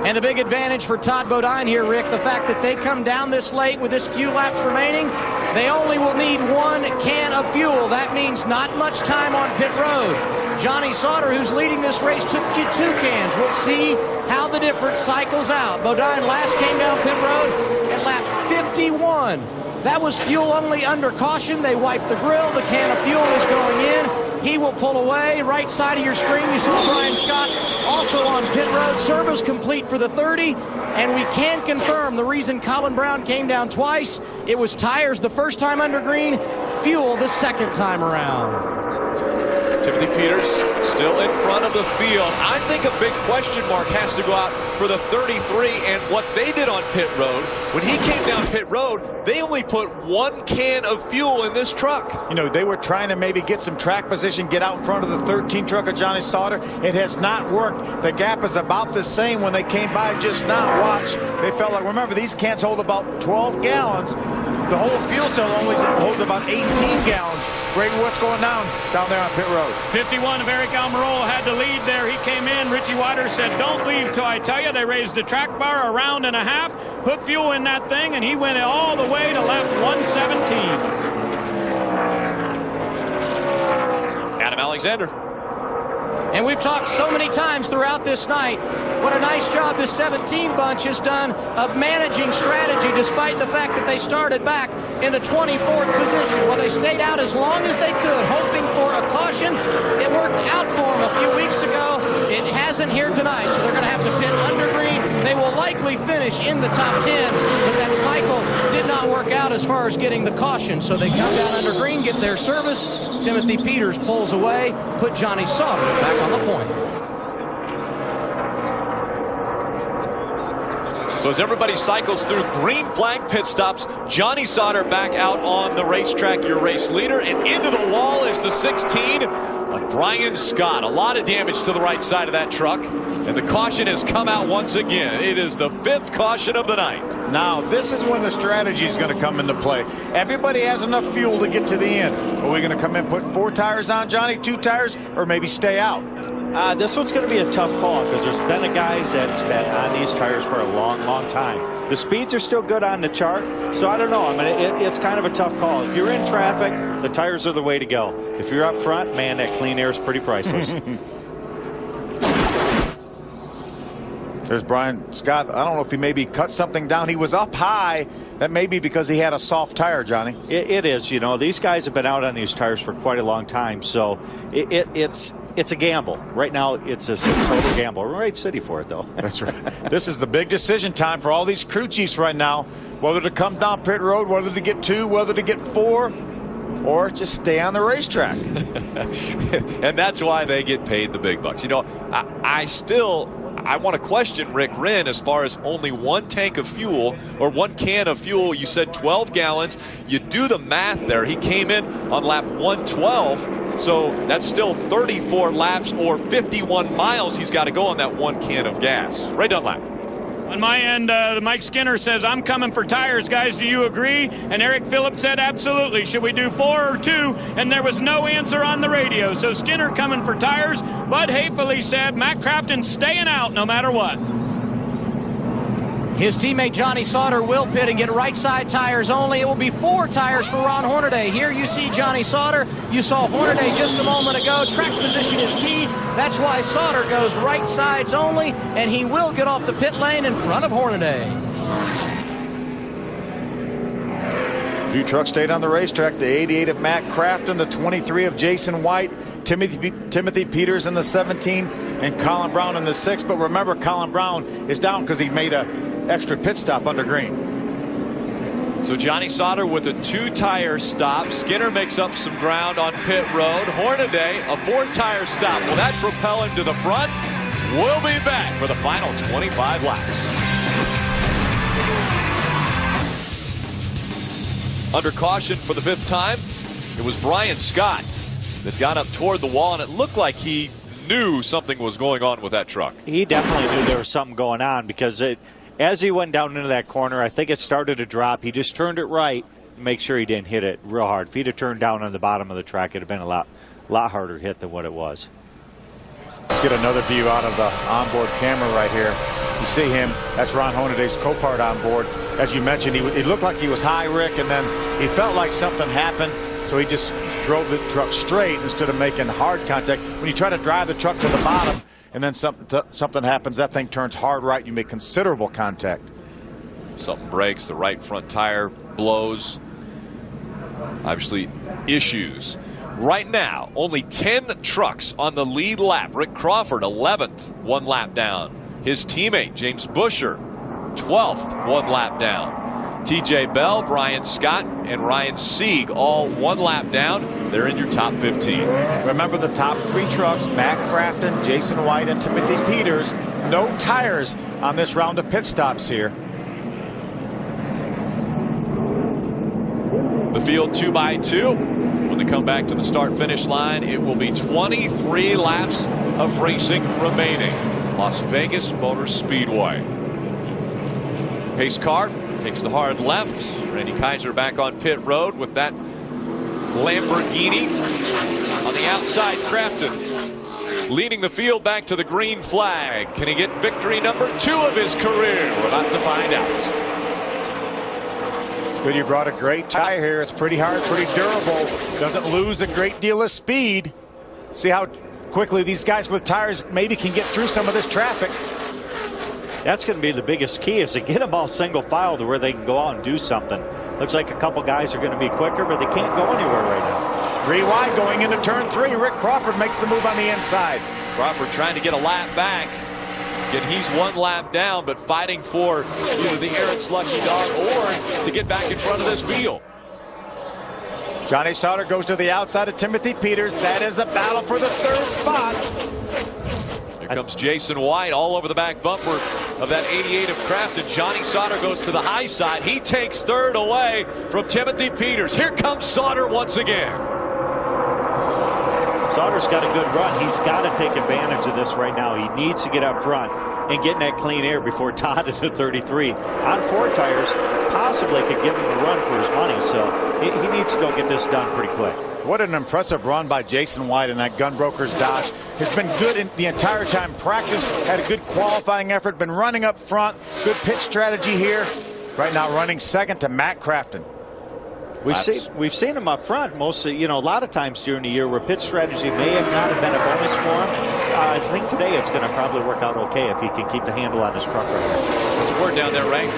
And the big advantage for Todd Bodine here, Rick, the fact that they come down this late with this few laps remaining, they only will need 1 can of fuel. That means not much time on pit road. Johnny Sauter, who's leading this race, took 2 cans. We'll see how the difference cycles out. Bodine last came down pit road at lap 51. That was fuel only under caution. They wiped the grill. The can of fuel is going in. He will pull away. Right side of your screen, you see Brian Scott also on pit road. Service complete for the 30. And we can confirm the reason Colin Brown came down twice. It was tires the first time under green, fuel the second time around. Timothy Peters still in front of the field. I think a big question mark has to go out for the 33 and what they did on pit road. When he came down pit road, they only put 1 can of fuel in this truck. You know, they were trying to maybe get some track position, get out in front of the 13 truck of Johnny Sauter. It has not worked. The gap is about the same when they came by just now. Watch. They felt like, remember, these cans hold about 12 gallons. The whole fuel cell only holds about 18 gallons. Brady, what's going down there on pit road? 51 of Eric Almirola had the lead there. He came in. Richie Waters said, don't leave till I tell you. They raised the track bar 1.5 rounds, put fuel in that thing, and he went all the way to lap 117. Adam Alexander. And we've talked so many times throughout this night what a nice job this 17 bunch has done of managing strategy despite the fact that they started back in the 24th position. Well, they stayed out as long as they could, hoping for a caution. It worked out for them a few weeks ago. It hasn't here tonight, so they're going to have to pit under green. They will likely finish in the top 10, but that cycle did not work out as far as getting the caution. So they come down under green, get their service. Timothy Peters pulls away, put Johnny Sauter back on the point. So as everybody cycles through green flag pit stops, Johnny Sauter back out on the racetrack, your race leader, and into the wall is the 16 of Brian Scott. A lot of damage to the right side of that truck, and the caution has come out once again. It is the 5th caution of the night. Now, this is when the strategy is going to come into play. Everybody has enough fuel to get to the end. Are we going to come in and put 4 tires on, Johnny, 2 tires, or maybe stay out? This one's going to be a tough call because there's been a guys that's been on these tires for a long, long time. The speeds are still good on the chart, so I don't know. I mean, it's kind of a tough call. If you're in traffic, the tires are the way to go. If you're up front, man, that clean air is pretty priceless. There's Brian Scott. I don't know if he maybe cut something down. He was up high. That may be because he had a soft tire, Johnny. It is. You know, these guys have been out on these tires for quite a long time, so it's a gamble. Right now, it's a total gamble. We're in Raid City for it, though. That's right. This is the big decision time for all these crew chiefs right now, whether to come down pit road, whether to get 2, whether to get 4, or just stay on the racetrack. And that's why they get paid the big bucks. You know, I want to question Rick Wren as far as only 1 tank of fuel or 1 can of fuel. You said 12 gallons. You do the math there. He came in on lap 112, so that's still 34 laps or 51 miles he's got to go on that 1 can of gas. Ray Dunlap. On my end, Mike Skinner says, I'm coming for tires, guys. Do you agree? And Eric Phillips said, absolutely. Should we do 4 or 2? And there was no answer on the radio. So Skinner coming for tires. Bud Hayfley said, Matt Crafton staying out no matter what. His teammate Johnny Sauter will pit and get right side tires only. It will be 4 tires for Ron Hornaday. Here you see Johnny Sauter. You saw Hornaday just a moment ago. Track position is key. That's why Sauter goes right sides only, and he will get off the pit lane in front of Hornaday. Few trucks stayed on the racetrack. The 88 of Matt Crafton, the 23 of Jason White, Timothy Peters in the 17, and Colin Brown in the 6. But remember, Colin Brown is down because he made a extra pit stop under green. So Johnny Sauter with a 2-tire stop. Skinner makes up some ground on pit road. Hornaday, a 4-tire stop. Will that propel him to the front? We'll be back for the final 25 laps. Under caution for the 5th time, it was Brian Scott that got up toward the wall, and it looked like he knew something was going on with that truck. He definitely knew there was something going on because as he went down into that corner, I think it started to drop. He just turned it right to make sure he didn't hit it real hard. If he'd have turned down on the bottom of the track, it'd have been a lot harder hit than what it was. Let's get another view out of the onboard camera right here. You see him. That's Ron Hornaday's Copart on board. As you mentioned, it looked like he was high, Rick, and then he felt like something happened, so he just drove the truck straight instead of making hard contact. When you try to drive the truck to the bottom and then something happens, that thing turns hard right, you make considerable contact. Something breaks, the right front tire blows. Obviously, issues. Right now, only 10 trucks on the lead lap. Rick Crawford, 11th, 1 lap down. His teammate, James Busher, 12th, 1 lap down. TJ Bell, Brian Scott, and Ryan Sieg, all 1 lap down. They're in your top 15. Remember the top 3 trucks, Matt Crafton, Jason White, and Timothy Peters. No tires on this round of pit stops here. The field 2x2. When they come back to the start-finish line, it will be 23 laps of racing remaining. Las Vegas Motor Speedway. Pace car takes the hard left. Randy Kaiser back on pit road with that Lamborghini. On the outside, Crafton leading the field back to the green flag. Can he get victory number 2 of his career? We're about to find out. Good, you brought a great tire here. It's pretty hard, pretty durable. Doesn't lose a great deal of speed. See how quickly these guys with tires maybe can get through some of this traffic. That's going to be the biggest key, is to get them all single file to where they can go out and do something. Looks like a couple guys are going to be quicker, but they can't go anywhere right now. 3 wide going into turn 3. Rick Crawford makes the move on the inside. Crawford trying to get a lap back. Again, he's 1 lap down, but fighting for either the Aaron's lucky dog or to get back in front of this field. Johnny Sauter goes to the outside of Timothy Peters. That is a battle for the 3rd spot. Here comes Jason White all over the back bumper of that 88 of Crafton. Johnny Sauter goes to the high side. He takes 3rd away from Timothy Peters. Here comes Sauter once again. Sauter's got a good run. He's got to take advantage of this right now. He needs to get up front and get in that clean air before Todd into 33. On 4 tires, possibly could give him a run for his money, so he needs to go get this done pretty quick. What an impressive run by Jason White in that Gunbrokers Dodge. Has been good in the entire time. Practice, had a good qualifying effort, been running up front. Good pit strategy here. Right now running 2nd to Matt Crafton. We've seen him up front mostly, a lot of times during the year where pit strategy may have not have been a bonus for him. I think today it's going to probably work out okay if he can keep the handle on his truck right there. What's the word down there, Ray?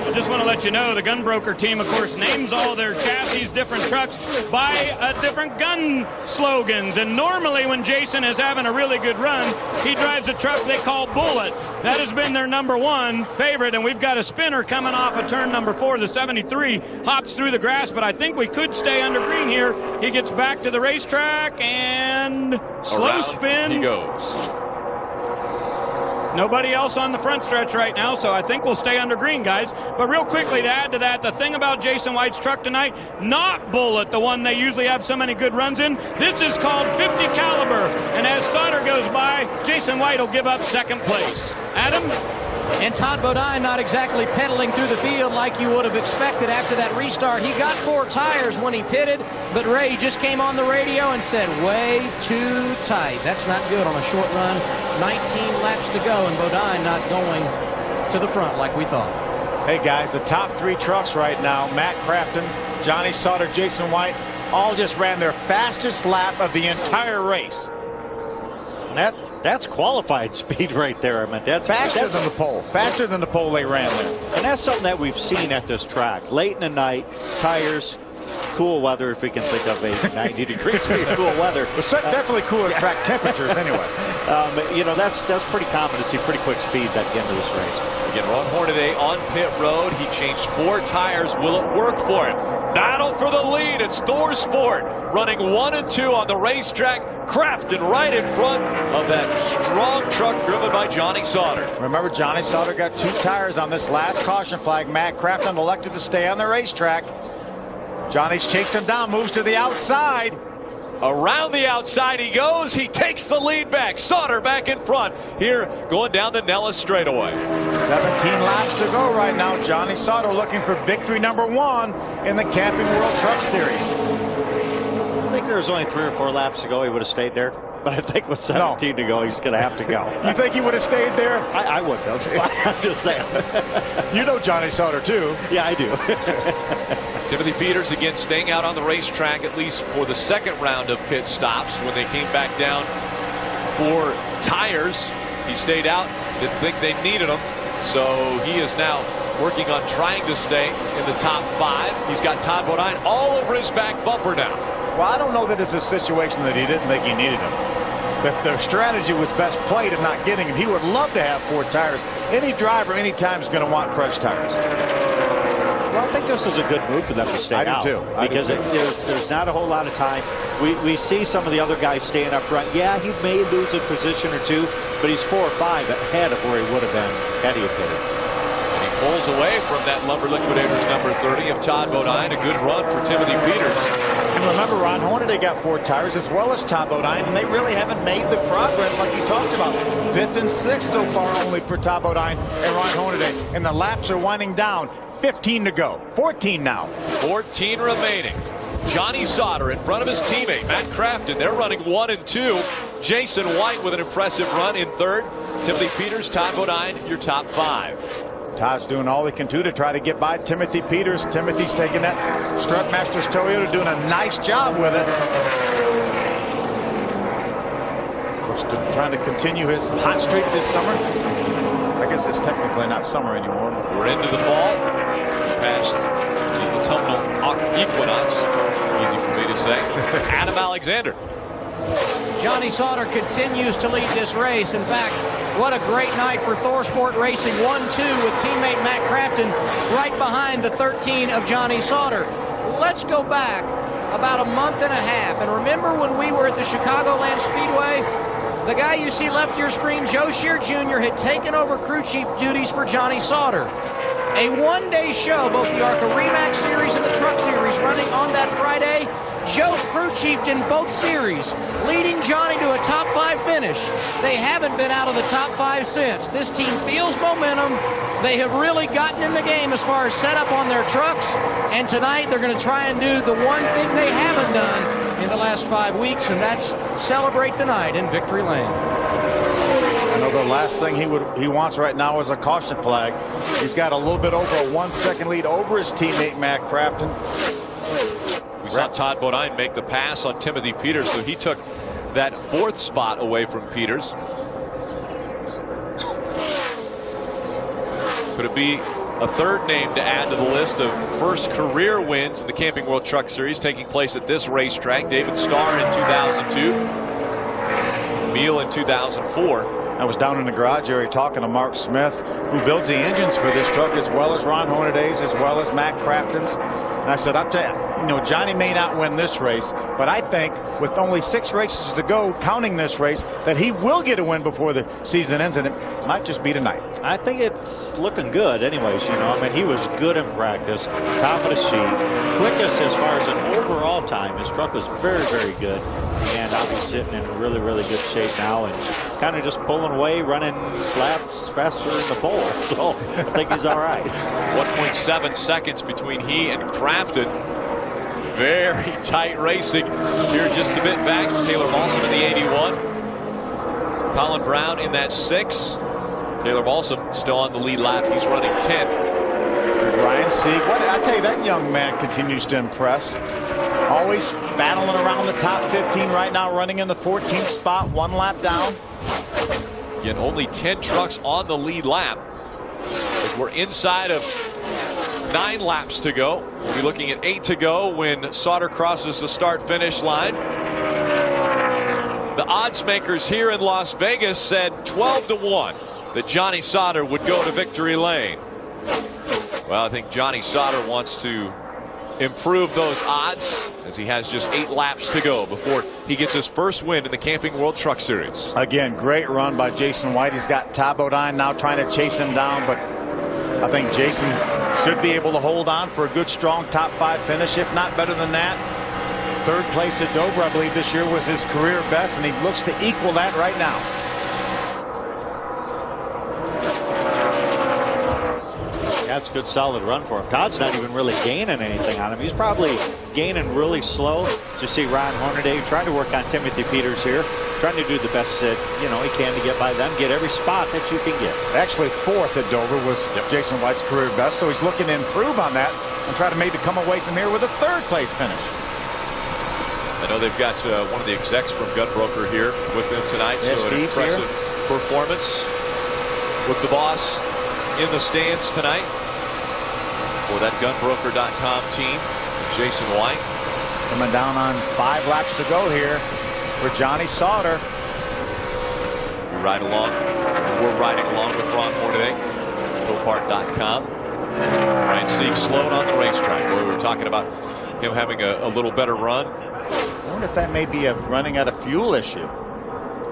I just want to let you know the Gunbroker team, of course, names all their chassis, different trucks, by different gun slogans. And normally when Jason is having a really good run, he drives a truck they call Bullet. That has been their #1 favorite, and we've got a spinner coming off of turn number 4. The 73 hops through the grass, but I think we could stay under green here. He gets back to the racetrack, and slow spin. He goes. Nobody else on the front stretch right now, so I think we'll stay under green, guys. But real quickly, to add to that, the thing about Jason White's truck tonight, not Bullet, the one they usually have so many good runs in. This is called 50 caliber. And as Sauter goes by, Jason White will give up second place. Adam? And Todd Bodine not exactly pedaling through the field like you would have expected after that restart. He got 4 tires when he pitted, but Ray just came on the radio and said, way too tight. That's not good on a short run. 19 laps to go, and Bodine not going to the front like we thought. Hey, guys, the top 3 trucks right now, Matt Crafton, Johnny Sauter, Jason White, all just ran their fastest lap of the entire race. That's qualified speed right there. I mean, that's faster than the pole. Faster than the pole they ran there. And that's something that we've seen at this track. Late in the night, tires, cool weather, if we can think of a 90 degrees of cool weather. But definitely cooler track temperatures anyway. You know, that's pretty common to see pretty quick speeds at the end of this race. Again, Ron Hornaday on pit road. He changed 4 tires. Will it work for him? Battle for the lead. It's Thor Sport running 1 and 2 on the racetrack. Crafton right in front of that strong truck driven by Johnny Sauter. Remember, Johnny Sauter got 2 tires on this last caution flag. Matt Crafton elected to stay on the racetrack. Johnny's chased him down, moves to the outside. Around the outside he goes. He takes the lead back. Sauter back in front here going down the Nellis straightaway. 17 laps to go right now. Johnny Sauter looking for victory #1 in the Camping World Truck Series. I think there was only 3 or 4 laps to go. He would have stayed there. But I think with 17 to go, he's going to have to go. You think he would have stayed there? I wouldn't have. I'm just saying. You know Johnny Sauter, too. Yeah, I do. Timothy Peters again staying out on the racetrack at least for the second round of pit stops. When they came back down for tires, he stayed out. Didn't think they needed him. So he is now working on trying to stay in the top 5. He's got Todd Bodine all over his back bumper now. Well, I don't know that it's a situation that he didn't think he needed him. If their strategy was best played of not getting him, he would love to have 4 tires. Any driver anytime is going to want fresh tires. Well, I think this is a good move for them to stay out. I do too. Because there's not a whole lot of time. We see some of the other guys staying up front. Yeah, he may lose a position or 2, but he's 4 or 5 ahead of where he would have been had he pitted. And he pulls away from that Lumber Liquidators number 30 of Todd Bodine. A good run for Timothy Peters. And remember, Ron Hornaday got 4 tires as well as Todd Bodine, and they really haven't made the progress like you talked about. 5th and 6th so far only for Todd Bodine and Ron Hornaday. And the laps are winding down. 15 to go. 14 now. 14 remaining. Johnny Sauter in front of his teammate, Matt Crafton. They're running 1 and 2. Jason White with an impressive run in 3rd. Timothy Peters, Todd Bodine, your top 5. Todd's doing all he can do to try to get by Timothy Peters. Timothy's taking that Strutmasters Toyota, doing a nice job with it. Looks to trying to continue his hot streak this summer. I guess it's technically not summer anymore. We're into the fall. Past the autumnal equinox. Easy for me to say. Adam Alexander. Johnny Sauter continues to lead this race. In fact, what a great night for Thor Sport Racing. 1-2 with teammate Matt Crafton right behind the 13 of Johnny Sauter. Let's go back about a month and a half. And remember when we were at the Chicagoland Speedway? The guy you see left of your screen, Joe Shear Jr., had taken over crew chief duties for Johnny Sauter. A one-day show, both the ARCA REMAX Series and the Truck Series running on that Friday. Joe crew chiefed in both series, leading Johnny to a top 5 finish. They haven't been out of the top 5 since. This team feels momentum. They have really gotten in the game as far as setup on their trucks. And tonight they're going to try and do the one thing they haven't done in the last 5 weeks, and that's celebrate the night in Victory Lane. I know the last thing he wants right now is a caution flag. He's got a little bit over a 1-second lead over his teammate Matt Crafton. We saw Todd Bodine make the pass on Timothy Peters, so he took that 4th spot away from Peters. Could it be a 3rd name to add to the list of first career wins in the Camping World Truck Series taking place at this racetrack? David Starr in 2002, Meal in 2004. I was down in the garage area talking to Mark Smith, who builds the engines for this truck, as well as Ron Hornaday's, as well as Matt Crafton's. And I said, I'll tell you, Johnny may not win this race, but I think with only 6 races to go, counting this race, that he will get a win before the season ends, and it might just be tonight. I think it's looking good anyways. I mean, he was good in practice, top of the sheet, quickest as far as an overall time. His truck was very, very good, and I'll be sitting in really, really good shape now, and kind of just pulling away, running laps faster in the pole. So I think he's all right. 1.7 seconds between he and Crafton. Very tight racing here just a bit back. Taylor Balsam in the 81. Colin Brown in that 6. Taylor Balsam still on the lead lap. He's running 10. There's Ryan Sieg. I tell you, that young man continues to impress. Always battling around the top 15 right now, running in the 14th spot, 1 lap down. Again, only 10 trucks on the lead lap. As we're inside of 9 laps to go. We'll be looking at 8 to go when Sauter crosses the start-finish line. The odds makers here in Las Vegas said 12-1 that Johnny Sauter would go to victory lane. Well, I think Johnny Sauter wants to improve those odds, as he has just 8 laps to go before he gets his first win in the Camping World Truck Series. Again, great run by Jason White. He's got Todd Bodine now trying to chase him down, but I think Jason should be able to hold on for a good, strong top 5 finish, if not better than that. 3rd place at Dover, I believe this year was his career best, and he looks to equal that right now. That's a good solid run for him. Todd's not even really gaining anything on him. He's probably gaining really slow. You see Ron Hornaday trying to work on Timothy Peters here, trying to do the best that he can to get by them, get every spot that you can get. Actually 4th at Dover was Jason White's career best, so he's looking to improve on that and try to maybe come away from here with a 3rd place finish. I know they've got one of the execs from Gunbroker here with them tonight, yeah, so an Steve's impressive here. Performance with the boss in the stands tonight for that Gunbroker.com team. Jason White coming down on 5 laps to go here for Johnny Sauter. We're riding along with Ron Hornaday, Copart.com. Ryan Sieg slowed on the racetrack. We were talking about him having a little better run. I wonder if that may be a running out of fuel issue.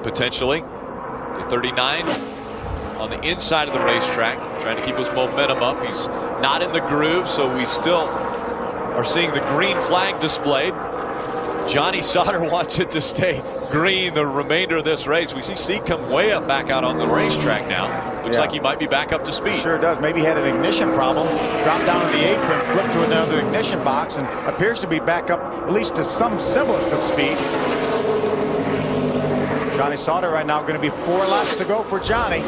Potentially. The 39 on the inside of the racetrack, trying to keep his momentum up. He's not in the groove, so we still are seeing the green flag displayed. Johnny Sauter wants it to stay green the remainder of this race. We see Sieg come way up back out on the racetrack now. Looks like he might be back up to speed. Sure does. Maybe he had an ignition problem. Dropped down on the apron, flipped to another ignition box, and appears to be back up at least to some semblance of speed. Johnny Sauter right now going to be 4 laps to go for Johnny.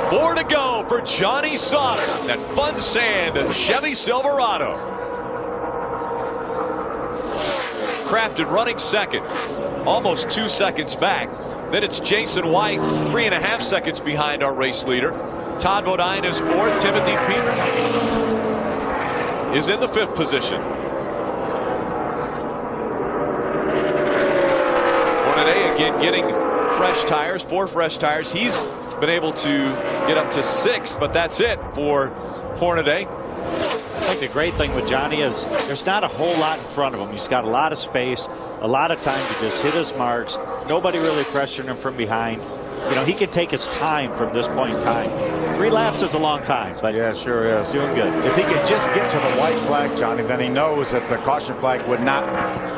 4 to go for Johnny Sauter. That Fun Sand Chevy Silverado. Crafton running 2nd. Almost 2 seconds back. Then it's Jason White, 3.5 seconds behind our race leader. Todd Bodine is 4th. Timothy Peters is in the 5th position. Hornaday again getting fresh tires, 4 fresh tires. He's been able to get up to 6th, but that's it for Hornaday. I think the great thing with Johnny is there's not a whole lot in front of him. He's got a lot of space, a lot of time to just hit his marks. Nobody really pressuring him from behind. He can take his time from this point in time. 3 laps is a long time, but yeah, sure is. Doing good. If he could just get to the white flag, Johnny, then he knows that the caution flag would not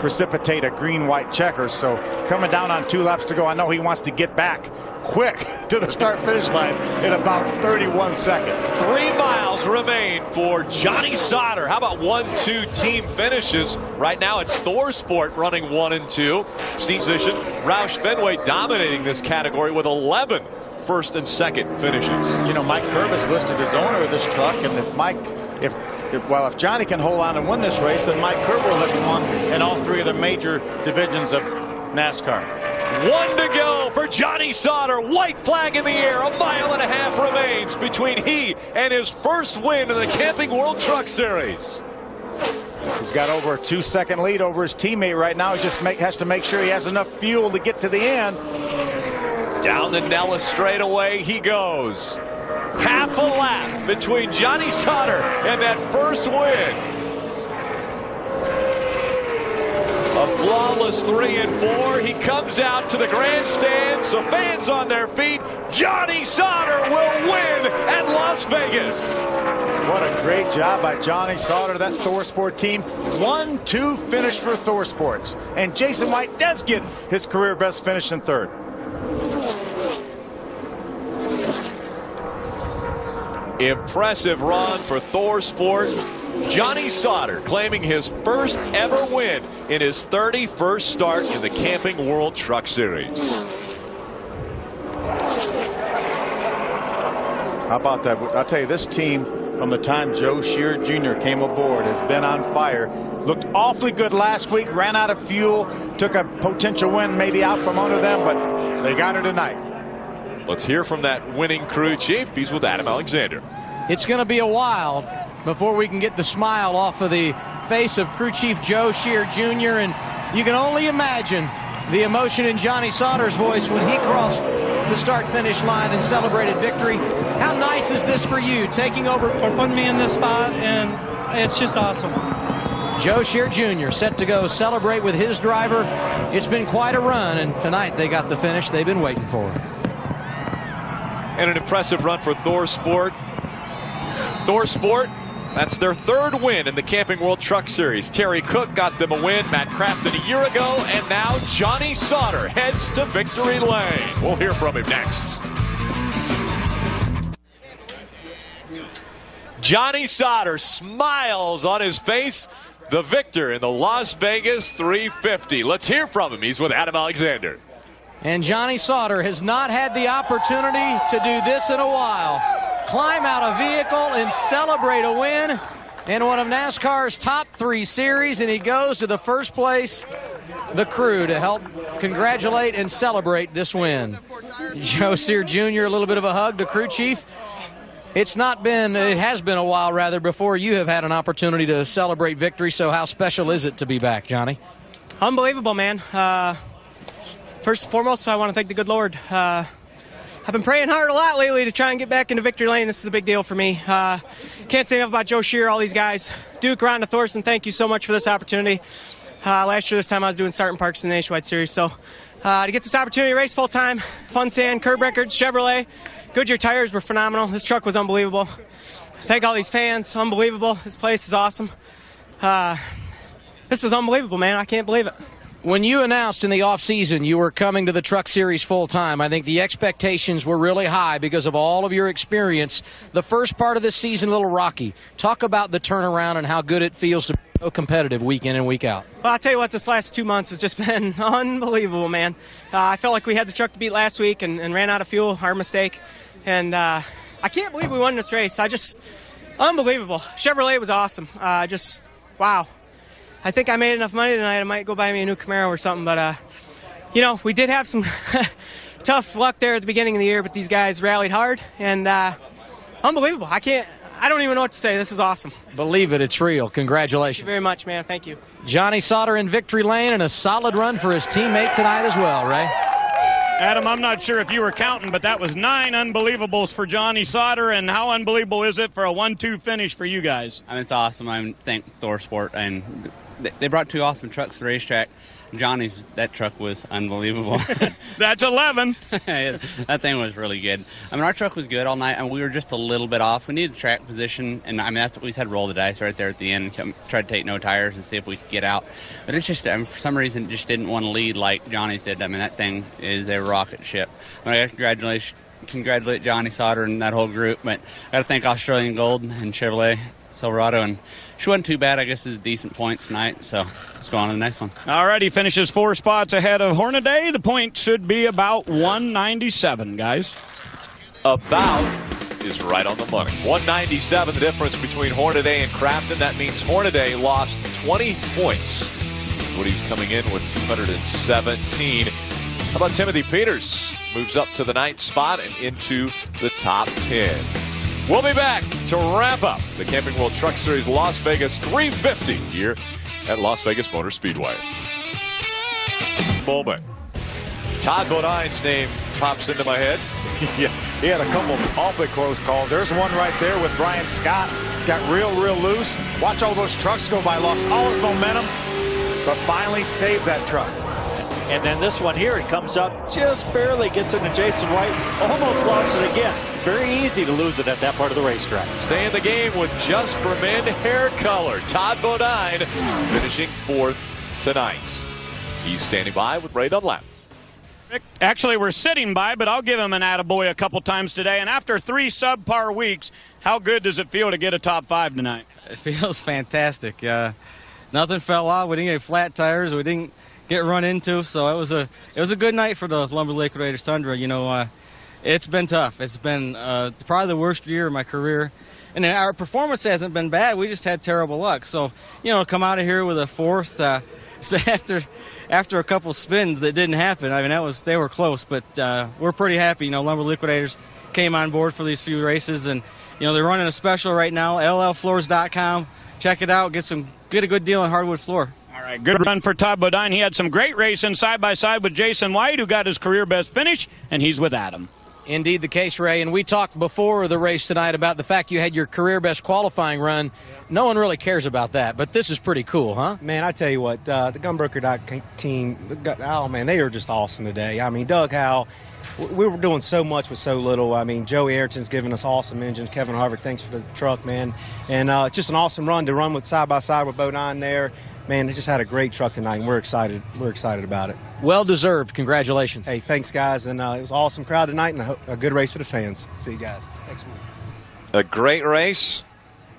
precipitate a green-white checker. So coming down on 2 laps to go, I know he wants to get back quick to the start-finish line in about 31 seconds. 3 miles remain for Johnny Sauter. How about 1-2 team finishes? Right now it's ThorSport running 1 and 2. Position Roush Fenway dominating this category with 11 first and second finishes. Mike Curb is listed as owner of this truck, and if if Johnny can hold on and win this race, then Mike Kerr will have won in all 3 of the major divisions of NASCAR. 1 to go for Johnny Sauter. White flag in the air. 1.5 miles remains between he and his first win in the Camping World Truck Series. He's got over a 2-second lead over his teammate right now. He just has to make sure he has enough fuel to get to the end. Down the Nellis straightaway he goes. Half a lap between Johnny Sauter and that first win. A flawless 3 and 4. He comes out to the grandstands. The fans on their feet. Johnny Sauter will win at Las Vegas. What a great job by Johnny Sauter, that Thor Sport team. 1-2 finish for Thor Sports. And Jason White does get his career best finish in 3rd. Impressive run for Thor Sport. Johnny Sauter claiming his first ever win in his 31st start in the Camping World Truck Series. How about that? I'll tell you, this team, from the time Joe Shear Jr. came aboard, has been on fire. Looked awfully good last week, ran out of fuel, took a potential win maybe out from under them, but they got her tonight. Let's hear from that winning crew chief. He's with Adam Alexander. It's going to be a while before we can get the smile off of the face of crew chief Joe Shear Jr. And you can only imagine the emotion in Johnny Sauter's voice when he crossed the start-finish line and celebrated victory. How nice is this for you, taking over? For putting me in this spot, and it's just awesome. Joe Shear Jr. set to go celebrate with his driver. It's been quite a run, and tonight they got the finish they've been waiting for. And an impressive run for Thor Sport. Thor Sport, that's their 3rd win in the Camping World Truck Series. Terry Cook got them a win, Matt Crafton a year ago, and now Johnny Sauter heads to victory lane. We'll hear from him next. Johnny Sauter smiles on his face, the victor in the Las Vegas 350. Let's hear from him. He's with Adam Alexander. And Johnny Sauter has not had the opportunity to do this in a while. Climb out a vehicle and celebrate a win in one of NASCAR's top 3 series, and he goes to the first place, the crew, to help congratulate and celebrate this win. Joe Shear Jr., a little bit of a hug to crew chief. It has been a while, rather, before you have had an opportunity to celebrate victory, so how special is it to be back, Johnny? Unbelievable, man. First and foremost, I want to thank the good Lord. I've been praying hard a lot lately to try and get back into victory lane. This is a big deal for me. Can't say enough about Joe Shear, all these guys. Duke, Rhonda, Thorson, thank you so much for this opportunity. Last year, this time, I was doing starting parks in the Nationwide Series. So to get this opportunity to race full-time, fun sand, curb records, Chevrolet, Goodyear tires were phenomenal. This truck was unbelievable. Thank all these fans. Unbelievable. This place is awesome. This is unbelievable, man. I can't believe it. When you announced in the offseason you were coming to the Truck Series full-time, I think the expectations were really high because of all of your experience. The first part of this season, a little rocky. Talk about the turnaround and how good it feels to be so competitive week in and week out. Well, I'll tell you what, this last 2 months has just been unbelievable, man. I felt like we had the truck to beat last week and ran out of fuel, our mistake. And I can't believe we won this race. Unbelievable. Chevrolet was awesome. Wow. I think I made enough money tonight. I might go buy me a new Camaro or something. But, we did have some tough luck there at the beginning of the year, but these guys rallied hard. And unbelievable. I don't even know what to say. This is awesome. Believe it. It's real. Congratulations. Thank you very much, man. Thank you. Johnny Sauter in victory lane and a solid run for his teammate tonight as well, Ray. Adam, I'm not sure if you were counting, but that was 9 unbelievables for Johnny Sauter. And how unbelievable is it for a 1-2 finish for you guys? I mean, it's awesome. I thank Thor Sport, and they brought 2 awesome trucks to the racetrack. That truck was unbelievable. That's 11. That thing was really good. I mean, our truck was good all night, and we were just a little bit off. We needed track position, and I mean, that's what we just had to roll the dice right there at the end and try to take no tires and see if we could get out. But it's just, for some reason, it just didn't want to lead like Johnny's did. I mean, that thing is a rocket ship. I congratulate Johnny Sauter and that whole group, but I got to thank Australian Gold and Chevrolet Silverado, and she wasn't too bad. I guess it's decent points tonight, so let's go on to the next one. All right, he finishes 4 spots ahead of Hornaday. The point should be about 197, guys. About is right on the money. 197 the difference between Hornaday and Crafton. That means Hornaday lost 20 points. Woody's coming in with 217. How about Timothy Peters? Moves up to the 9th spot and into the top 10. We'll be back to wrap up the Camping World Truck Series Las Vegas 350 here at Las Vegas Motor Speedway. Moment. Todd Bodine's name pops into my head. Yeah, he had a couple of awfully close calls. There's one right there with Brian Scott. Got real loose. Watch all those trucks go by. Lost all his momentum, but finally saved that truck. And then this one here, it comes up, just barely gets into Jason White, almost lost it again. Very easy to lose it at that part of the racetrack. Stay in the game with Just for Men hair color. Todd Bodine finishing 4th tonight. He's standing by with Ray Dunlap. Actually, we're sitting by, but I'll give him an attaboy a couple times today. And after 3 subpar weeks, how good does it feel to get a top 5 tonight? It feels fantastic. Nothing fell off. We didn't get flat tires. We didn't get run into. So it was a good night for the Lumber Liquidators Tundra. You know, it's been tough. It's been probably the worst year of my career. And our performance hasn't been bad. We just had terrible luck. So, you know, come out of here with a 4th after a couple spins that didn't happen. I mean, they were close, but we're pretty happy. You know, Lumber Liquidators came on board for these few races, and you know they're running a special right now. llfloors.com. Check it out. Get a good deal on hardwood floor. All right, good run for Todd Bodine. He had some great racing side by side with Jason White, who got his career best finish, and he's with Adam. Indeed the case, Ray. And we talked before the race tonight about the fact you had your career best qualifying run. No one really cares about that, but this is pretty cool, huh? Man, I tell you what, the Gunbroker team, oh, man, they are just awesome today. I mean, Doug Howe, we were doing so much with so little. I mean, Joey Ayrton's giving us awesome engines. Kevin Harvick, thanks for the truck, man. And it's just an awesome run to run with side by side with Bodine there. Man, they just had a great truck tonight, and we're excited. We're excited about it. Well deserved. Congratulations. Hey, thanks, guys. And it was an awesome crowd tonight, and a good race for the fans. See you guys next week. A great race.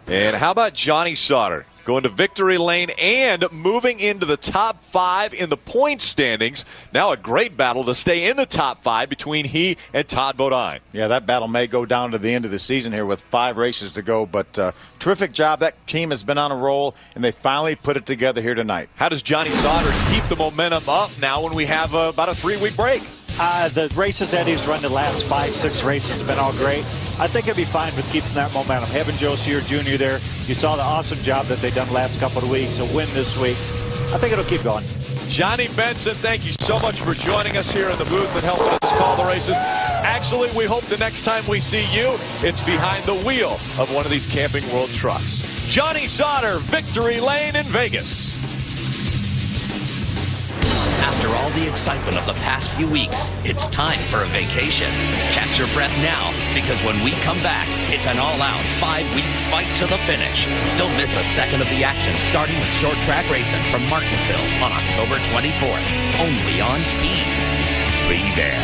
And how about Johnny Sauter going to victory lane and moving into the top 5 in the point standings? Now a great battle to stay in the top 5 between he and Todd Bodine. Yeah, that battle may go down to the end of the season here with 5 races to go, but terrific job. That team has been on a roll, and they finally put it together here tonight. How does Johnny Sauter keep the momentum up now when we have about a 3-week break? The races that he's run the last 5-6 races have been all great. I think he'll be fine with keeping that momentum. Having Joe Sear Jr. there, you saw the awesome job that they've done the last couple of weeks. A win this week. I think it'll keep going. Johnny Benson, thank you so much for joining us here in the booth and helping us call the races. Actually, we hope the next time we see you, it's behind the wheel of one of these Camping World trucks. Johnny Sauter, victory lane in Vegas. After all the excitement of the past few weeks, it's time for a vacation. Catch your breath now, because when we come back, it's an all-out 5-week fight to the finish. Don't miss a second of the action, starting with short track racing from Martinsville on October 24th, only on Speed. Be there.